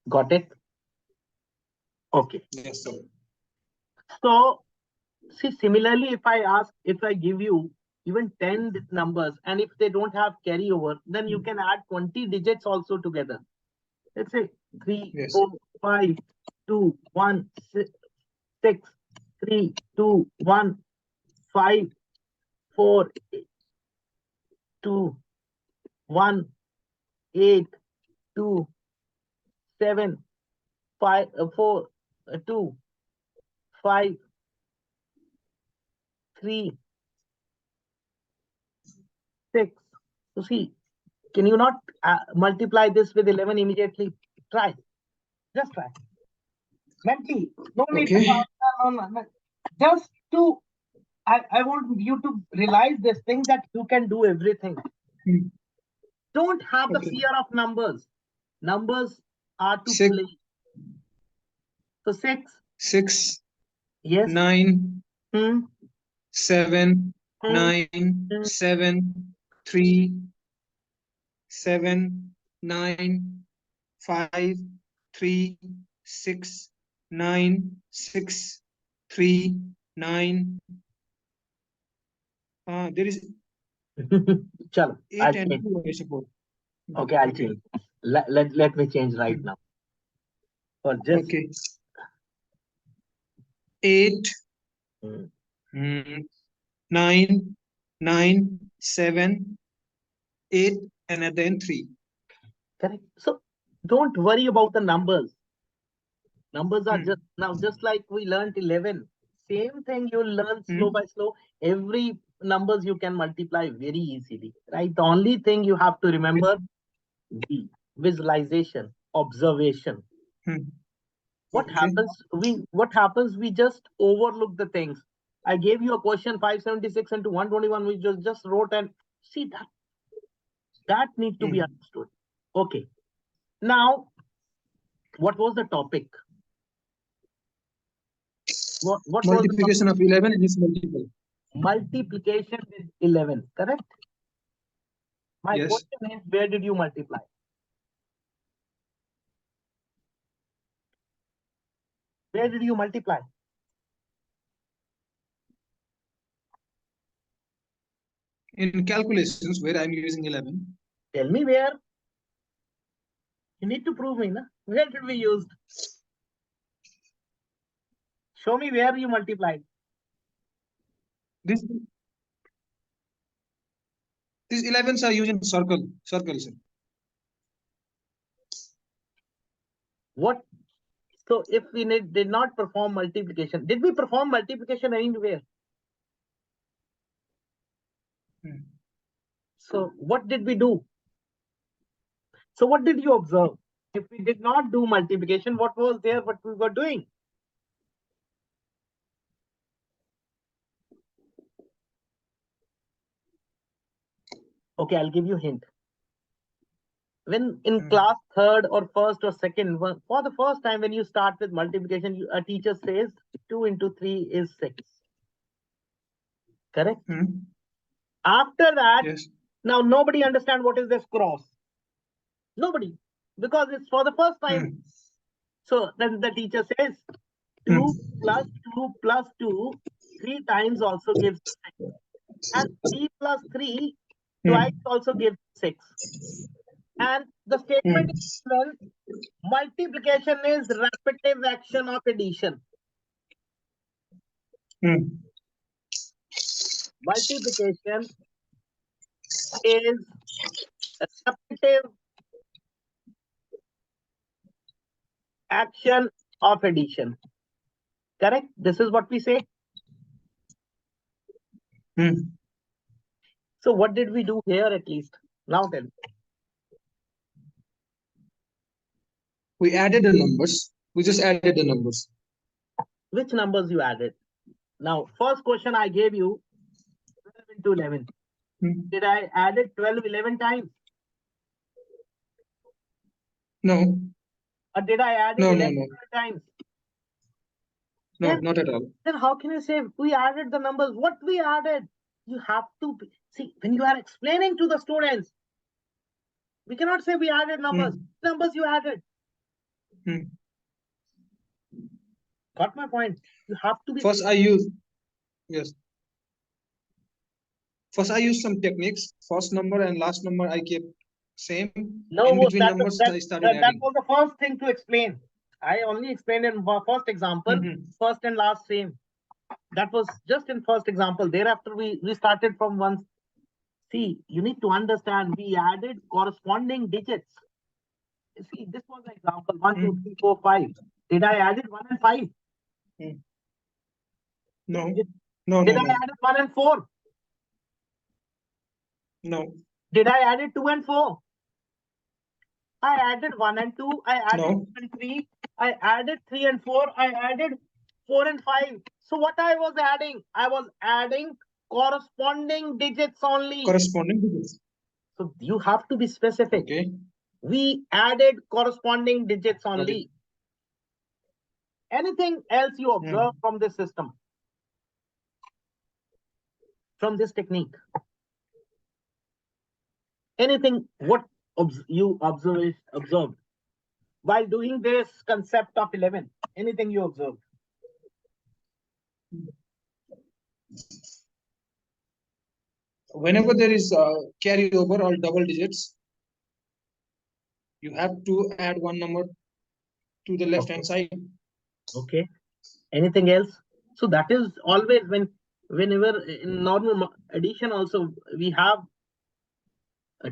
Speaker 1: Got it? Okay.
Speaker 2: Yes, sir.
Speaker 1: So see, similarly, if I give you even 10 numbers, and if they don't have carryover, then you can add 20 digits also together. Let's say 3,
Speaker 2: Yes.
Speaker 1: 4, 5, 2, 1, 6, 3, 2, 1, 5, 4, 2, 1, 8, 2, 7, 5, 4, 2, 5, 3, 6. So see, can you not multiply this with 11 immediately? Try. Just try. Menti, no need to
Speaker 2: Okay.
Speaker 1: no. Just to, I want you to realize this thing that you can do everything. Don't have the
Speaker 2: Okay.
Speaker 1: fear of numbers. Numbers are to
Speaker 2: 6
Speaker 1: play. So 6.
Speaker 2: 6
Speaker 1: Yes.
Speaker 2: 9
Speaker 1: Hmm.
Speaker 2: 7
Speaker 1: Hmm.
Speaker 2: 9 7 3 7 9 5 3 6 9 6 3 9. There is
Speaker 1: Chalo,
Speaker 2: 8 and 2, I suppose.
Speaker 1: Okay, I'll change. Let me change right now. Or just
Speaker 2: Okay. 8
Speaker 1: Hmm.
Speaker 2: 9 9 7 8 and then 3.
Speaker 1: Correct. So don't worry about the numbers. Numbers are just like we learned 11. Same thing you learn slow by slow. Every numbers you can multiply very easily, right? The only thing you have to remember, the visualization, observation. What
Speaker 2: Okay.
Speaker 1: happens? We just overlook the things. I gave you a question 576 into 121, we just wrote, and see that need to be understood. Okay. Now, what was the topic? What was the
Speaker 2: Multiplication of 11 and its multiple.
Speaker 1: multiplication with 11, correct? My
Speaker 2: Yes.
Speaker 1: question is, where did you multiply? Where did you multiply?
Speaker 2: In calculations where I'm using 11.
Speaker 1: Tell me where. You need to prove me, na? Where did we use? Show me where you multiplied.
Speaker 2: This these 11s are used in circles.
Speaker 1: What? So if we did not perform multiplication, did we perform multiplication anywhere? So what did we do? So what did you observe? If we did not do multiplication, what was there what we were doing? Okay, I'll give you a hint. When in class third or first or second, for the first time when you start with multiplication, a teacher says 2 into 3 is 6. Correct? After that,
Speaker 2: yes.
Speaker 1: Now nobody understand what is this cross. Nobody. Because it's for the first time. So then the teacher says 2 plus 2 plus 2, 3 times also gives 6. And 3 plus 3 twice also gives 6. And the statement is given, multiplication is repetitive action of addition. Multiplication is repetitive action of addition. Correct? This is what we say. So what did we do here at least? Now tell me.
Speaker 2: We added the numbers. We just added the numbers.
Speaker 1: Which numbers you added? Now, first question I gave you, 12 into 11. Did I add it 12, 11 times?
Speaker 2: No.
Speaker 1: Or did I add it
Speaker 2: No,
Speaker 1: 11
Speaker 2: no.
Speaker 1: times?
Speaker 2: No,
Speaker 1: Then,
Speaker 2: not at all.
Speaker 1: Then how can you say we added the numbers? What we added? You have to see when you are explaining to the students. We cannot say we added numbers. Numbers you added. Got my point? You have to be.
Speaker 2: First, I use First, I use some techniques. First number and last number I kept same.
Speaker 1: No,
Speaker 2: in between
Speaker 1: that,
Speaker 2: numbers,
Speaker 1: that,
Speaker 2: I started
Speaker 1: that,
Speaker 2: adding.
Speaker 1: was the first thing to explain. I only explained in first example, first and last same. That was just in first example. Thereafter, we started from one. See, you need to understand, we added corresponding digits. See, this was the example, 1, 2, 3, 4, 5. Did I add it 1 and 5?
Speaker 2: No.
Speaker 1: Did
Speaker 2: No.
Speaker 1: I add it 1 and 4?
Speaker 2: No.
Speaker 1: Did I add it 2 and 4? I added 1 and 2. I added 2 and 3. I added 3 and 4. I added 4 and 5. So what I was adding? I was adding corresponding digits only.
Speaker 2: Corresponding digits.
Speaker 1: So you have to be specific.
Speaker 2: Okay.
Speaker 1: We added corresponding digits only.
Speaker 2: Okay.
Speaker 1: Anything else you observe from this system? From this technique? Anything what you observed while doing this concept of 11? Anything you observed?
Speaker 2: Whenever there is carryover or double digits, you have to add one number to the left hand side.
Speaker 1: Okay. Anything else? So that is always whenever in normal addition also we have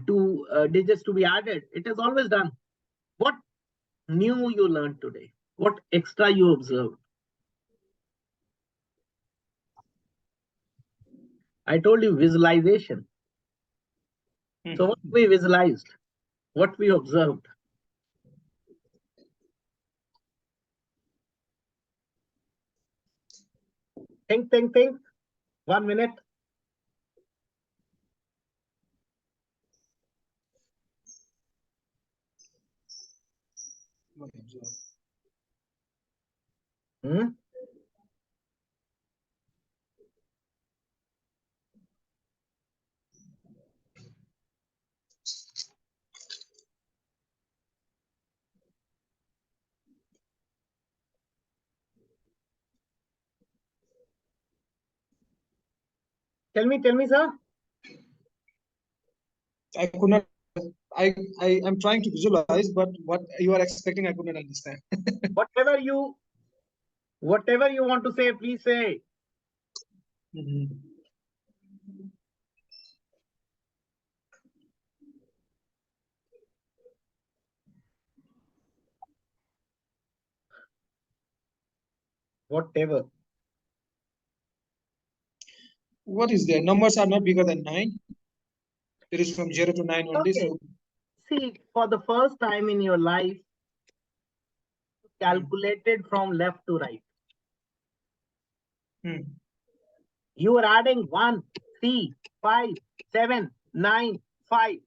Speaker 1: two digits to be added. It is always done. What new you learned today? What extra you observed? I told you visualization. So what we visualized, what we observed. Think. 1 minute. Tell me, sir.
Speaker 2: I could not. I'm trying to visualize, but what you are expecting, I could not understand.
Speaker 1: Whatever you want to say, please say.
Speaker 2: Mhm.
Speaker 1: Whatever.
Speaker 2: What is there? Numbers are not bigger than 9. It is from 0 to 9 only.
Speaker 1: Okay.
Speaker 2: So
Speaker 1: See, for the first time in your life, calculated from left to right.
Speaker 2: hmm.
Speaker 1: You are adding 1, 3, 5, 7, 9, 5.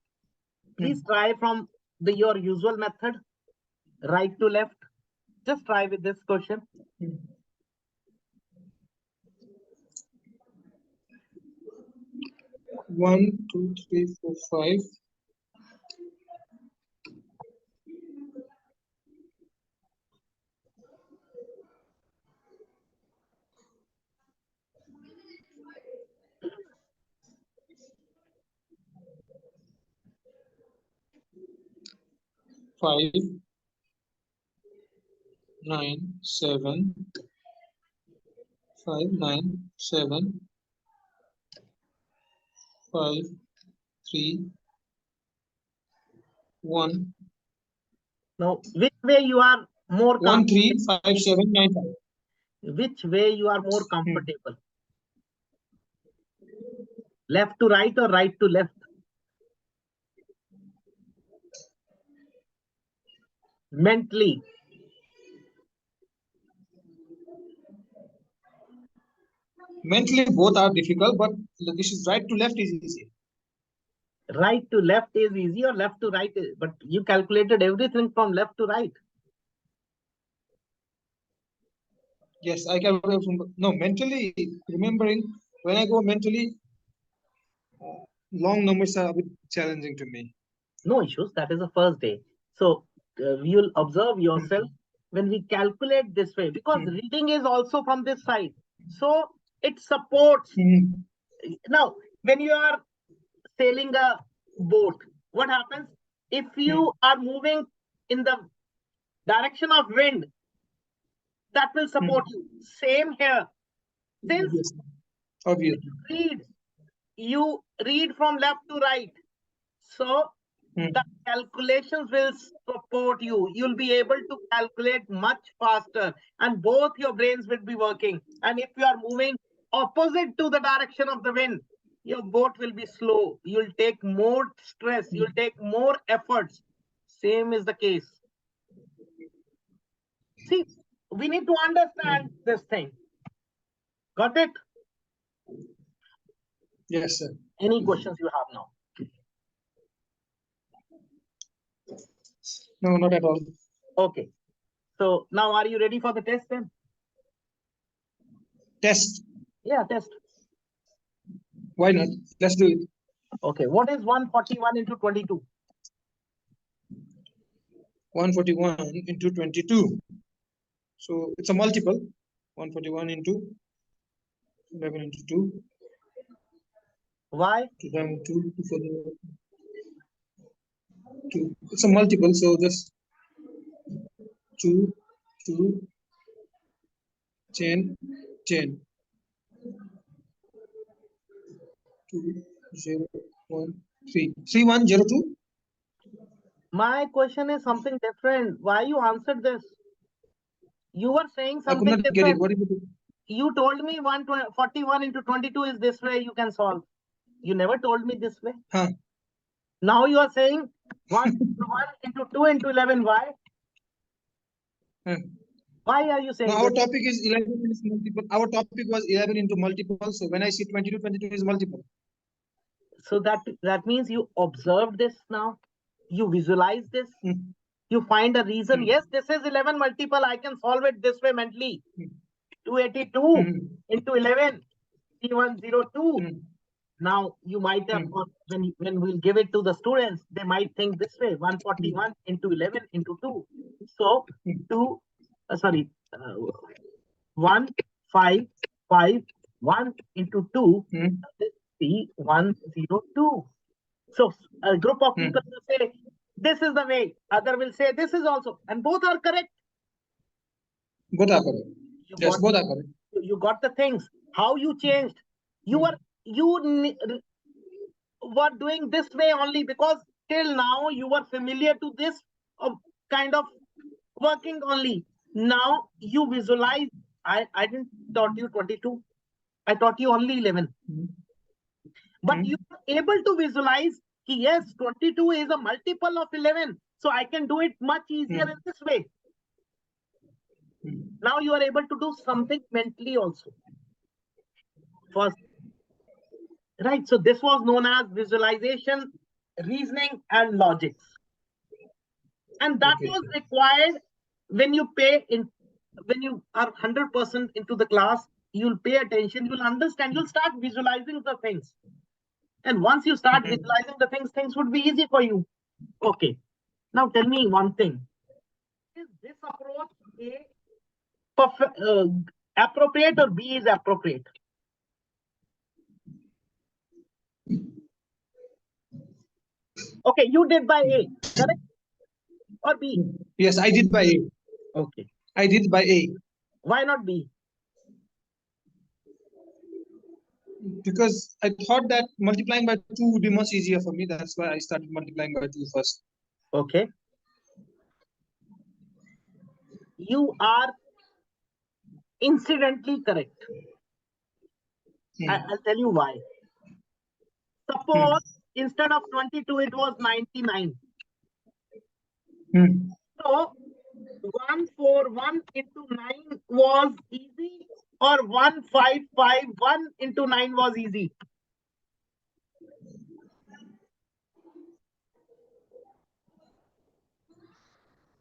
Speaker 1: Please
Speaker 2: Hmm.
Speaker 1: try from your usual method, right to left. Just try with this question.
Speaker 2: Hmm. 1, 2, 3, 4, 5. 5, 9, 7, 5, 9, 7, 5, 3, 1,
Speaker 1: Now, which way you are more
Speaker 2: 1, 3,
Speaker 1: comfortable?
Speaker 2: 5, 7, 9, 5.
Speaker 1: Which way you are more
Speaker 2: Hmm.
Speaker 1: comfortable? Left to right or right to left? Mentally,
Speaker 2: Mentally, both are difficult, but this is right to left is easy.
Speaker 1: right to left is easy or left to right is, but you calculated everything from left to right.
Speaker 2: Yes, I calculate from no mentally remembering. When I go mentally, long numbers are a bit challenging to me.
Speaker 1: No issues. That is the first day. So you'll observe yourself
Speaker 2: Hmm.
Speaker 1: when we calculate this way because
Speaker 2: Hmm.
Speaker 1: reading is also from this side. So it supports.
Speaker 2: Hmm.
Speaker 1: Now, when you are sailing a boat, what happens? If
Speaker 2: Hmm.
Speaker 1: you are moving in the direction of wind, that will support
Speaker 2: Hmm.
Speaker 1: you. Same here. Since
Speaker 2: Obviously, obviously.
Speaker 1: read, you read from left to right. So the
Speaker 2: Hmm.
Speaker 1: calculations will support you. You'll be able to calculate much faster, and both your brains will be working. And if you are moving opposite to the direction of the wind, your boat will be slow. You'll take more stress, you'll
Speaker 2: Hmm.
Speaker 1: take more efforts. Same is the case. See, we need to understand
Speaker 2: Hmm.
Speaker 1: this thing. Got it?
Speaker 2: Yes, sir.
Speaker 1: Any questions you have now?
Speaker 2: No, not at all.
Speaker 1: Okay. So now are you ready for the test then?
Speaker 2: Test.
Speaker 1: Yeah, test.
Speaker 2: Why not? Let's do it.
Speaker 1: Okay. What is 141 into 22?
Speaker 2: 141 into 22. So it's a multiple. 141 into 11 into 2.
Speaker 1: Why?
Speaker 2: 2 times 2, 2 for the 2. It's a multiple, so just 2, 2, chain, chain. 2, 0, 1, 3. 3, 1, 0, 2.
Speaker 1: My question is something different. Why you answered this? You were saying
Speaker 2: I could
Speaker 1: something
Speaker 2: not get it.
Speaker 1: different.
Speaker 2: What is it?
Speaker 1: You told me 141 into 22 is this way you can solve. You never told me this way.
Speaker 2: Huh.
Speaker 1: Now you are saying 141 into 2 into 11. Why?
Speaker 2: Huh.
Speaker 1: Why are you
Speaker 2: Now
Speaker 1: saying
Speaker 2: our
Speaker 1: this?
Speaker 2: topic is 11 is multiple. Our topic was 11 into multiple. So when I see 22, 22 is multiple.
Speaker 1: So that means you observed this now. You visualize this.
Speaker 2: Hmm.
Speaker 1: You find a reason.
Speaker 2: Hmm.
Speaker 1: Yes, this is 11 multiple. I can solve it this way mentally.
Speaker 2: Hmm.
Speaker 1: 282
Speaker 2: Hmm.
Speaker 1: into 11. 3102.
Speaker 2: Hmm.
Speaker 1: Now you might have
Speaker 2: Hmm.
Speaker 1: got when we'll give it to the students, they might think this way:
Speaker 2: Hmm.
Speaker 1: 141 into 11 into 2. So
Speaker 2: Hmm.
Speaker 1: two, sorry, 1 5 5 1 into 2.
Speaker 2: Hmm.
Speaker 1: That is 3102. So a group of people will say, this is the way. Other will say, this is also. And both are correct.
Speaker 2: Both are correct.
Speaker 1: You
Speaker 2: Yes,
Speaker 1: got,
Speaker 2: both are correct.
Speaker 1: you got the things. How you changed. You were doing this way only because till now you were familiar to this kind of working only. Now you visualize. I didn't taught you 22. I taught you only 11. But you are able to visualize, yes, 22 is a multiple of 11. So I can do it much easier in this way. Now you are able to do something mentally also. First, right? So this was known as visualization, reasoning, and logics. And that was required when you when you are 100% into the class, you'll pay attention, you'll understand, you'll start visualizing the things. And once you start visualizing the things would be easy for you. Okay. Now tell me one thing. Is this approach appropriate or B is appropriate? Okay, you did by A, correct? Or B?
Speaker 2: Yes, I did by A.
Speaker 1: Okay.
Speaker 2: I did by A.
Speaker 1: Why not B?
Speaker 2: Because I thought that multiplying by 2 would be much easier for me. That's why I started multiplying by 2 first.
Speaker 1: Okay. You are incidentally correct. I'll tell you why. Suppose instead of 22, it was 99. So 141 into 9 was easy, or 1551 into 9 was easy?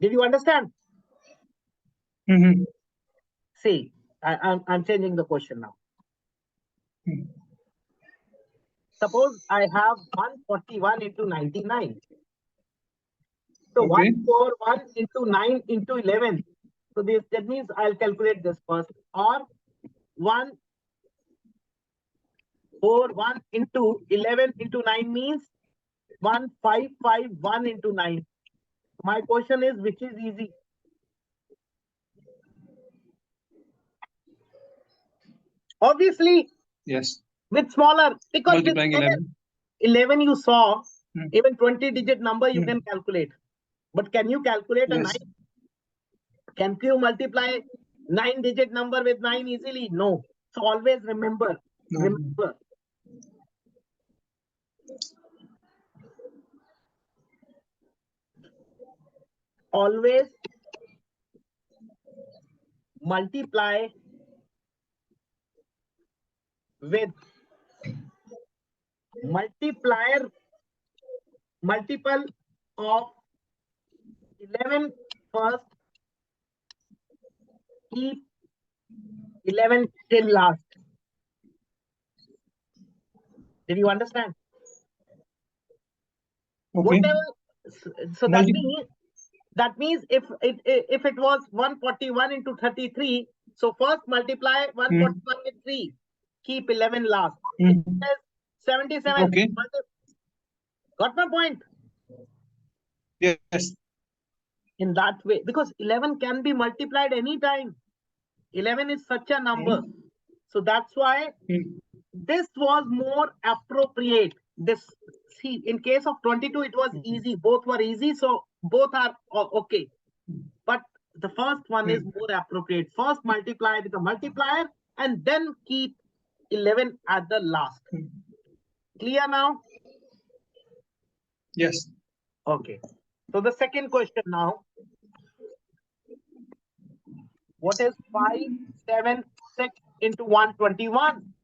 Speaker 1: Did you understand? See, I'm changing the question now. Suppose I have 141 into 99. So 141 into 9 into 11. So that means I'll calculate this first. Or 141 into 11 into 9 means 1551 into 9. My question is, which is easy? Obviously,
Speaker 2: yes,
Speaker 1: with smaller, because
Speaker 2: multiplying
Speaker 1: with
Speaker 2: 11.
Speaker 1: 11 you saw, even 20-digit number you can calculate. But can you calculate a 9? Can you multiply 9-digit number with 9 easily? No. So always remember, always multiply with multiple of 11 first, keep 11 till last. Did you understand? Whatever. So that means if it was 141 into 33, so first multiply 141 with 3, keep 11 last. It says 77.
Speaker 2: Okay.
Speaker 1: Got my point?
Speaker 2: Yes.
Speaker 1: In that way, because 11 can be multiplied anytime. 11 is such a number. So that's why this was more appropriate. See, in case of 22, it was easy. Both were easy. So both are okay. But the first one is more appropriate. First multiply with a multiplier and then keep 11 at the last. Clear now?
Speaker 2: Yes.
Speaker 1: Okay. So the second question now. What is 576 into 121?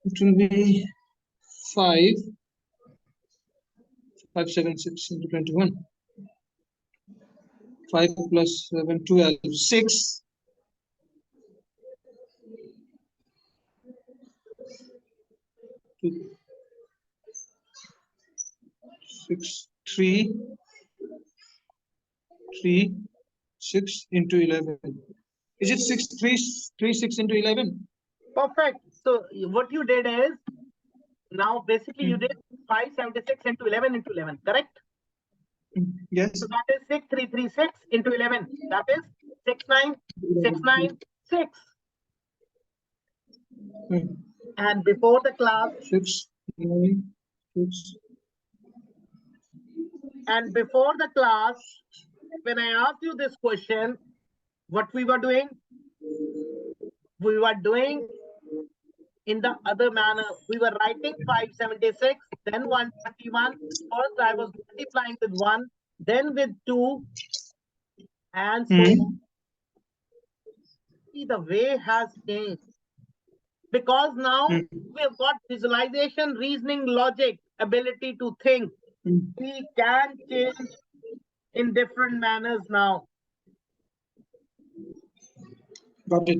Speaker 2: It will be 576 into 21. 5 plus 7, 12, 6. 6, 3, 3, 6 into 11. Is it 6 into 11?
Speaker 1: Perfect. So what you did is, now basically you
Speaker 2: Hmm.
Speaker 1: did 576 into 11 into 11, correct?
Speaker 2: Yes.
Speaker 1: So that is 6336 into 11. That is 69696.
Speaker 2: Hmm.
Speaker 1: And before the class,
Speaker 2: 6, 9, 6.
Speaker 1: and before the class, when I asked you this question, what we were doing? We were doing in the other manner. We were writing 576, then 121. First, I was multiplying with 1, then with 2, and so on.
Speaker 2: Hmm.
Speaker 1: See, the way has changed. Because now
Speaker 2: Hmm.
Speaker 1: we have got visualization, reasoning, logic, ability to think.
Speaker 2: Hmm.
Speaker 1: We can change in different manners now.
Speaker 2: Got it.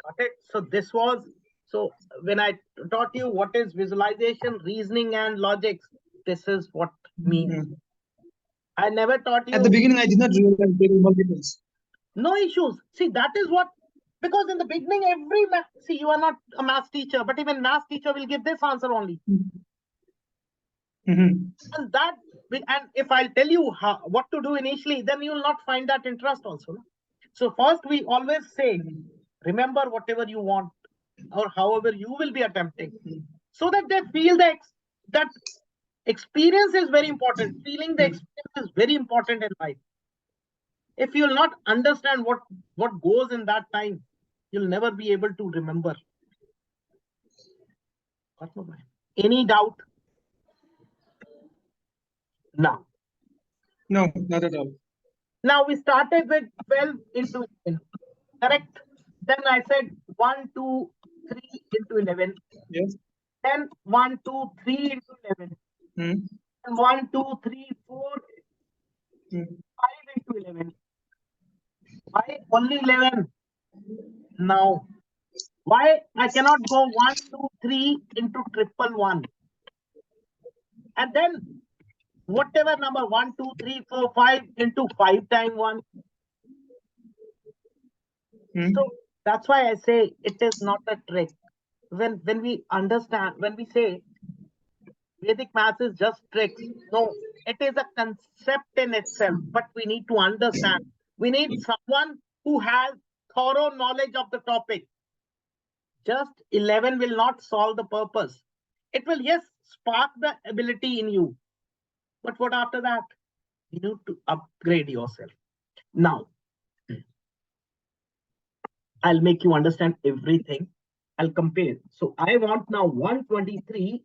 Speaker 1: Got it? So this was, so when I taught you what is visualization, reasoning, and logic, this is what means.
Speaker 2: Hmm.
Speaker 1: I never taught
Speaker 2: At the
Speaker 1: you.
Speaker 2: beginning, I did not realize there were multiples.
Speaker 1: No issues. See, that is what, because in the beginning, every see, you are not a math teacher, but even math teacher will give this answer only.
Speaker 2: Hmm.
Speaker 1: And that, and if I'll tell you how, what to do initially, then you will not find that interest also. No? So first, we always say, remember whatever you want, or however you will be attempting, so that they feel that experience is very important. Feeling the experience is very important in life. If you'll not understand what goes in that time, you'll never be able to remember. Any doubt? Now
Speaker 2: No, not at all.
Speaker 1: we started with 12 into 11, correct? Then I said 1 2 3 into 11,
Speaker 2: Yes.
Speaker 1: then 1 2 3 into 11,
Speaker 2: Hmm.
Speaker 1: and 1 2 3 4
Speaker 2: Hmm.
Speaker 1: 5 into 11. Why only 11? Now why I cannot go 1 2 3 into triple one, and then whatever number 1 2 3 4 5 into 5 times 1.
Speaker 2: Hmm.
Speaker 1: So that's why I say it is not a trick. When we understand, when we say Vedic math is just tricks, no, it is a concept in itself, but we need to understand. We need someone who has thorough knowledge of the topic. Just 11 will not solve the purpose. It will, yes, spark the ability in you. But what after that? You need to upgrade yourself. Now, I'll make you understand everything. I'll compare. So I want now 123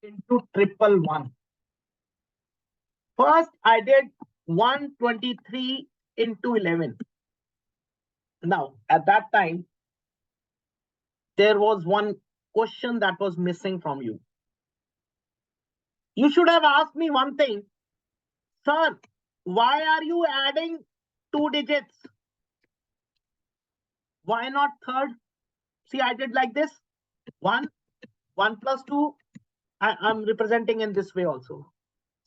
Speaker 1: into triple one. First, I did 123 into 11. Now, at that time, there was one question that was missing from you. You should have asked me one thing. Sir, why are you adding 2 digits? Why not third? See, I did like this. 1 plus 2. I'm representing in this way also,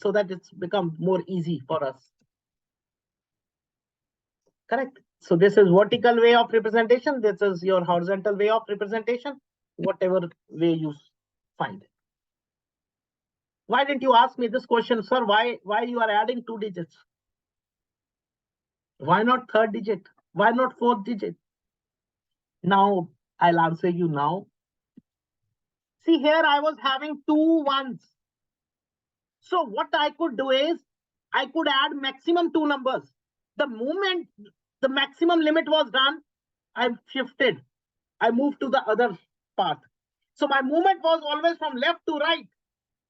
Speaker 1: so that it's become more easy for us. Correct. So this is vertical way of representation. This is your horizontal way of representation, whatever way you find. Why didn't you ask me this question, sir? Why you are adding 2 digits? Why not third digit? Why not fourth digit? Now I'll answer you now. See, here I was having 2 ones. So what I could do is I could add maximum 2 numbers. The moment the maximum limit was done, I shifted. I moved to the other path. So my movement was always from left to right.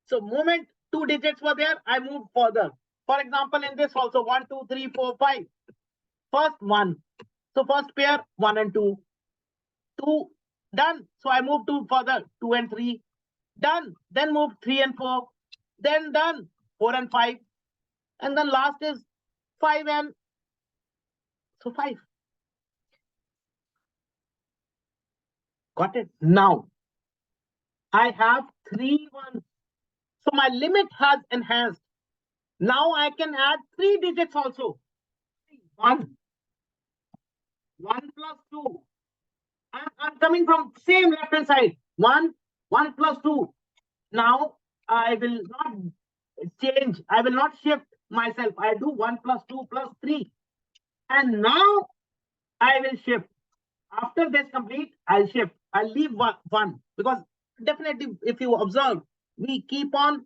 Speaker 1: So moment 2 digits were there, I moved further. For example, in this also 1, 2, 3, 4, 5. First 1. So first pair 1 and 2. 2 done. So I moved to further 2 and 3. Done. Then moved 3 and 4. Then done 4 and 5. And then last is 5 and so 5. Got it? Now I have 3 ones. So my limit has enhanced. Now I can add 3 digits also. 1. 1 plus 2. I'm coming from same left hand side. 1 plus 2. Now I will not change. I will not shift myself. I do 1 plus 2 plus 3. And now I will shift. After this complete, I'll shift. I'll leave one because definitely, if you observe, we keep on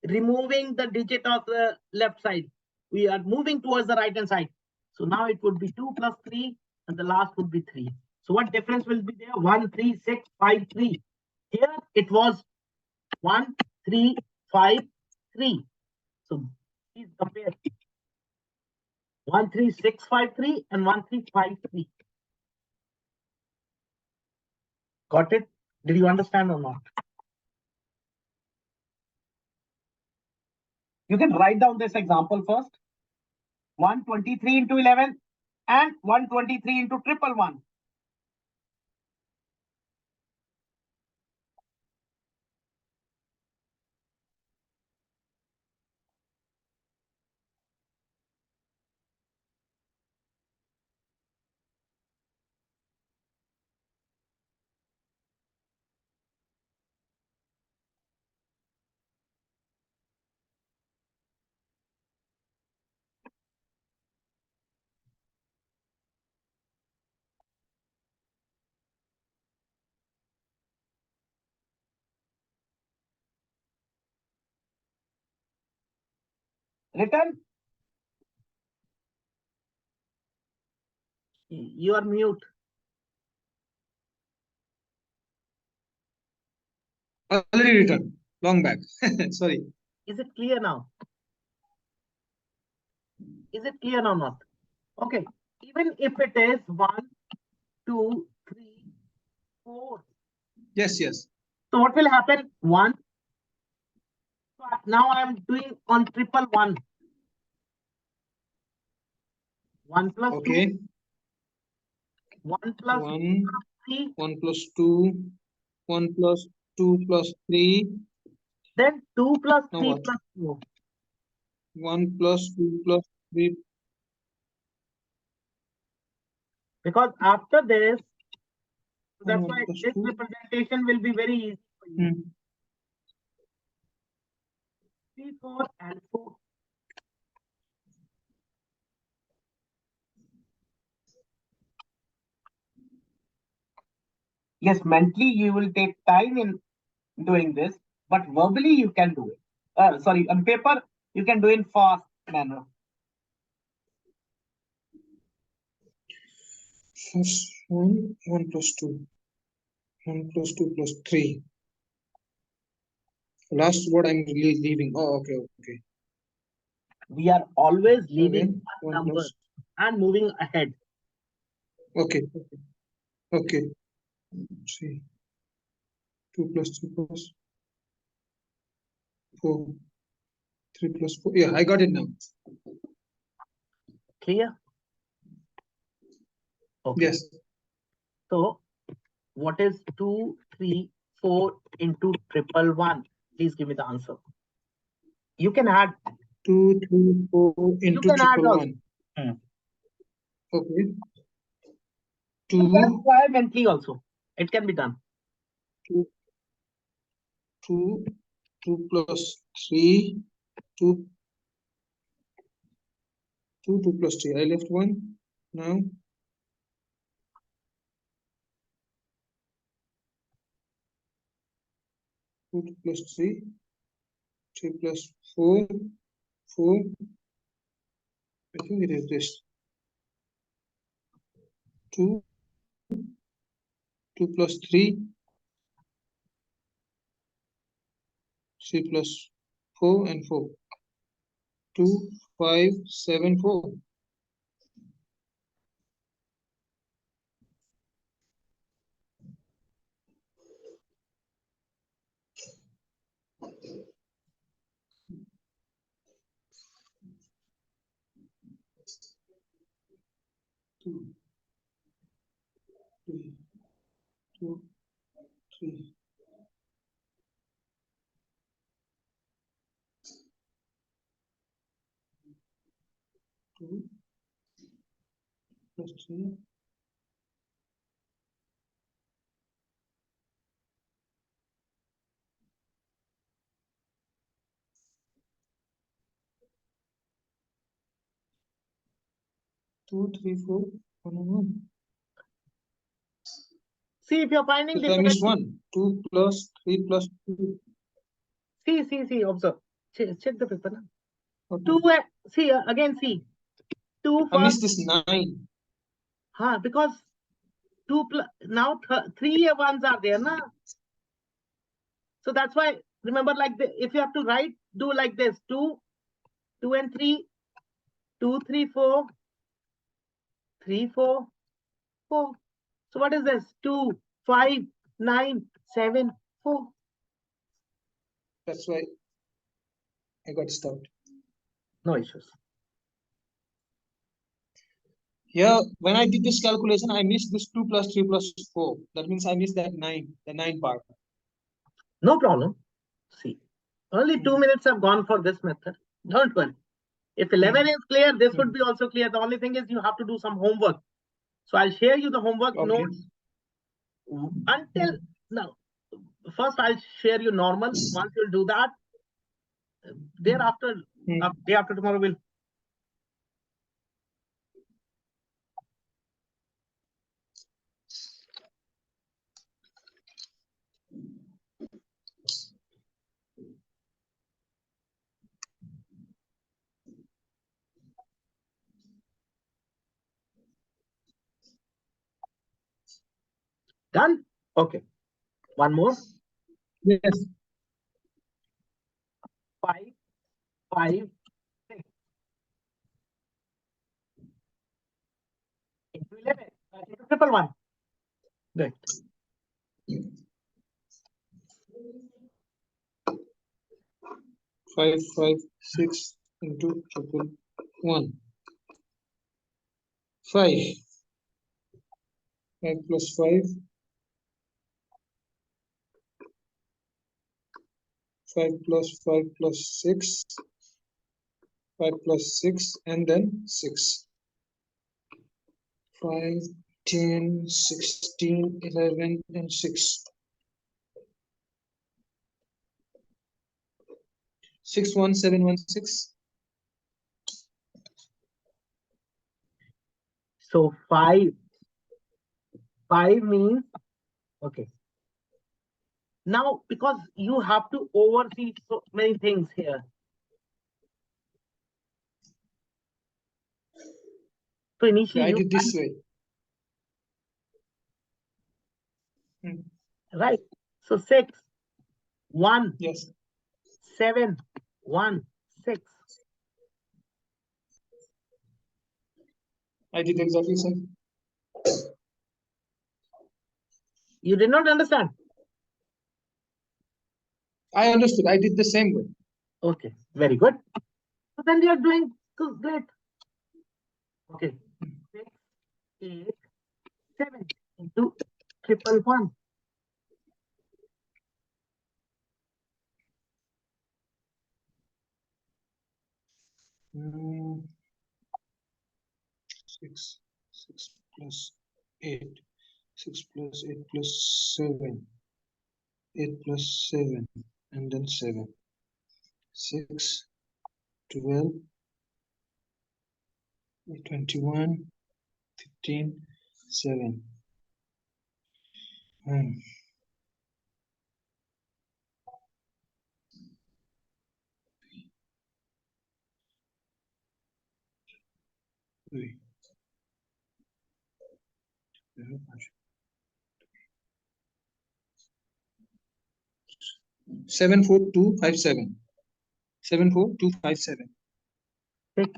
Speaker 1: removing the digit of the left side. We are moving towards the right hand side. So now it would be 2 plus 3, and the last would be 3. So what difference will be there? 1, 3, 6, 5, 3. Here it was 1, 3, 5, 3. So please compare 1, 3, 6, 5, 3 and 1, 3, 5, 3. Got it? Did you understand or not? You can write down this example first. 123 into 11 and 123 into triple one. Written? You are mute.
Speaker 2: Already written. Long back. Sorry.
Speaker 1: Is it clear now? Is it clear or not? Okay. Even if it is 1, 2, 3, 4.
Speaker 2: Yes, yes.
Speaker 1: So what will happen? 1. So now I am doing on triple one. 1 plus 2.
Speaker 2: Okay.
Speaker 1: 1 plus
Speaker 2: 1,
Speaker 1: 3.
Speaker 2: 1 plus 2, 1 plus 2 plus 3.
Speaker 1: Then 2 plus
Speaker 2: Now
Speaker 1: 3
Speaker 2: what?
Speaker 1: plus 4.
Speaker 2: 1 plus 2 plus 3.
Speaker 1: Because after this,
Speaker 2: And
Speaker 1: that's
Speaker 2: 1
Speaker 1: why
Speaker 2: plus
Speaker 1: this
Speaker 2: 2.
Speaker 1: representation will be very easy for you.
Speaker 2: Hmm.
Speaker 1: 3, 4 and 4. Yes, mentally you will take time in doing this, but verbally you can do it. Sorry, on paper you can do in fast manner.
Speaker 2: First one, 1 plus 2. 1 plus 2 plus 3. Last word I'm leaving. Oh, okay, okay.
Speaker 1: We are always leaving
Speaker 2: Again,
Speaker 1: one
Speaker 2: 1
Speaker 1: number
Speaker 2: plus.
Speaker 1: and moving ahead.
Speaker 2: Okay, okay. 3. 2 plus 2 plus 4. 3 plus 4. Yeah, I got it now.
Speaker 1: Clear? Okay.
Speaker 2: Yes.
Speaker 1: So what is 2, 3, 4 into triple one? Please give me the answer. You can add.
Speaker 2: 2, 3, 4
Speaker 1: You
Speaker 2: into
Speaker 1: can add
Speaker 2: triple
Speaker 1: also.
Speaker 2: one.
Speaker 1: Hmm.
Speaker 2: Okay.
Speaker 1: You can
Speaker 2: 2,
Speaker 1: try mentally also. It can be done.
Speaker 2: 2, 2, 2 plus 3, 2, 2, 2 plus 3. I left 1. Now, 2, 2 plus 3, 3 plus 4, 4. I think it is this. 2, 2 plus 3, 3 plus 4 and 4. 2, 5, 7, 4. 2, 3, 2, 3. 2 plus 3. 2, 3, 4, 1 and 1.
Speaker 1: See, if you're finding
Speaker 2: Because I missed
Speaker 1: difficult,
Speaker 2: 1. 2 plus 3 plus 2.
Speaker 1: see, observe. Check the paper. Now.
Speaker 2: Okay.
Speaker 1: 2, see, again, see. 2
Speaker 2: I missed
Speaker 1: first.
Speaker 2: this 9.
Speaker 1: Because 2 plus, now 3 ones are there, na? So that's why, remember, like, if you have to write, do like this. 2 and 3, 2, 3, 4, 3, 4, 4. So what is this? 2, 5, 9, 7, 4.
Speaker 2: That's why I got stopped.
Speaker 1: No issues.
Speaker 2: Here, when I did this calculation, I missed this 2 plus 3 plus 4. That means I missed that 9, the 9 part.
Speaker 1: No problem. See, only 2 minutes have gone for this method. Don't worry. If 11 is clear, this would be also clear. The only thing is you have to do some homework. So I'll share you the homework
Speaker 2: Okay.
Speaker 1: notes until now. First, I'll share you normal. Once you'll do that, thereafter, day after tomorrow, we'll. Done? Okay. One more.
Speaker 2: Yes.
Speaker 1: 5, 5, 6. Into 11. Into triple 1. Good.
Speaker 2: 5, 5, 6 into triple 1. 5. 5 plus 5. 5 plus 5 plus 6. 5 plus 6 and then 6. 5, 10, 16, 11 and 6. 61716.
Speaker 1: So 5 means, okay. Now, because you have to oversee so many things here. So initially,
Speaker 2: I did this way.
Speaker 1: Right. So 6, 1,
Speaker 2: Yes.
Speaker 1: 7, 1, 6.
Speaker 2: I did exactly same.
Speaker 1: You did not understand?
Speaker 2: I understood. I did the same way.
Speaker 1: Okay, very good. So then you are doing great. Okay, 6, 8, 7 into triple 1.
Speaker 2: Mm, 6 plus 8. 6 plus 8 plus 7. 8 plus 7 and then 7. 6, 12, 21, 15, 7. Three. 74257. 74257.
Speaker 1: 6,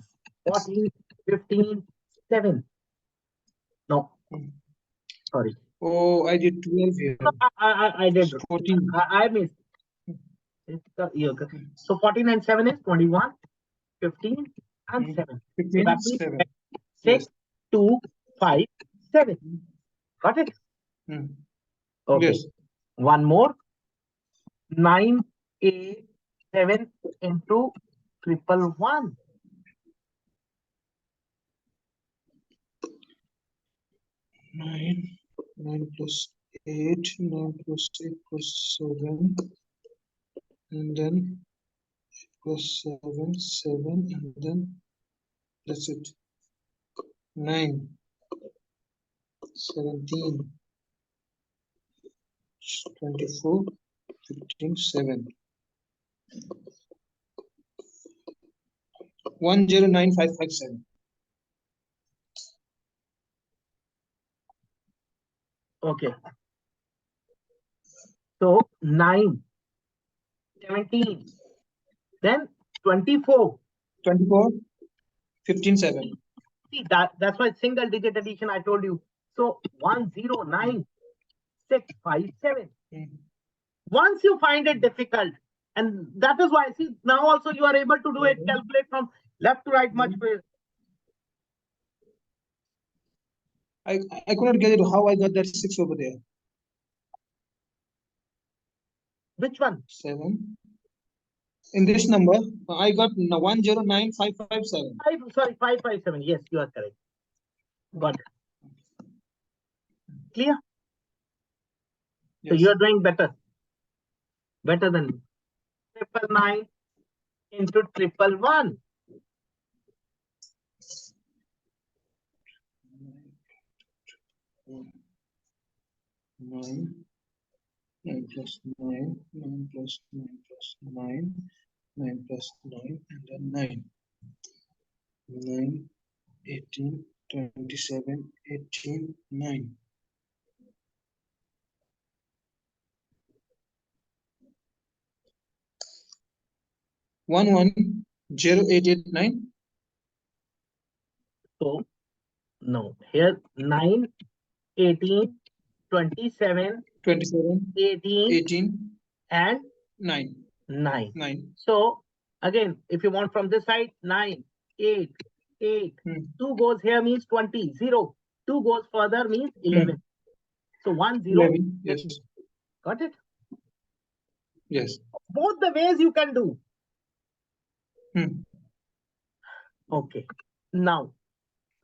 Speaker 1: 14, 15, 7. No, sorry.
Speaker 2: Oh, I did 12 here.
Speaker 1: I did.
Speaker 2: 14.
Speaker 1: I missed. So 14 and 7 is 21, 15 and 7.
Speaker 2: 15,
Speaker 1: so that means
Speaker 2: 7.
Speaker 1: 6,
Speaker 2: Yes.
Speaker 1: 2, 5, 7. Got it? Okay.
Speaker 2: Yes.
Speaker 1: One more. 9, 8, 7 into triple 1.
Speaker 2: 9 plus 8, 9 plus 8 plus 7, and then plus 7, 7, and then that's it. 9, 17, 24, 15, 7. 109557.
Speaker 1: Okay. So 9, 17, then 24.
Speaker 2: 24, 15, 7.
Speaker 1: See, that's why single digit addition I told you. So 109657. Once you find it difficult, and that is why, see, now also you are able to do it, calculate from left to right much way.
Speaker 2: I could not get it how I got that 6 over there.
Speaker 1: Which one?
Speaker 2: 7. In this number, I got 109557.
Speaker 1: Sorry, 557. Yes, you are correct. Got it. Clear?
Speaker 2: Yes.
Speaker 1: So you are doing better. Better than me. 999 into 111.
Speaker 2: 9, 9 plus 9, 9 plus 9 plus 9, 9 plus 9, and then 9. 9, 18, 27, 18, 9. 110889.
Speaker 1: So, no. Here, 9, 18, 27,
Speaker 2: 27,
Speaker 1: 18,
Speaker 2: 18,
Speaker 1: and
Speaker 2: 9.
Speaker 1: 9.
Speaker 2: 9.
Speaker 1: So, again, if you want from this side, 9, 8, 8. 2 goes here means 20. 0. 2 goes further means 11. So 1, 0.
Speaker 2: 11. Yes.
Speaker 1: Got it?
Speaker 2: Yes.
Speaker 1: Both the ways you can do. Okay. Now,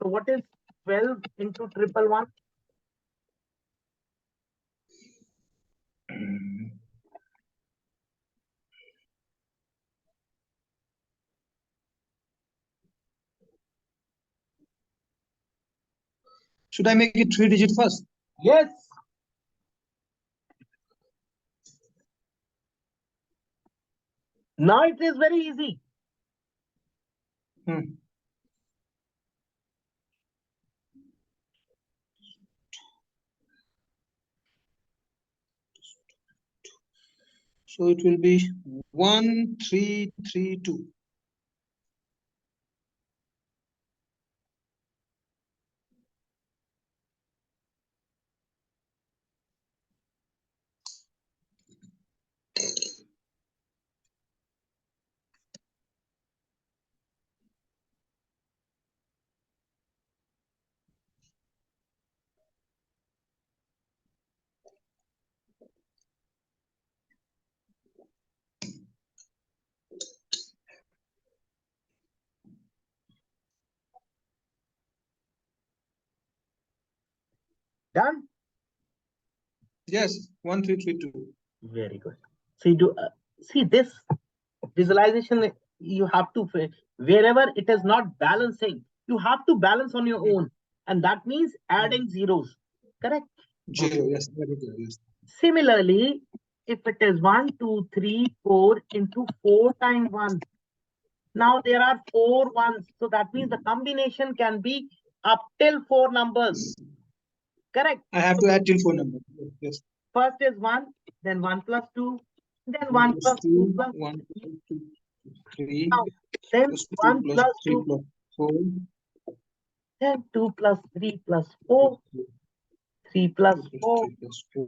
Speaker 1: so what is 12 into 111?
Speaker 2: Should I make it 3 digit first?
Speaker 1: Yes. Now it is very easy.
Speaker 2: So it will be 1332.
Speaker 1: Done?
Speaker 2: Yes, 1332.
Speaker 1: Very good. So you do see this visualization. You have to, wherever it is not balancing, you have to balance on your own, and that means adding zeros. Correct?
Speaker 2: 0. Yes. Yes.
Speaker 1: Similarly, if it is 1, 2, 3, 4 into 4 times 1. Now there are 4 ones. So that means the combination can be up till 4 numbers. Correct?
Speaker 2: I have to add till 4 numbers. Yes.
Speaker 1: First is 1, then 1 plus 2, then 1 plus 2 plus
Speaker 2: 1 plus 2, 3.
Speaker 1: now, then
Speaker 2: Plus 2
Speaker 1: 1
Speaker 2: plus
Speaker 1: plus
Speaker 2: 3
Speaker 1: 2,
Speaker 2: plus 4.
Speaker 1: then 2 plus 3 plus 4, 3 plus 4.
Speaker 2: 3 plus 4.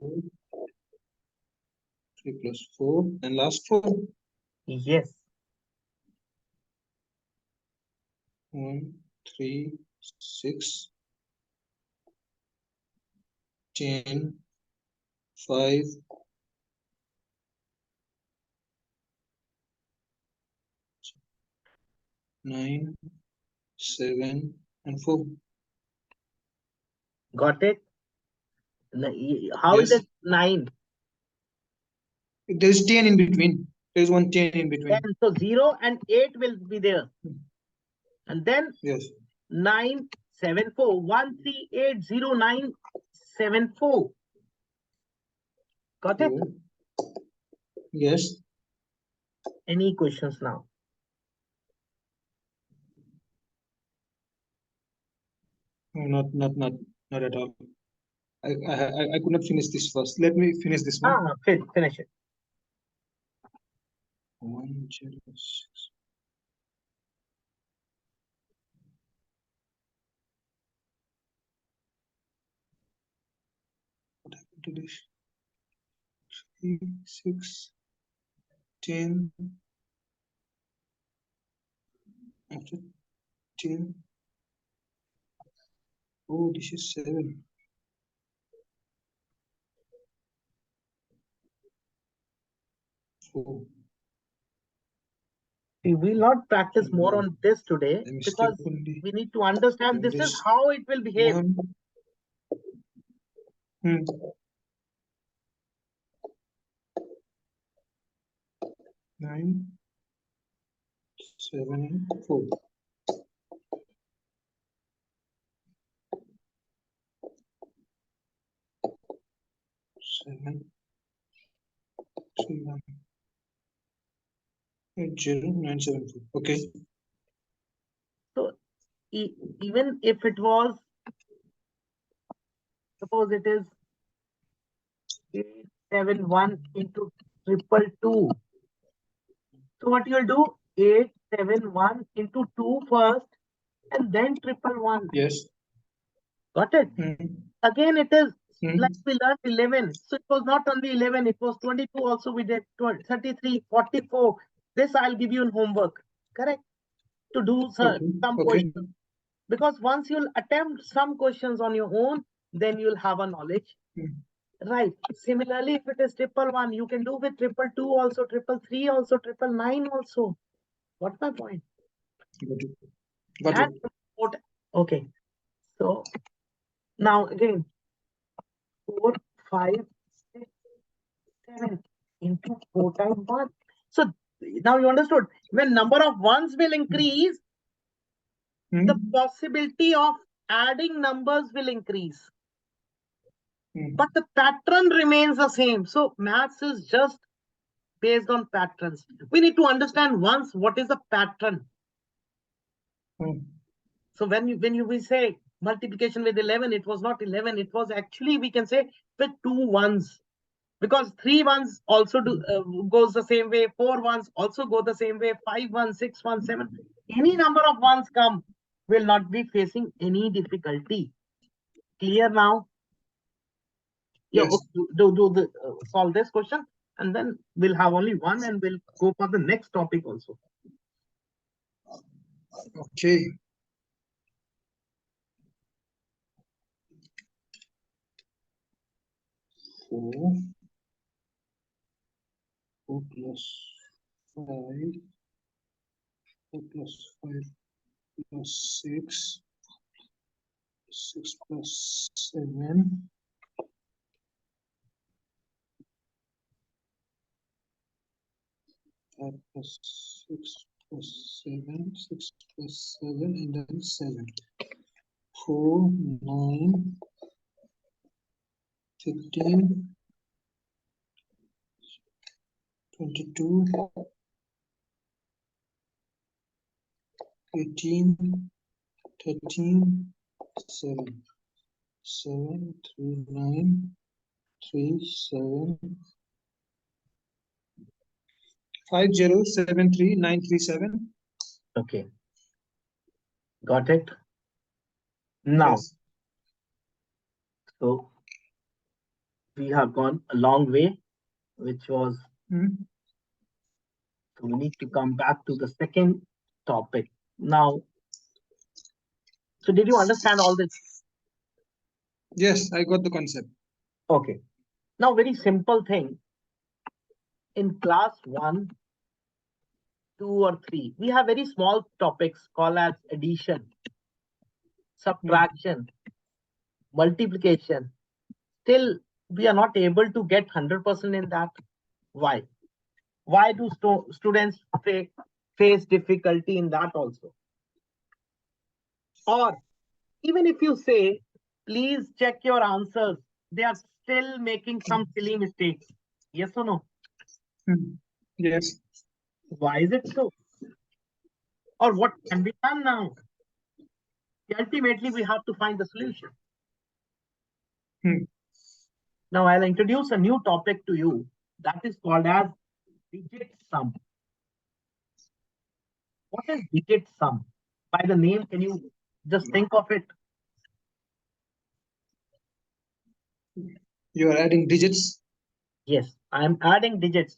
Speaker 2: 3 plus 4. And last 4.
Speaker 1: Yes.
Speaker 2: 1, 3, 6, 10, 5, 9, 7, and 4.
Speaker 1: Got it? How is
Speaker 2: Yes.
Speaker 1: it 9?
Speaker 2: There is 10 in between. There is one 10 in between.
Speaker 1: 10. So 0 and 8 will be there. And then
Speaker 2: Yes.
Speaker 1: 9, 74 1380974. Got it?
Speaker 2: Yes.
Speaker 1: Any questions now?
Speaker 2: Not at all. I could not finish this first. Let me finish this one.
Speaker 1: Finish it.
Speaker 2: 106. What happened to this? 3, 6, 10. After 10. Oh, this is 7. Oh.
Speaker 1: We will not practice more on this today because
Speaker 2: Only.
Speaker 1: we need to understand this is how it will behave.
Speaker 2: 9, 7, 4. 7, 3, 1. 80974. Okay.
Speaker 1: So even if it was, suppose it is 871 into 222. So what you'll do, 871 into 2 first and then 111.
Speaker 2: Yes.
Speaker 1: Got it? Again, it is like we learned 11. So it was not only 11, it was 22 also. We did 33, 44. This I'll give you in homework. Correct? To do some questions. Because once you'll attempt some questions on your own, then you'll have a knowledge. Right. Similarly, if it is 111, you can do with 222 also, 333 also, 999 also. What's my point? Got it. Okay. So now again, 4, 5, 6, 7 into 4 times 1. So now you understood. When number of ones will increase, the possibility of adding numbers will increase. But the pattern remains the same. So maths is just based on patterns. We need to understand once what is a pattern. So when we say multiplication with 11, it was not 11. It was actually, we can say, with 2 ones. Because 3 ones also goes the same way. 4 ones also go the same way. 5 ones, 6 ones, 7. Any number of ones come will not be facing any difficulty. Clear now? Yes. Yeah, solve this question, and then we'll have only one, and we'll go for the next topic also.
Speaker 2: Okay. Four plus 5, 4 plus 5 plus 6, 6 plus 7, 5 plus 6 plus 7, 6 plus 7, and then 7. 4, 9, 15, 22, 18, 13, 7. 7, 3, 9, 3, 7, 5073937.
Speaker 1: Okay. Got it? Now, yes. So we have gone a long way, which was, so we need to come back to the second topic. Now, so did you understand all this?
Speaker 2: Yes, I got the concept.
Speaker 1: Okay. Now, very simple thing. In class 1, 2, or 3, we have very small topics called as addition, subtraction, multiplication. Still, we are not able to get 100% in that. Why? Why do students face difficulty in that also? Or Even if you say, please check your answers, they are still making some silly mistakes. Yes or no?
Speaker 2: Yes.
Speaker 1: Why is it so? Or what can be done now? Ultimately, we have to find the solution.
Speaker 2: Hmm.
Speaker 1: Now, I'll introduce a new topic to you that is called as digit sum. What is digit sum? By the name, can you just think of it?
Speaker 2: You are adding digits.
Speaker 1: Yes, I'm adding digits.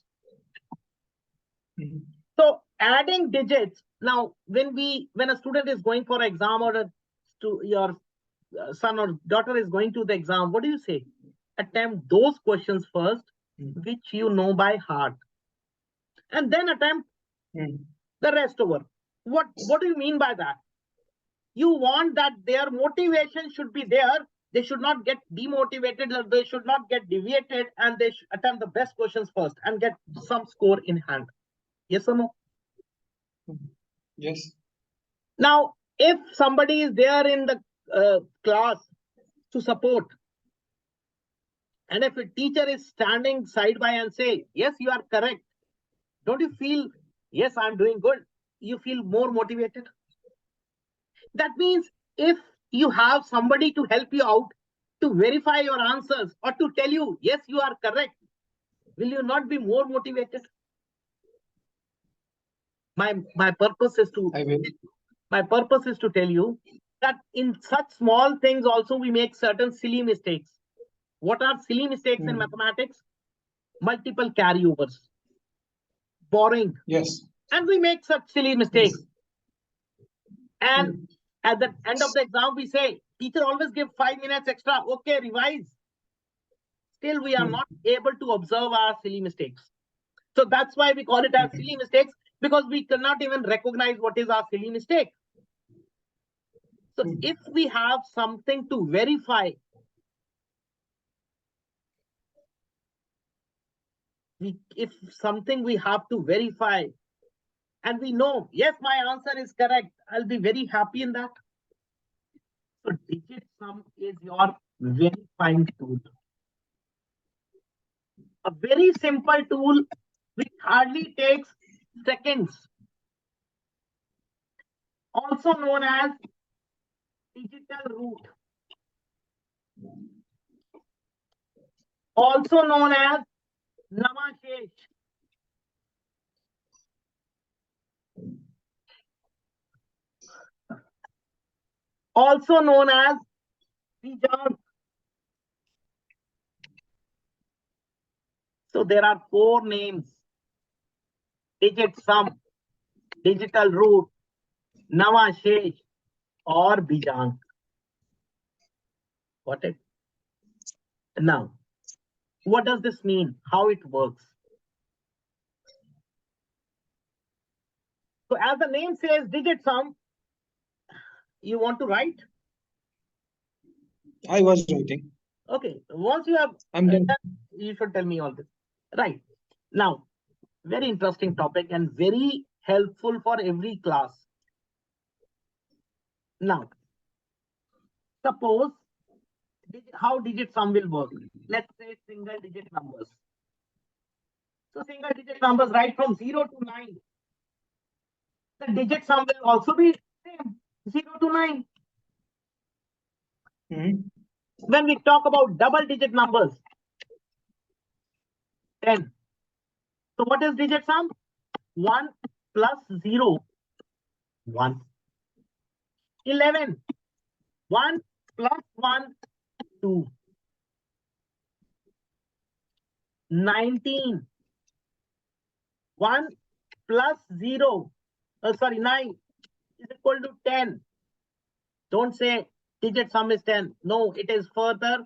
Speaker 2: Hmm.
Speaker 1: So adding digits. Now, when a student is going for exam or your son or daughter is going to the exam, what do you say? Attempt those questions first, which you know by heart, and then attempt
Speaker 2: Hmm.
Speaker 1: the rest over. What do you mean by that? You want that their motivation should be there. They should not get demotivated, or they should not get deviated, and they should attempt the best questions first and get some score in hand. Yes or no?
Speaker 2: Yes.
Speaker 1: Now, if somebody is there in the class to support, and if a teacher is standing side by and say, yes, you are correct, don't you feel, yes, I'm doing good? You feel more motivated. That means if you have somebody to help you out to verify your answers or to tell you, yes, you are correct, will you not be more motivated? My purpose is to
Speaker 2: I will.
Speaker 1: my purpose is to tell you that in such small things also we make certain silly mistakes. What are silly mistakes in
Speaker 2: Hmm.
Speaker 1: mathematics? Multiple carryovers, borrowing,
Speaker 2: Yes.
Speaker 1: and we make such silly
Speaker 2: Hmm.
Speaker 1: mistakes. And
Speaker 2: Hmm.
Speaker 1: at the end of the exam, we say, teacher always give 5 minutes extra. Okay, revise. Still, we are
Speaker 2: Hmm.
Speaker 1: not able to observe our silly mistakes. So that's why we call it as silly mistakes, because we cannot even recognize what is our silly mistake. So
Speaker 2: Hmm.
Speaker 1: if we have something to verify, if something we have to verify, and we know, yes, my answer is correct, I'll be very happy in that. So digit sum is your verifying tool. A very simple tool which hardly takes seconds, also known as digital root, also known as Namashesh, also known as Bijan. So there are four names: digit sum, digital root, Namashesh, or Bijan. Got it? Now, what does this mean? How it works? So as the name says, digit sum, you want to write?
Speaker 2: I was writing.
Speaker 1: Okay. Once you have
Speaker 2: I'm done.
Speaker 1: done, you should tell me all this. Right. Now, very interesting topic and very helpful for every class. Now, suppose how digit sum will work. Let's say single digit numbers. So single digit numbers right from 0 to 9. The digit sum will also be same, 0 to 9.
Speaker 2: Hmm.
Speaker 1: When we talk about double digit numbers, 10. So what is digit sum? 1 plus 0, 1. 11. 1 plus 1, 2. 19. 1 plus 0, sorry, 9 is equal to 10. Don't say digit sum is 10. No, it is further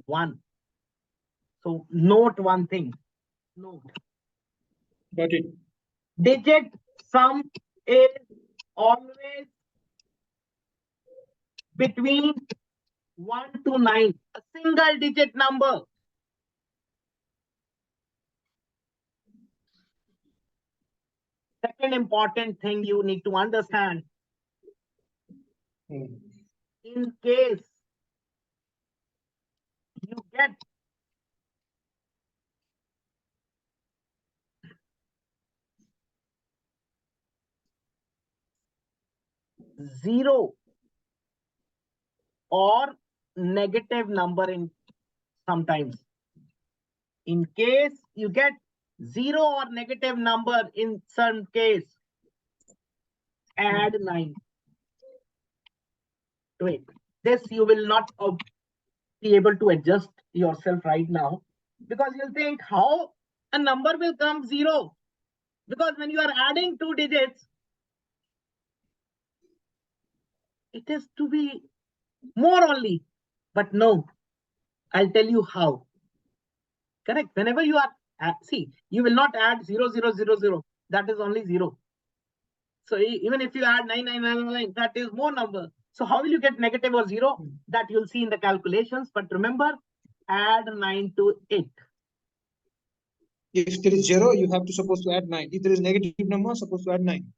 Speaker 1: 1. So note one thing. Note.
Speaker 2: Got it.
Speaker 1: Digit sum is always between 1 to 9. A single digit number. Second important thing you need to understand.
Speaker 2: Hmm.
Speaker 1: in case you get 0 or negative number in sometimes. In case you get 0 or negative number in some case, add 9 to it. This you will not be able to adjust yourself right now, because you'll think how a number will come 0, because when you are adding 2 digits, it is to be more only. But no, I'll tell you how. Correct. Whenever you are, see, you will not add 0, 0, 0, 0. That is only 0. So even if you add 9, 9, 9, 9, that is more number. So how will you get negative or 0? That you'll see in the calculations. But remember, add 9 to it.
Speaker 2: If there is 0, you have to supposed to add 9. If there is negative number, supposed to add 9.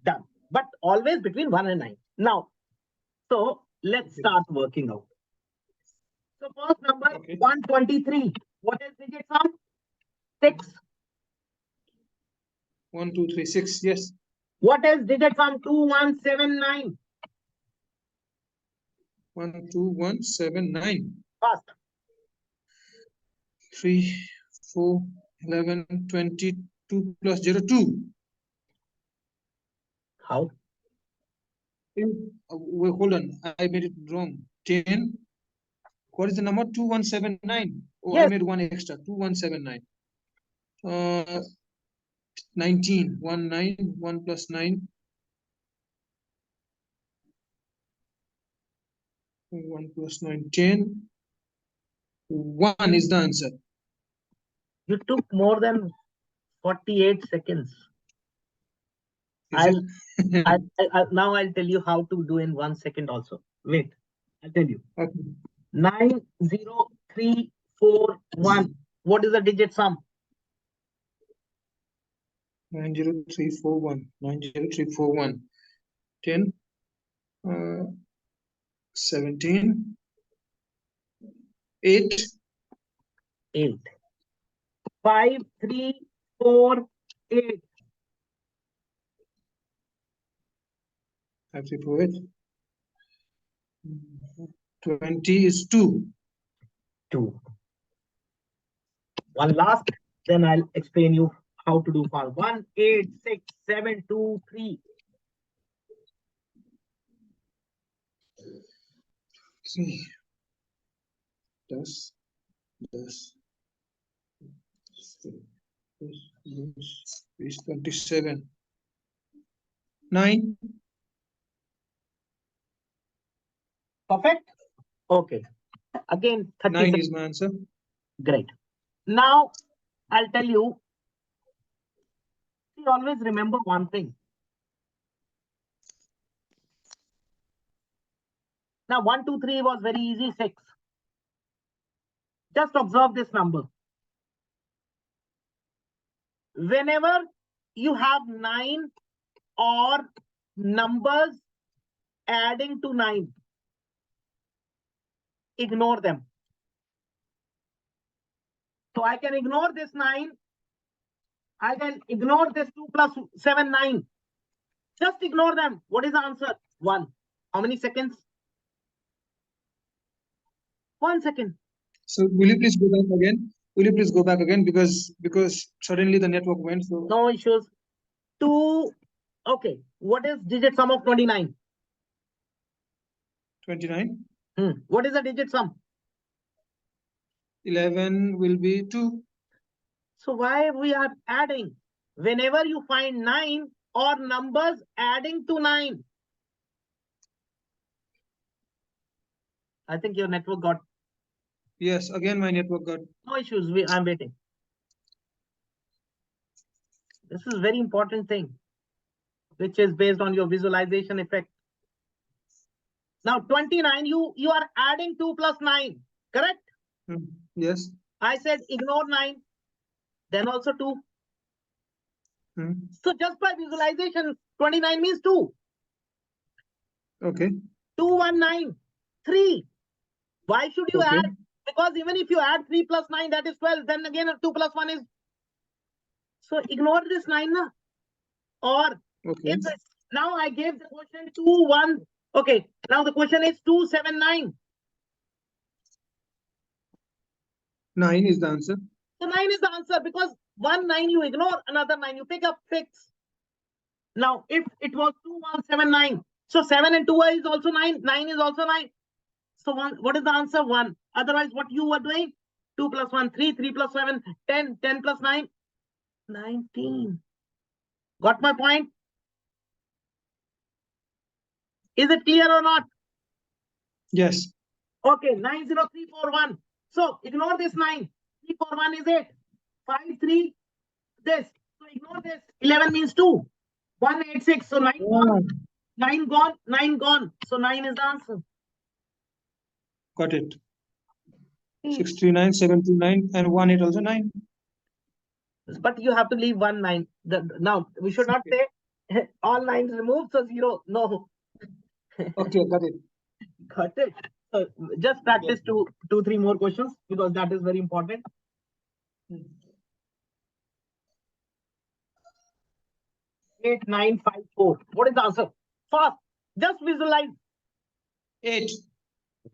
Speaker 1: Done. But always between 1 and 9. Now, so let's start working out. So first number, 123. What is digit sum? 6.
Speaker 2: 1, 2, 3, 6. Yes.
Speaker 1: What is digit sum? 2179.
Speaker 2: 1, 2, 1, 7, 9.
Speaker 1: Fast.
Speaker 2: 3, 4, 11, 22 plus 0, 2.
Speaker 1: How?
Speaker 2: Wait, hold on. I made it wrong. 10. What is the number? 2179. Oh, yes. I made one extra. 2179. 19. 1, 9. 1 plus 9. 1 plus 9, 10. 1 is the answer.
Speaker 1: You took more than 48 seconds. Now I'll tell you how to do in 1 second also. Wait, I'll tell you. Okay. 90341. What is the digit sum?
Speaker 2: 90341. 90341. 10. 17. 8.
Speaker 1: 8. 5348.
Speaker 2: 5348. 20 is 2.
Speaker 1: 2. One last, then I'll explain you how to do fast. 1, 8, 6, 7, 2, 3.
Speaker 2: 3. Das. 27. 9.
Speaker 1: Perfect? Okay. Again,
Speaker 2: 9 is my answer.
Speaker 1: Great. Now, I'll tell you, always remember one thing. Now, 1, 2, 3 was very easy, 6. Just observe this number. Whenever you have 9 or numbers adding to 9, ignore them. So I can ignore this 9. I can ignore this 2 plus 7, 9. Just ignore them. What is the answer? 1. How many seconds? 1 second.
Speaker 2: So will you please go back again? Will you please go back again, because suddenly the network went. So
Speaker 1: no issues. 2. Okay. What is digit sum of 29?
Speaker 2: 29.
Speaker 1: What is the digit sum?
Speaker 2: 11 will be 2.
Speaker 1: So why we are adding? Whenever you find 9 or numbers adding to 9. I think your network got.
Speaker 2: Yes, again my network got.
Speaker 1: No issues. I'm waiting. This is very important thing, which is based on your visualization effect. Now 29, you are adding 2 plus 9, correct?
Speaker 2: Yes.
Speaker 1: I said ignore 9, then also 2. So just by visualization, 29 means 2.
Speaker 2: Okay.
Speaker 1: 219. 3. Why should you
Speaker 2: Okay.
Speaker 1: add? Because even if you add 3 plus 9, that is 12. Then again, 2 plus 1 is. So ignore this 9. Na? Or
Speaker 2: Okay.
Speaker 1: if now I gave the question 2, 1. Okay. Now the question is 279.
Speaker 2: 9 is the answer.
Speaker 1: So 9 is the answer because 1 9 you ignore, another 9 you pick up, fix. Now if it was 2179, so 7 and 2 is also 9, 9 is also 9. So what is the answer? 1. Otherwise, what you were doing? 2 plus 1, 3, 3 plus 7, 10, 10 plus 9, 19. Got my point? Is it clear or not?
Speaker 2: Yes.
Speaker 1: Okay, 90341. So ignore this 9. 341 is 8. 5, 3, this. So ignore this. 11 means 2. 186. So 9 gone. 9 gone. 9 gone. So 9 is the answer.
Speaker 2: Got it. 639, 79, and 18 also 9.
Speaker 1: But you have to leave 1 9. Now we should not say all 9s removed, so 0. No.
Speaker 2: Okay, got it.
Speaker 1: Got it. So just practice two, 3 more questions because that is very important. 8954. What is the answer? Fast. Just visualize.
Speaker 2: 8.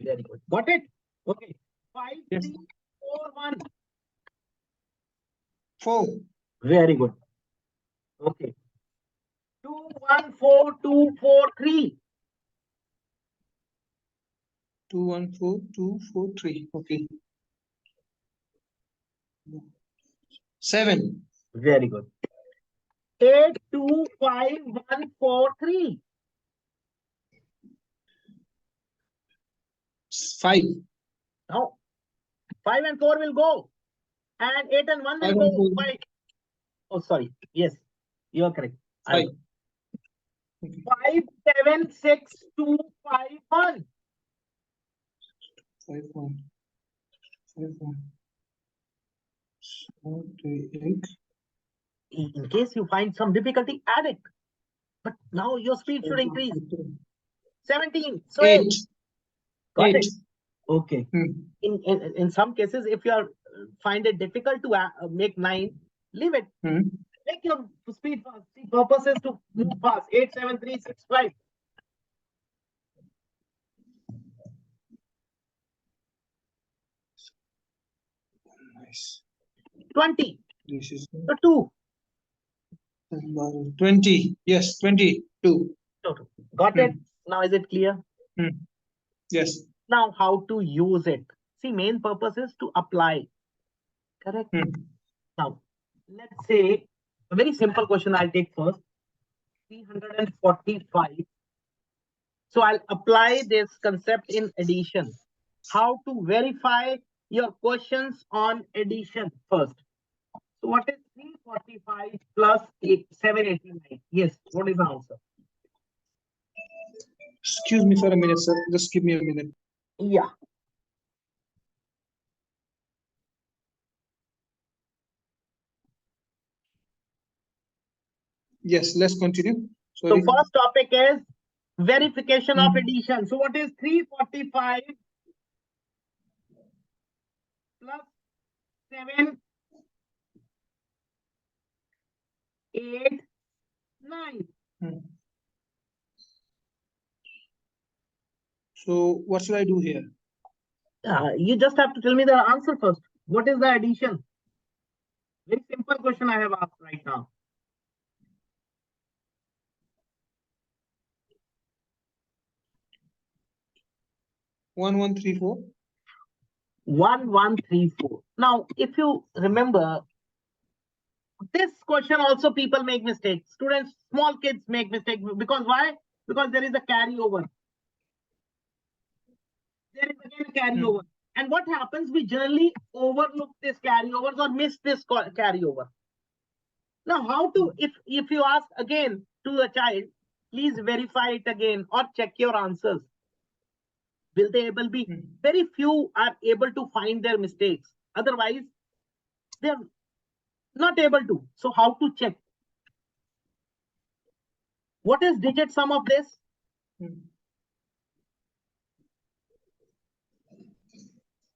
Speaker 1: Very good. Got it? Okay. 5,
Speaker 2: Yes.
Speaker 1: 3, 4, 1.
Speaker 2: 4.
Speaker 1: Very good. Okay. 2, 1, 4, 2, 4, 3.
Speaker 2: 2, 1, 4, 2, 4, 3. Okay. 7.
Speaker 1: Very good. 8, 2, 5, 1, 4, 3.
Speaker 2: 5.
Speaker 1: Now 5 and 4 will go. And 8 and 1 will
Speaker 2: 5
Speaker 1: go.
Speaker 2: and 4.
Speaker 1: 5. Oh, sorry. Yes, you are correct.
Speaker 2: 5.
Speaker 1: 5, 7, 6, 2, 5, 1.
Speaker 2: 5, 1. 5, 1. 4, 3, 8.
Speaker 1: In case you find some difficulty, add it. But now your speed should increase. 17. So
Speaker 2: 8.
Speaker 1: 8. Got
Speaker 2: 8.
Speaker 1: it? Okay.
Speaker 2: Hmm.
Speaker 1: In some cases, if you are find it difficult to make 9, leave it.
Speaker 2: Hmm.
Speaker 1: Make your speed fast. The purpose is to move fast. 8, 7, 3, 6, 5.
Speaker 2: Nice.
Speaker 1: 20.
Speaker 2: This is
Speaker 1: So 2.
Speaker 2: 20. Yes, 22.
Speaker 1: Got it? Now is it clear?
Speaker 2: Yes.
Speaker 1: Now how to use it? See, main purpose is to apply. Correct? Now, let's say a very simple question I'll take first. 345. So I'll apply this concept in addition. How to verify your questions on addition first. So what is 345 plus 789? Yes, what is the answer?
Speaker 2: Excuse me for a minute, sir. Just give me a minute.
Speaker 1: Yeah.
Speaker 2: Yes, let's continue.
Speaker 1: So
Speaker 2: Sorry.
Speaker 1: first topic is verification of addition. So what is 345 plus 7, 8, 9?
Speaker 2: So what should I do here?
Speaker 1: You just have to tell me the answer first. What is the addition? Very simple question I have asked right now.
Speaker 2: One, 1, 3, 4.
Speaker 1: 1, 1, 3, 4. Now, if you remember, this question also people make mistakes. Students, small kids make mistakes. Because why? Because there is a carryover. There is again a carryover. And what happens? We generally overlook this carryovers or miss this carryover. Now, how to, if you ask again to a child, please verify it again or check your answers. Will they able be? Very few are able to find their mistakes. Otherwise, they're not able to. So how to check? What is digit sum of this?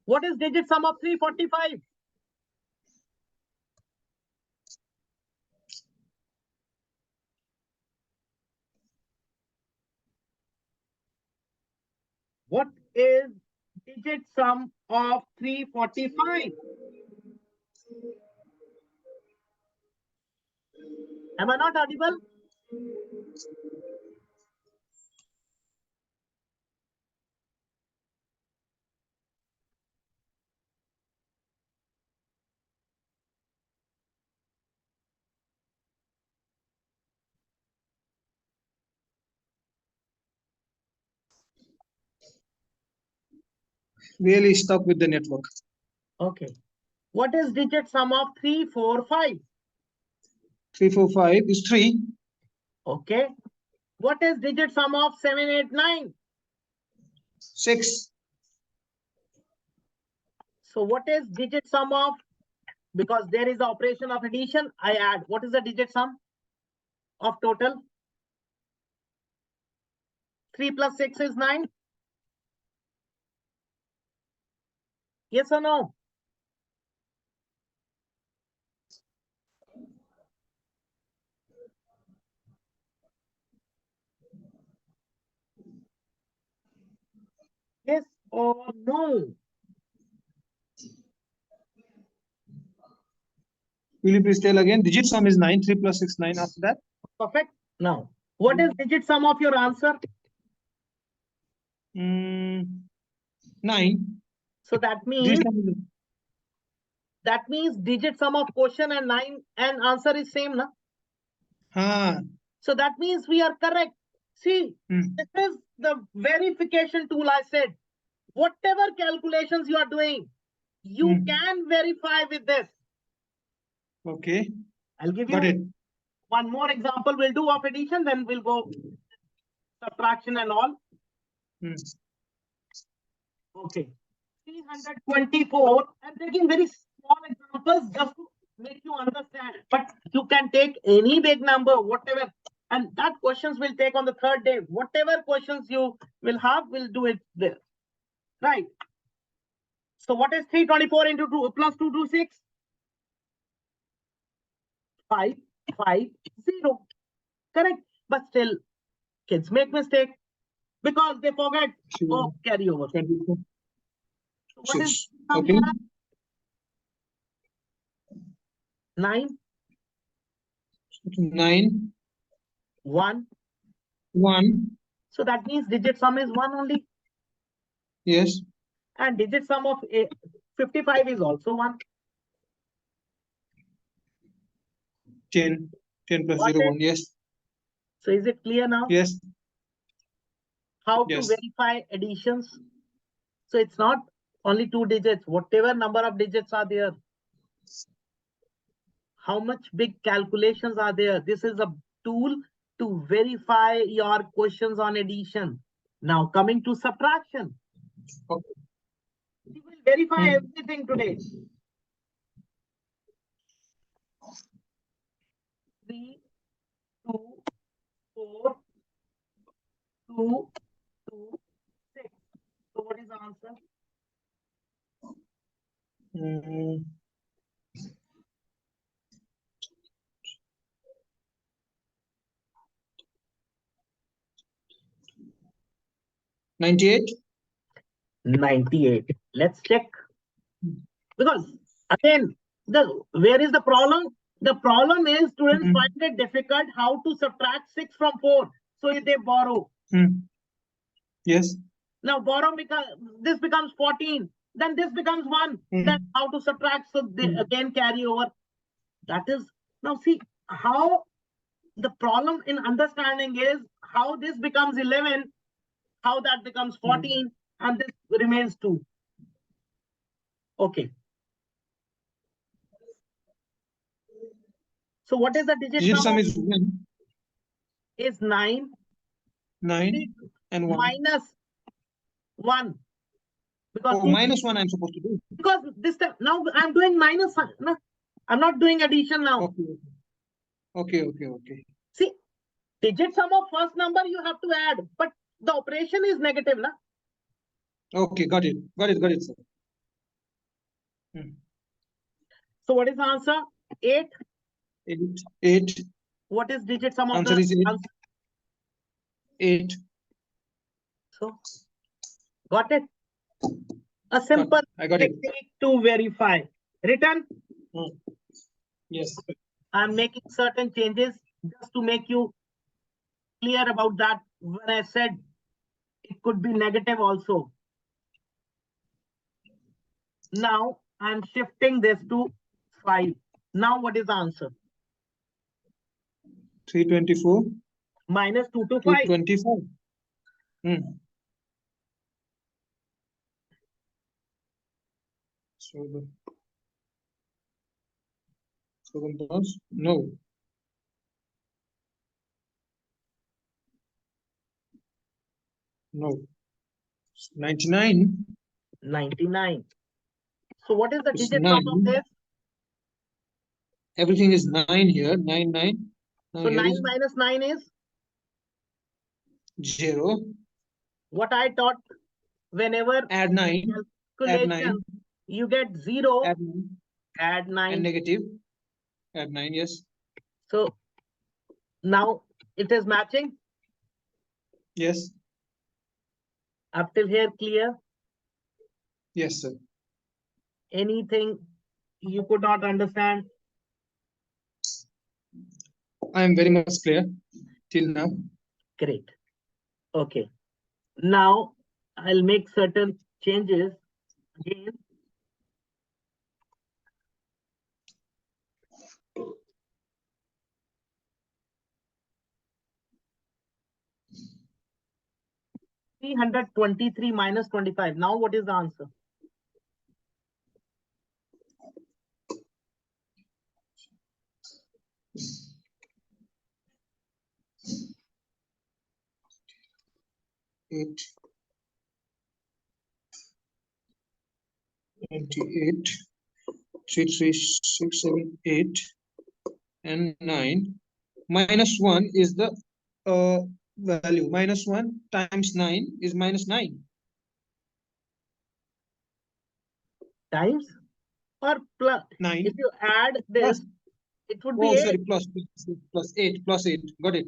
Speaker 1: What is digit sum of 345? What is digit sum of 345? Am I not audible?
Speaker 2: Really stuck with the network.
Speaker 1: Okay. What is digit sum of 345?
Speaker 2: 345 is 3.
Speaker 1: Okay. What is digit sum of 789?
Speaker 2: 6.
Speaker 1: So what is digit sum of, because there is the operation of addition, I add. What is the digit sum of total? 3 plus 6 is 9. Yes or no? Yes or no?
Speaker 2: Will you please tell again? Digit sum is 9. 3 plus 6, 9. After that?
Speaker 1: Perfect. Now, what is digit sum of your answer?
Speaker 2: 9.
Speaker 1: So that
Speaker 2: Digit
Speaker 1: means digit sum of question and 9 and answer is same, na? So that means we are correct. See, this is the verification tool I said. Whatever calculations you are doing, you can verify with this.
Speaker 2: Okay.
Speaker 1: I'll give
Speaker 2: Got
Speaker 1: you
Speaker 2: it.
Speaker 1: one more example we'll do of addition, then we'll go subtraction and all. Okay. 324. I'm taking very small examples just to make you understand. But you can take any big number, whatever. And that questions will take on the third day. Whatever questions you will have, we'll do it there. Right. So what is 324 into 2 plus 226? 550. Correct. But still, kids make mistake because they forget. Oh, carry over.
Speaker 2: 24.
Speaker 1: So what is
Speaker 2: 6. Okay.
Speaker 1: 9?
Speaker 2: 9.
Speaker 1: 1.
Speaker 2: 1.
Speaker 1: So that means digit sum is 1 only.
Speaker 2: Yes.
Speaker 1: And digit sum of 55 is also 1.
Speaker 2: 10. 10 plus 0, 1. Yes.
Speaker 1: So is it clear now?
Speaker 2: Yes.
Speaker 1: How to verify additions? So it's not only 2 digits, whatever number of digits are there. How much big calculations are there? This is a tool to verify your questions on addition. Now coming to subtraction.
Speaker 2: Okay.
Speaker 1: We will verify everything today. 3, 2, 4, 2, 2, 6. So what is the answer?
Speaker 2: 98.
Speaker 1: 98. Let's check. Because again, where is the problem? The problem is students find it difficult how to subtract 6 from 4. So they borrow.
Speaker 2: Yes.
Speaker 1: Now borrow this becomes 14. Then this becomes 1. Then how to subtract? So they again carry over. That is, now see how the problem in understanding is how this becomes 11, how that becomes 14, and this remains 2. Okay. So what is the digit
Speaker 2: Digit
Speaker 1: sum
Speaker 2: sum
Speaker 1: of
Speaker 2: is 1.
Speaker 1: Is 9.
Speaker 2: 9 and 1.
Speaker 1: Minus 1. Because
Speaker 2: minus 1 I'm supposed to do.
Speaker 1: Because this time, now I'm doing minus 1. No, I'm not doing addition now.
Speaker 2: Okay.
Speaker 1: See, digit sum of first number you have to add, but the operation is negative. Na?
Speaker 2: Okay, got it, sir.
Speaker 1: So what is the answer? 8.
Speaker 2: 8.
Speaker 1: What is digit sum of
Speaker 2: Answer
Speaker 1: the
Speaker 2: is 8.
Speaker 1: answer?
Speaker 2: 8.
Speaker 1: So got it? A simple
Speaker 2: I got it.
Speaker 1: technique to verify. Written?
Speaker 2: Yes.
Speaker 1: I'm making certain changes just to make you clear about that. When I said it could be negative also. Now I'm shifting this to 5. Now what is the answer?
Speaker 2: 324.
Speaker 1: Minus 2 to 5.
Speaker 2: 225. So the compass? No. No. 99.
Speaker 1: 99. So what is the
Speaker 2: It's
Speaker 1: digit sum of
Speaker 2: 9.
Speaker 1: this?
Speaker 2: Everything is 9 here. 9, 9. Now
Speaker 1: So
Speaker 2: here
Speaker 1: 9
Speaker 2: is
Speaker 1: minus 9 is
Speaker 2: 0.
Speaker 1: what I taught. Whenever
Speaker 2: Add 9. Add 9.
Speaker 1: calculation, you get 0,
Speaker 2: Add 9.
Speaker 1: add
Speaker 2: And
Speaker 1: 9.
Speaker 2: negative. Add 9, yes.
Speaker 1: So now it is matching.
Speaker 2: Yes.
Speaker 1: Up till here, clear?
Speaker 2: Yes, sir.
Speaker 1: Anything you could not understand?
Speaker 2: I am very much clear till now.
Speaker 1: Great. Okay. Now I'll make certain changes again. (323 minus 25). Now what is the answer?
Speaker 2: Eight. 98. 3, 3, 6, 7, 8, and 9. Minus 1 is the value. Minus 1 times 9 is minus 9.
Speaker 1: Times or plus?
Speaker 2: 9.
Speaker 1: If you add this,
Speaker 2: Plus.
Speaker 1: it would
Speaker 2: Oh,
Speaker 1: be 8.
Speaker 2: sorry, plus 8. Plus 8. Got it.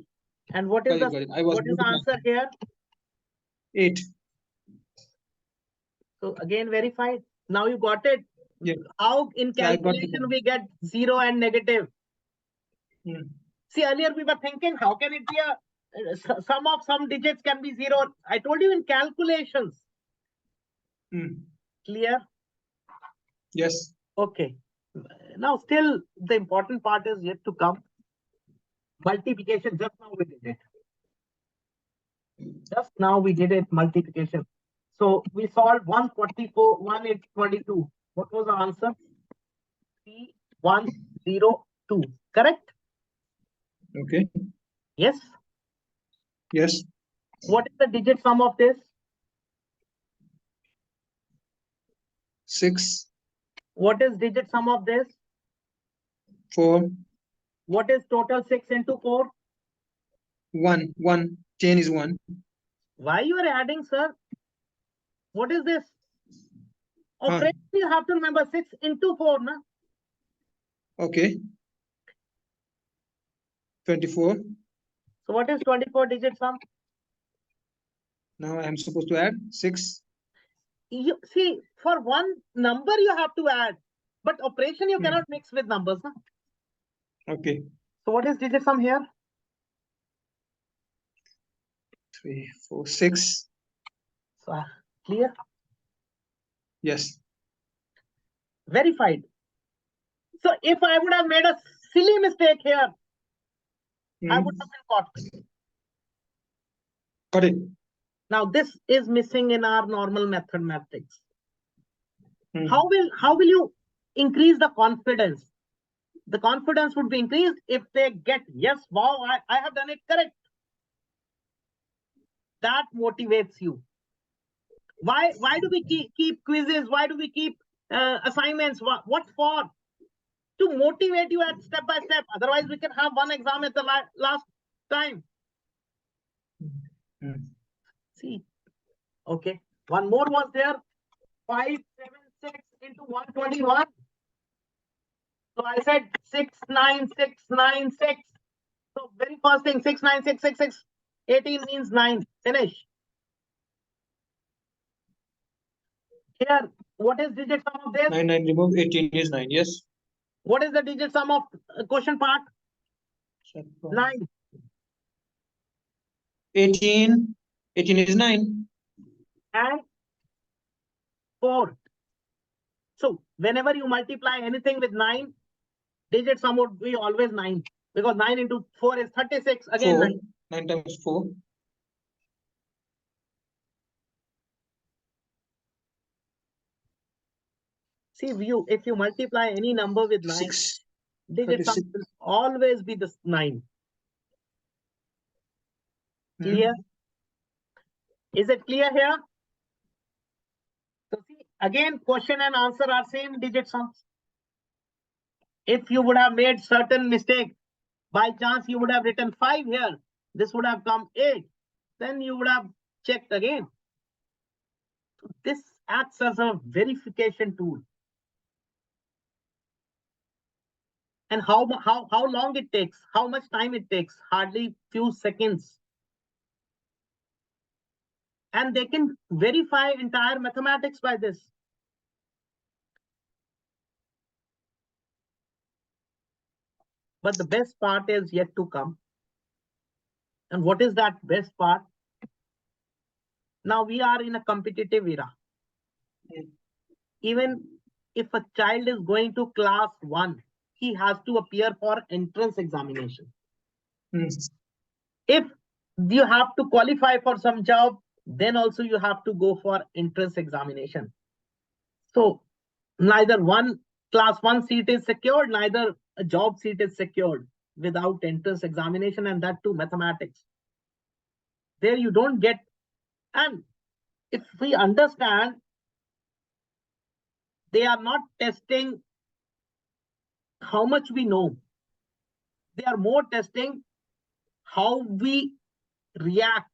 Speaker 1: And what
Speaker 2: Got
Speaker 1: is
Speaker 2: it. Got it. I was
Speaker 1: what is the
Speaker 2: multiplying.
Speaker 1: answer here?
Speaker 2: 8.
Speaker 1: So again verified. Now you got it.
Speaker 2: Yeah.
Speaker 1: How in
Speaker 2: So I got the
Speaker 1: calculation we get 0 and negative? See, earlier we were thinking, how can it be a sum of some digits can be 0? I told you in calculations. Clear?
Speaker 2: Yes.
Speaker 1: Okay. Now still the important part is yet to come. Multiplication. Just now we did it. Just now we did it, multiplication. So we solved 144, 122. What was the answer? 3102. Correct?
Speaker 2: Okay.
Speaker 1: Yes.
Speaker 2: Yes.
Speaker 1: What is the digit sum of this?
Speaker 2: 6.
Speaker 1: What is digit sum of this?
Speaker 2: 4.
Speaker 1: What is total 6 into 4?
Speaker 2: 1. 1. Chain is 1.
Speaker 1: Why you are adding, sir? What is this? Operation, you have to remember 6 into 4, na?
Speaker 2: Okay. 24.
Speaker 1: So what is 24 digit sum?
Speaker 2: Now I am supposed to add 6.
Speaker 1: You see, for one number you have to add, but operation you cannot mix with numbers, na?
Speaker 2: Okay.
Speaker 1: So what is digit sum here?
Speaker 2: 3, 4, 6.
Speaker 1: So, clear?
Speaker 2: Yes.
Speaker 1: Verified. So if I would have made a silly mistake here, I would have been caught.
Speaker 2: Got it.
Speaker 1: Now this is missing in our normal mathematics. How will you increase the confidence? The confidence would be increased if they get, yes, wow, I have done it correct. That motivates you. Why do we keep quizzes? Why do we keep assignments? What for? To motivate you at step by step. Otherwise, we can have one exam at the last time. See, okay. One more was there. 5, 7, 6. into 121. So I said 69696. So very first thing, 69666. 18 means 9. Finish. Here, what is digit sum of this?
Speaker 2: 9, 9 remove 18 is 9. Yes.
Speaker 1: What is the digit sum of question part? 9.
Speaker 2: 18. 18 is 9.
Speaker 1: And 4. So whenever you multiply anything with 9, digit sum would be always 9. Because 9 into 4 is 36. Again
Speaker 2: 4.
Speaker 1: 9.
Speaker 2: 9 times 4.
Speaker 1: See, if you multiply any number with 9,
Speaker 2: 6.
Speaker 1: digit sum
Speaker 2: 36.
Speaker 1: will always be this 9. Clear? Is it clear here? So see, again, question and answer are same digit sums. If you would have made certain mistake, by chance you would have written 5 here, this would have come 8. Then you would have checked again. So this acts as a verification tool. And how long it takes, how much time it takes? Hardly few seconds. And they can verify entire mathematics by this. But the best part is yet to come. And what is that best part? Now we are in a competitive era. Even if a child is going to class 1, he has to appear for entrance examination. If you have to qualify for some job, then also you have to go for entrance examination. So neither one class 1 seat is secured, neither a job seat is secured without entrance examination, and that too mathematics. There you don't get. And if we understand, they are not testing how much we know. They are more testing how we react.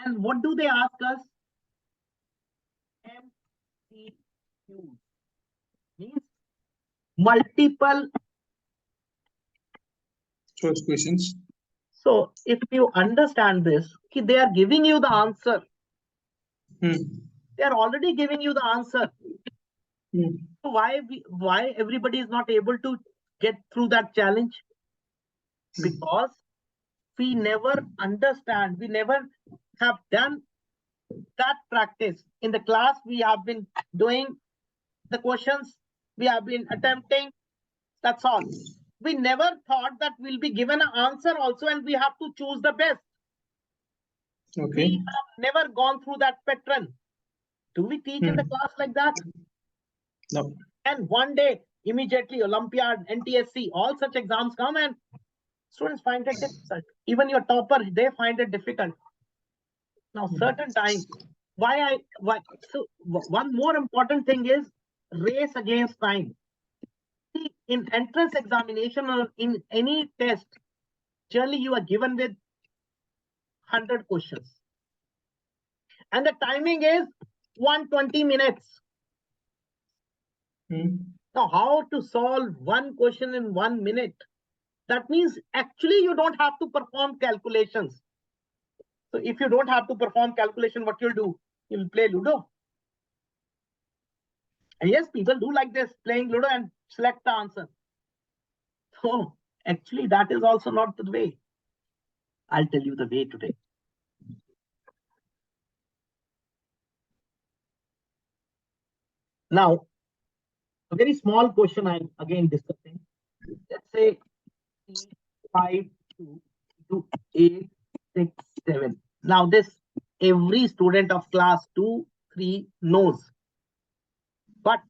Speaker 1: And what do they ask us? MCQs means multiple
Speaker 2: choice questions.
Speaker 1: So if you understand this, they are giving you the answer. They are already giving you the answer. So why everybody is not able to get through that challenge? Because we never understand, we never have done that practice. In the class, we have been doing the questions, we have been attempting, that's all. We never thought that we'll be given an answer also and we have to choose the best.
Speaker 2: Okay.
Speaker 1: We have never gone through that pattern. Do we teach in the class like that?
Speaker 2: No.
Speaker 1: And one day, immediately, Olympiad, NTSC, all such exams come and students find it difficult. Even your topper, they find it difficult. Now, certain time, so one more important thing is race against time. See, in entrance examination or in any test, generally you are given with 100 questions. And the timing is 120 minutes. Now, how to solve one question in 1 minute? That means actually you don't have to perform calculations. So if you don't have to perform calculation, what you'll do? You'll play Ludo. And yes, people do like this, playing Ludo and select the answer. So actually that is also not the way. I'll tell you the way today. Now, a very small question I'm again discussing. Let's say 5, 2, 8, 6, 7. Now this every student of class 2, 3 knows. But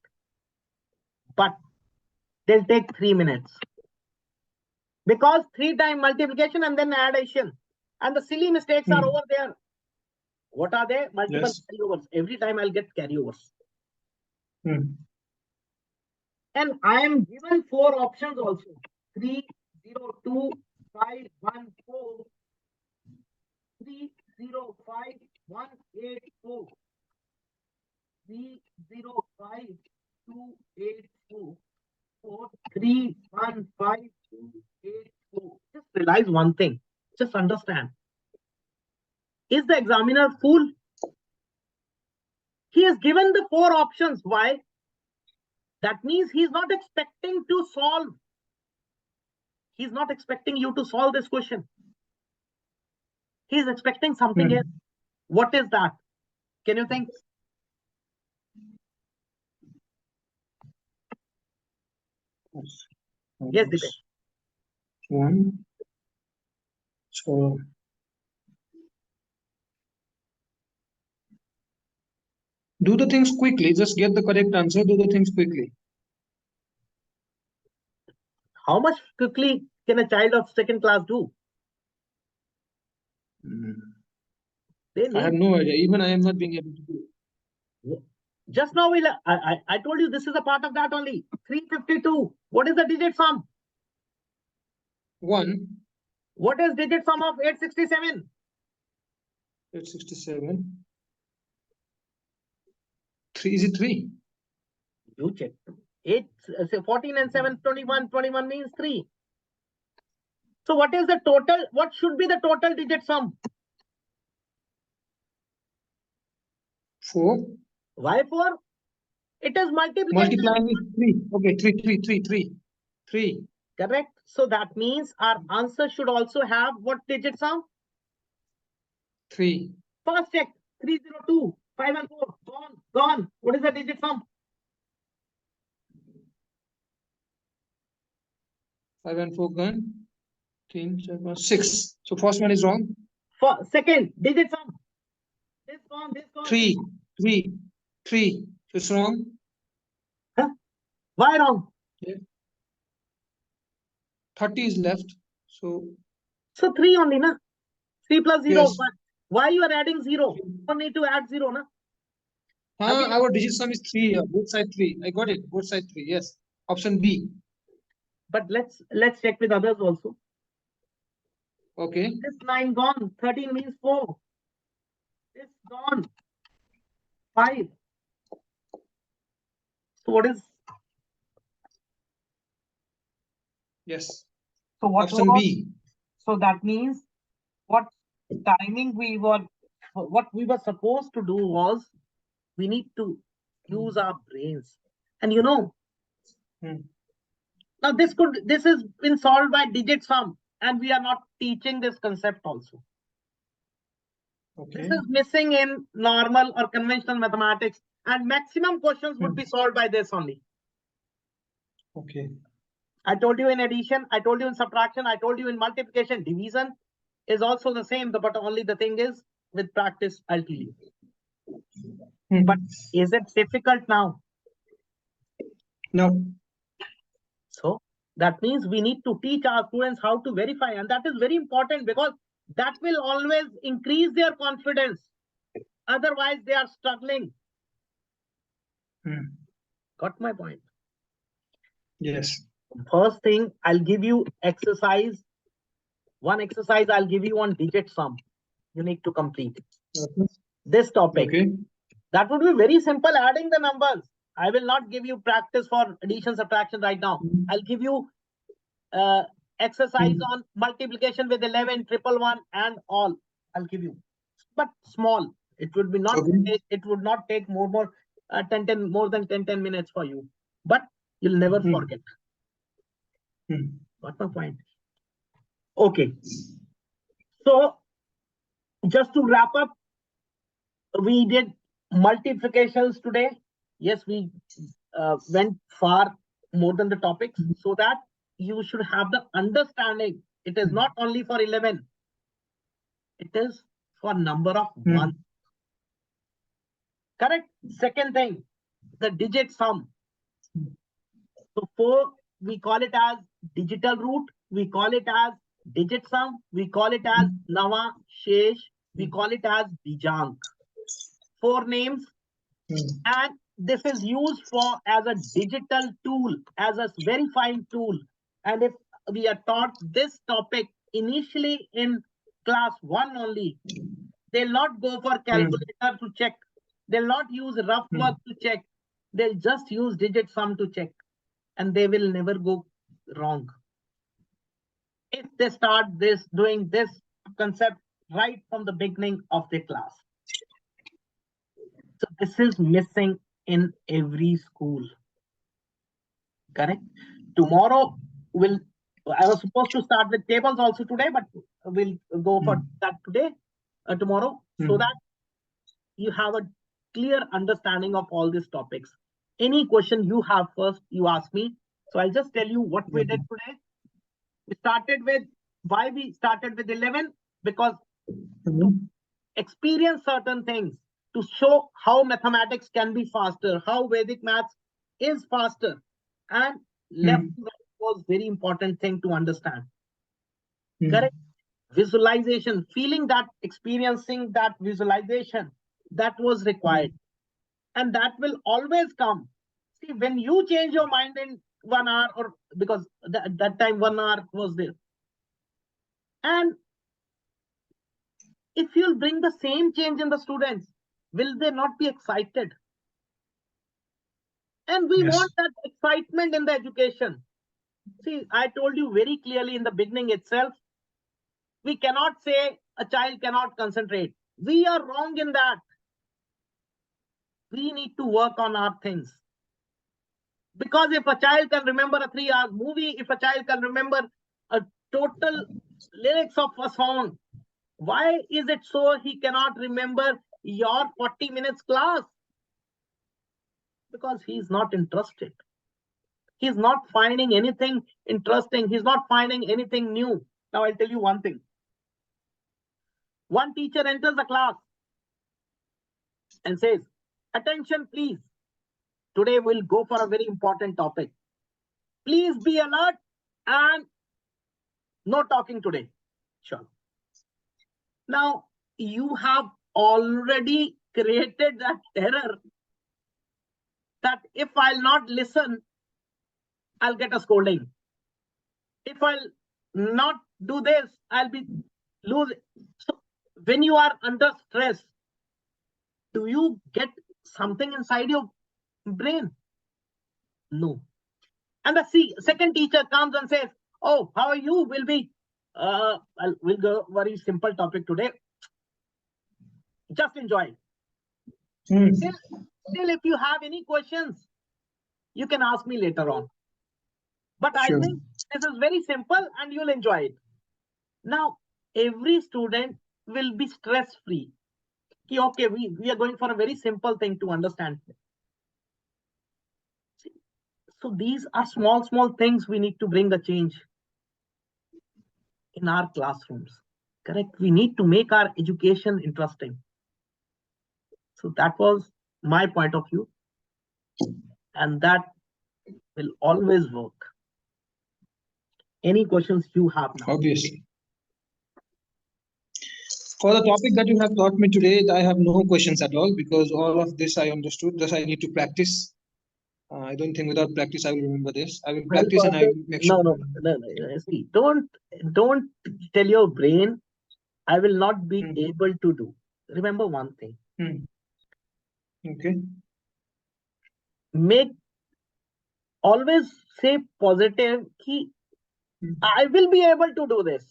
Speaker 1: they'll take 3 minutes. Because 3 time multiplication and then addition. And the silly mistakes are over there. What are they? Multiple carryovers. Every time I'll get carryovers. And I am given 4 options also. 3, 0, 2, 5, 1, 4. 3, 0, 5, 1, 8, 4. 3052844315284. Just realize one thing. Just understand. Is the examiner fool? He has given the 4 options. Why? That means he's not expecting to solve. He's not expecting you to solve this question. He's expecting something else. What is that? Can you think? Yes, Dipesh.
Speaker 2: One. So do the things quickly. Just get the correct answer. Do the things quickly.
Speaker 1: How much quickly can a child of 2nd class do? They
Speaker 2: I have
Speaker 1: need.
Speaker 2: no idea. Even I am not being able to do.
Speaker 1: Just now I told you this is a part of that only. 352. What is the digit sum?
Speaker 2: 1.
Speaker 1: What is digit sum of 867?
Speaker 2: 867. 3. Is it 3?
Speaker 1: You check. 8, 14 and 7, 21. 21 means 3. So what is the total? What should be the total digit sum?
Speaker 2: 4.
Speaker 1: Why 4? It is multiplication.
Speaker 2: Multiplying with 3. Okay, 3.
Speaker 1: Correct. So that means our answer should also have what digit sum?
Speaker 2: 3.
Speaker 1: First check. 302. 5 and 4. Gone. What is the digit sum?
Speaker 2: 5 and 4 gone. 3, 7, 6. So first one is wrong.
Speaker 1: Second digit sum. This gone.
Speaker 2: 3. So it's wrong.
Speaker 1: Huh? Why wrong?
Speaker 2: Yeah. 30 is left. So
Speaker 1: 3 only, na? 3 plus 0.
Speaker 2: yes.
Speaker 1: Why you are adding 0? You don't need to add 0, na?
Speaker 2: Our digit sum is 3. Both side 3. I got it. Both side 3. Yes. Option B.
Speaker 1: But let's check with others also.
Speaker 2: Okay.
Speaker 1: This 9 gone. 13 means 4. This gone. 5. So what is?
Speaker 2: Yes.
Speaker 1: So what
Speaker 2: Option
Speaker 1: was?
Speaker 2: B.
Speaker 1: So that means what timing what we were supposed to do was we need to use our brains. And you know, now this is been solved by digit sum, and we are not teaching this concept also.
Speaker 2: Okay.
Speaker 1: This is missing in normal or conventional mathematics, and maximum questions would be solved by this only.
Speaker 2: Okay.
Speaker 1: I told you in addition, I told you in subtraction, I told you in multiplication. Division is also the same, but only the thing is with practice, I'll tell you. But is it difficult now?
Speaker 2: No.
Speaker 1: So that means we need to teach our students how to verify, and that is very important because that will always increase their confidence. Otherwise, they are struggling. Got my point?
Speaker 2: Yes.
Speaker 1: First thing, I'll give you exercise. One exercise I'll give you on digit sum. You need to complete this topic.
Speaker 2: Okay.
Speaker 1: That would be very simple, adding the numbers. I will not give you practice for addition, subtraction right now. I'll give you exercise on multiplication with 11, 111, and all. I'll give you, but small. It would be not. Okay. It would not take more than 10 minutes for you. But you'll never forget. What's my point? Okay. So just to wrap up, we did multiplications today. Yes, we went far more than the topics so that you should have the understanding. It is not only for 11. It is for number of 1. Correct? Second thing, the digit sum. So 4, we call it as digital root. We call it as digit sum. We call it as Nava, Shesh. We call it as Bijank. 4 names. And this is used for as a digital tool, as a verifying tool. And if we are taught this topic initially in class 1 only, they'll not go for calculator to check. They'll not use rough work to check. They'll just use digit sum to check, and they will never go wrong. If they start doing this concept right from the beginning of the class. So this is missing in every school. Correct? Tomorrow I was supposed to start with tables also today, but we'll go for that today, tomorrow, so that you have a clear understanding of all these topics. Any question you have first, you ask me. So I'll just tell you what we did today. We started with, why we started with 11? Because to experience certain things, to show how mathematics can be faster, how Vedic maths is faster, and left to right was very important thing to understand. Correct? Visualization, feeling that, experiencing that visualization, that was required. And that will always come. See, when you change your mind in 1 hour, or because that time 1 hour was there. And if you'll bring the same change in the students, will they not be excited? And we want that excitement in the education. See, I told you very clearly in the beginning itself, we cannot say a child cannot concentrate. We are wrong in that. We need to work on our things. Because if a child can remember a 3-hour movie, if a child can remember a total lyrics of a song, why is it so he cannot remember your 40 minutes class? Because he's not interested. He's not finding anything interesting. He's not finding anything new. Now I'll tell you one thing. One teacher enters the class and says, attention please. Today we'll go for a very important topic. Please be alert and no talking today. Sure. Now, you have already created that terror that if I'll not listen, I'll get a scolding. If I'll not do this, I'll be losing. So when you are under stress, do you get something inside your brain? No. And the second teacher comes and says, oh, how are you? We'll go very simple topic today. Just enjoy. Still, if you have any questions, you can ask me later on. But I think this is very simple and you'll enjoy it. Now, every student will be stress-free. Okay, we are going for a very simple thing to understand. So these are small things we need to bring the change in our classrooms. Correct? We need to make our education interesting. So that was my point of view. And that will always work. Any questions you have now?
Speaker 2: Obviously. For the topic that you have taught me today, I have no questions at all because all of this I understood. Just I need to practice. I don't think without practice I will remember this. I will practice and I will make sure.
Speaker 1: No. See, don't tell your brain, I will not be able to do. Remember one thing.
Speaker 2: Okay.
Speaker 1: Always say positive. I will be able to do this.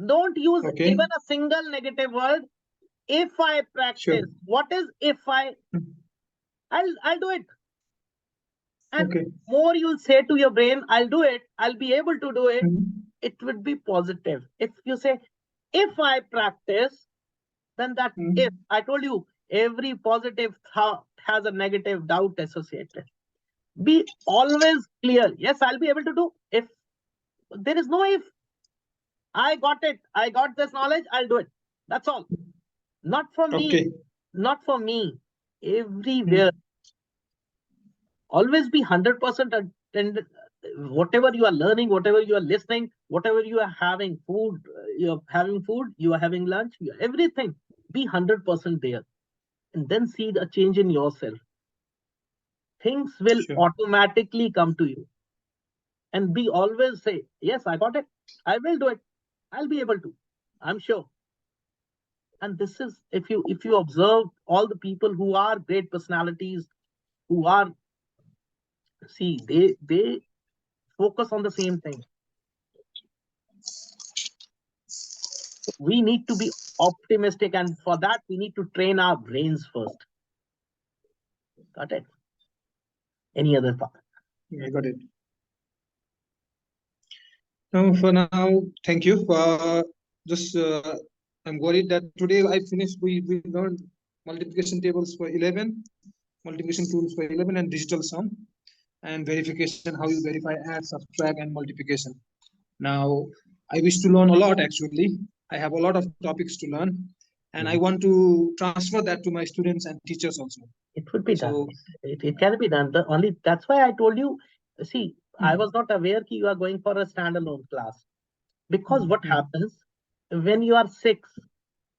Speaker 1: Don't use even a single negative word. If I practice, what is if I'll do it. And more you'll say to your brain, I'll do it, I'll be able to do it, it would be positive. If you say, if I practice, then that if, I told you, every positive thought has a negative doubt associated. Be always clear. Yes, I'll be able to do. If there is no if, I got it, I got this knowledge, I'll do it. That's all. Not for me. Not for me. Everywhere. Always be 100% attended. Whatever you are learning, whatever you are listening, whatever you are having food, you are having lunch, everything. Be 100% there. And then see the change in yourself. Things will automatically come to you. And be always say, yes, I got it. I will do it. I'll be able to. I'm sure. And this is, if you observe all the people who are great personalities, who are, see, they focus on the same thing. We need to be optimistic, and for that we need to train our brains first. Got it? Any other thought?
Speaker 2: I got it. Now, for now, thank you for just. I'm worried that today I finished. We learned multiplication tables for 11, multiplication tools for 11, and digital sum, and verification, how you verify, add, subtract, and multiplication. Now, I wish to learn a lot actually. I have a lot of topics to learn, and I want to transfer that to my students and teachers also.
Speaker 1: It would be done.
Speaker 2: So,
Speaker 1: It can be done. The only, that's why I told you. See, I was not aware that you are going for a standalone class, because what happens when you are 6,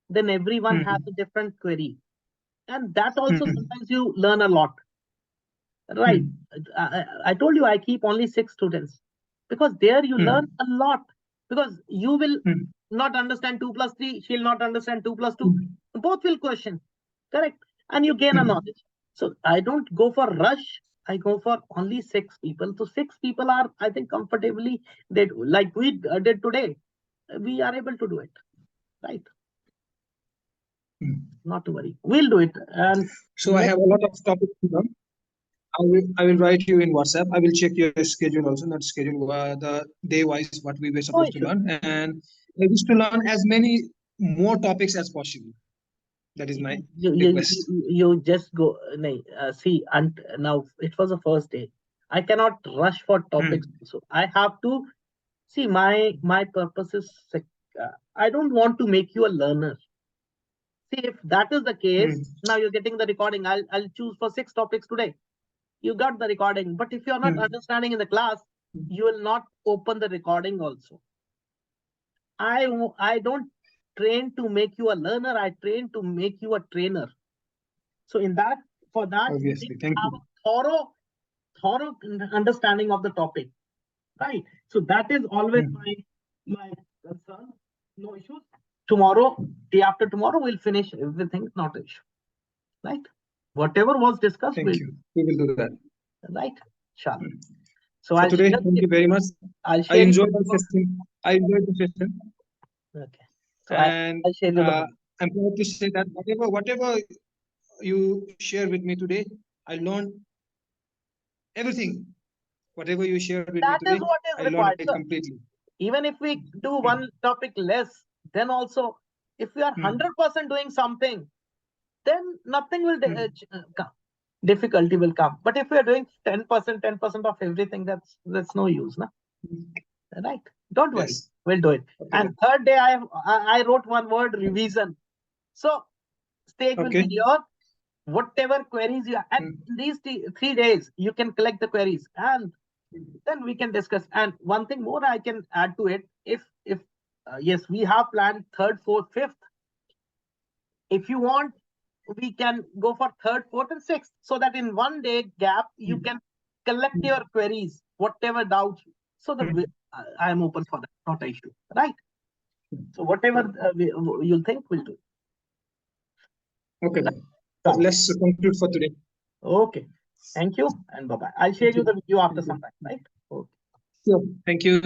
Speaker 1: then everyone has a different query, and that also sometimes you learn a lot. Right. I told you I keep only 6 students, because there you learn a lot, because you will not understand 2 plus 3, she'll not understand 2 plus 2. Both will question. Correct. And you gain a knowledge. So I don't go for rush. I go for only 6 people. So 6 people are, I think, comfortably, they do. Like we did today. We are able to do it. Right. Not to worry. We'll do it. And
Speaker 2: so I have a lot of topics to learn. I will write you in WhatsApp. I will check your schedule also, not schedule, the day wise what we were supposed to learn, and I wish to learn as many more topics as possible. That is my request.
Speaker 1: You just go. See, and now it was the first day. I cannot rush for topics. So I have to see, my purpose is, I don't want to make you a learner. See, if that is the case, now you're getting the recording. I'll choose for 6 topics today. You got the recording, but if you're not understanding in the class, you will not open the recording also. I don't train to make you a learner. I train to make you a trainer. So for that,
Speaker 2: Obviously, thank
Speaker 1: have
Speaker 2: you.
Speaker 1: a thorough understanding of the topic, right? So that is always my concern. No issues. Tomorrow, day after tomorrow, we'll finish everything. Not an issue, right? Whatever was discussed,
Speaker 2: Thank you. We will do that.
Speaker 1: Right? Sure.
Speaker 2: So today, thank you very much. I enjoyed the session. I enjoyed the session.
Speaker 1: Okay. So
Speaker 2: and
Speaker 1: I'll share you the
Speaker 2: I'm proud to say that whatever you share with me today, I learned everything. Whatever you shared with me today, I learned it completely.
Speaker 1: Even if we do one topic less, then also, if we are 100% doing something, then nothing will come. Difficulty will come. But if we are doing 10% of everything, that's no use, na? Right? Don't worry, we'll do it. Okay. And third day, I wrote one word: revision. So stage will be your whatever queries you have. And these 3 days, you can collect the queries, and then we can discuss. And one thing more I can add to it: if yes, we have planned 3rd, 4th, 5th. If you want, we can go for 3rd, 4th, and 6th, so that in 1 day gap you can collect your queries, whatever doubts. So I am open for that, not an issue, right? So whatever you'll think, we'll do.
Speaker 2: Okay. Right. Let's conclude for today.
Speaker 1: Okay. Thank you, and bye-bye. I'll share you the video after some time, right? Okay.
Speaker 2: Sure. Thank you.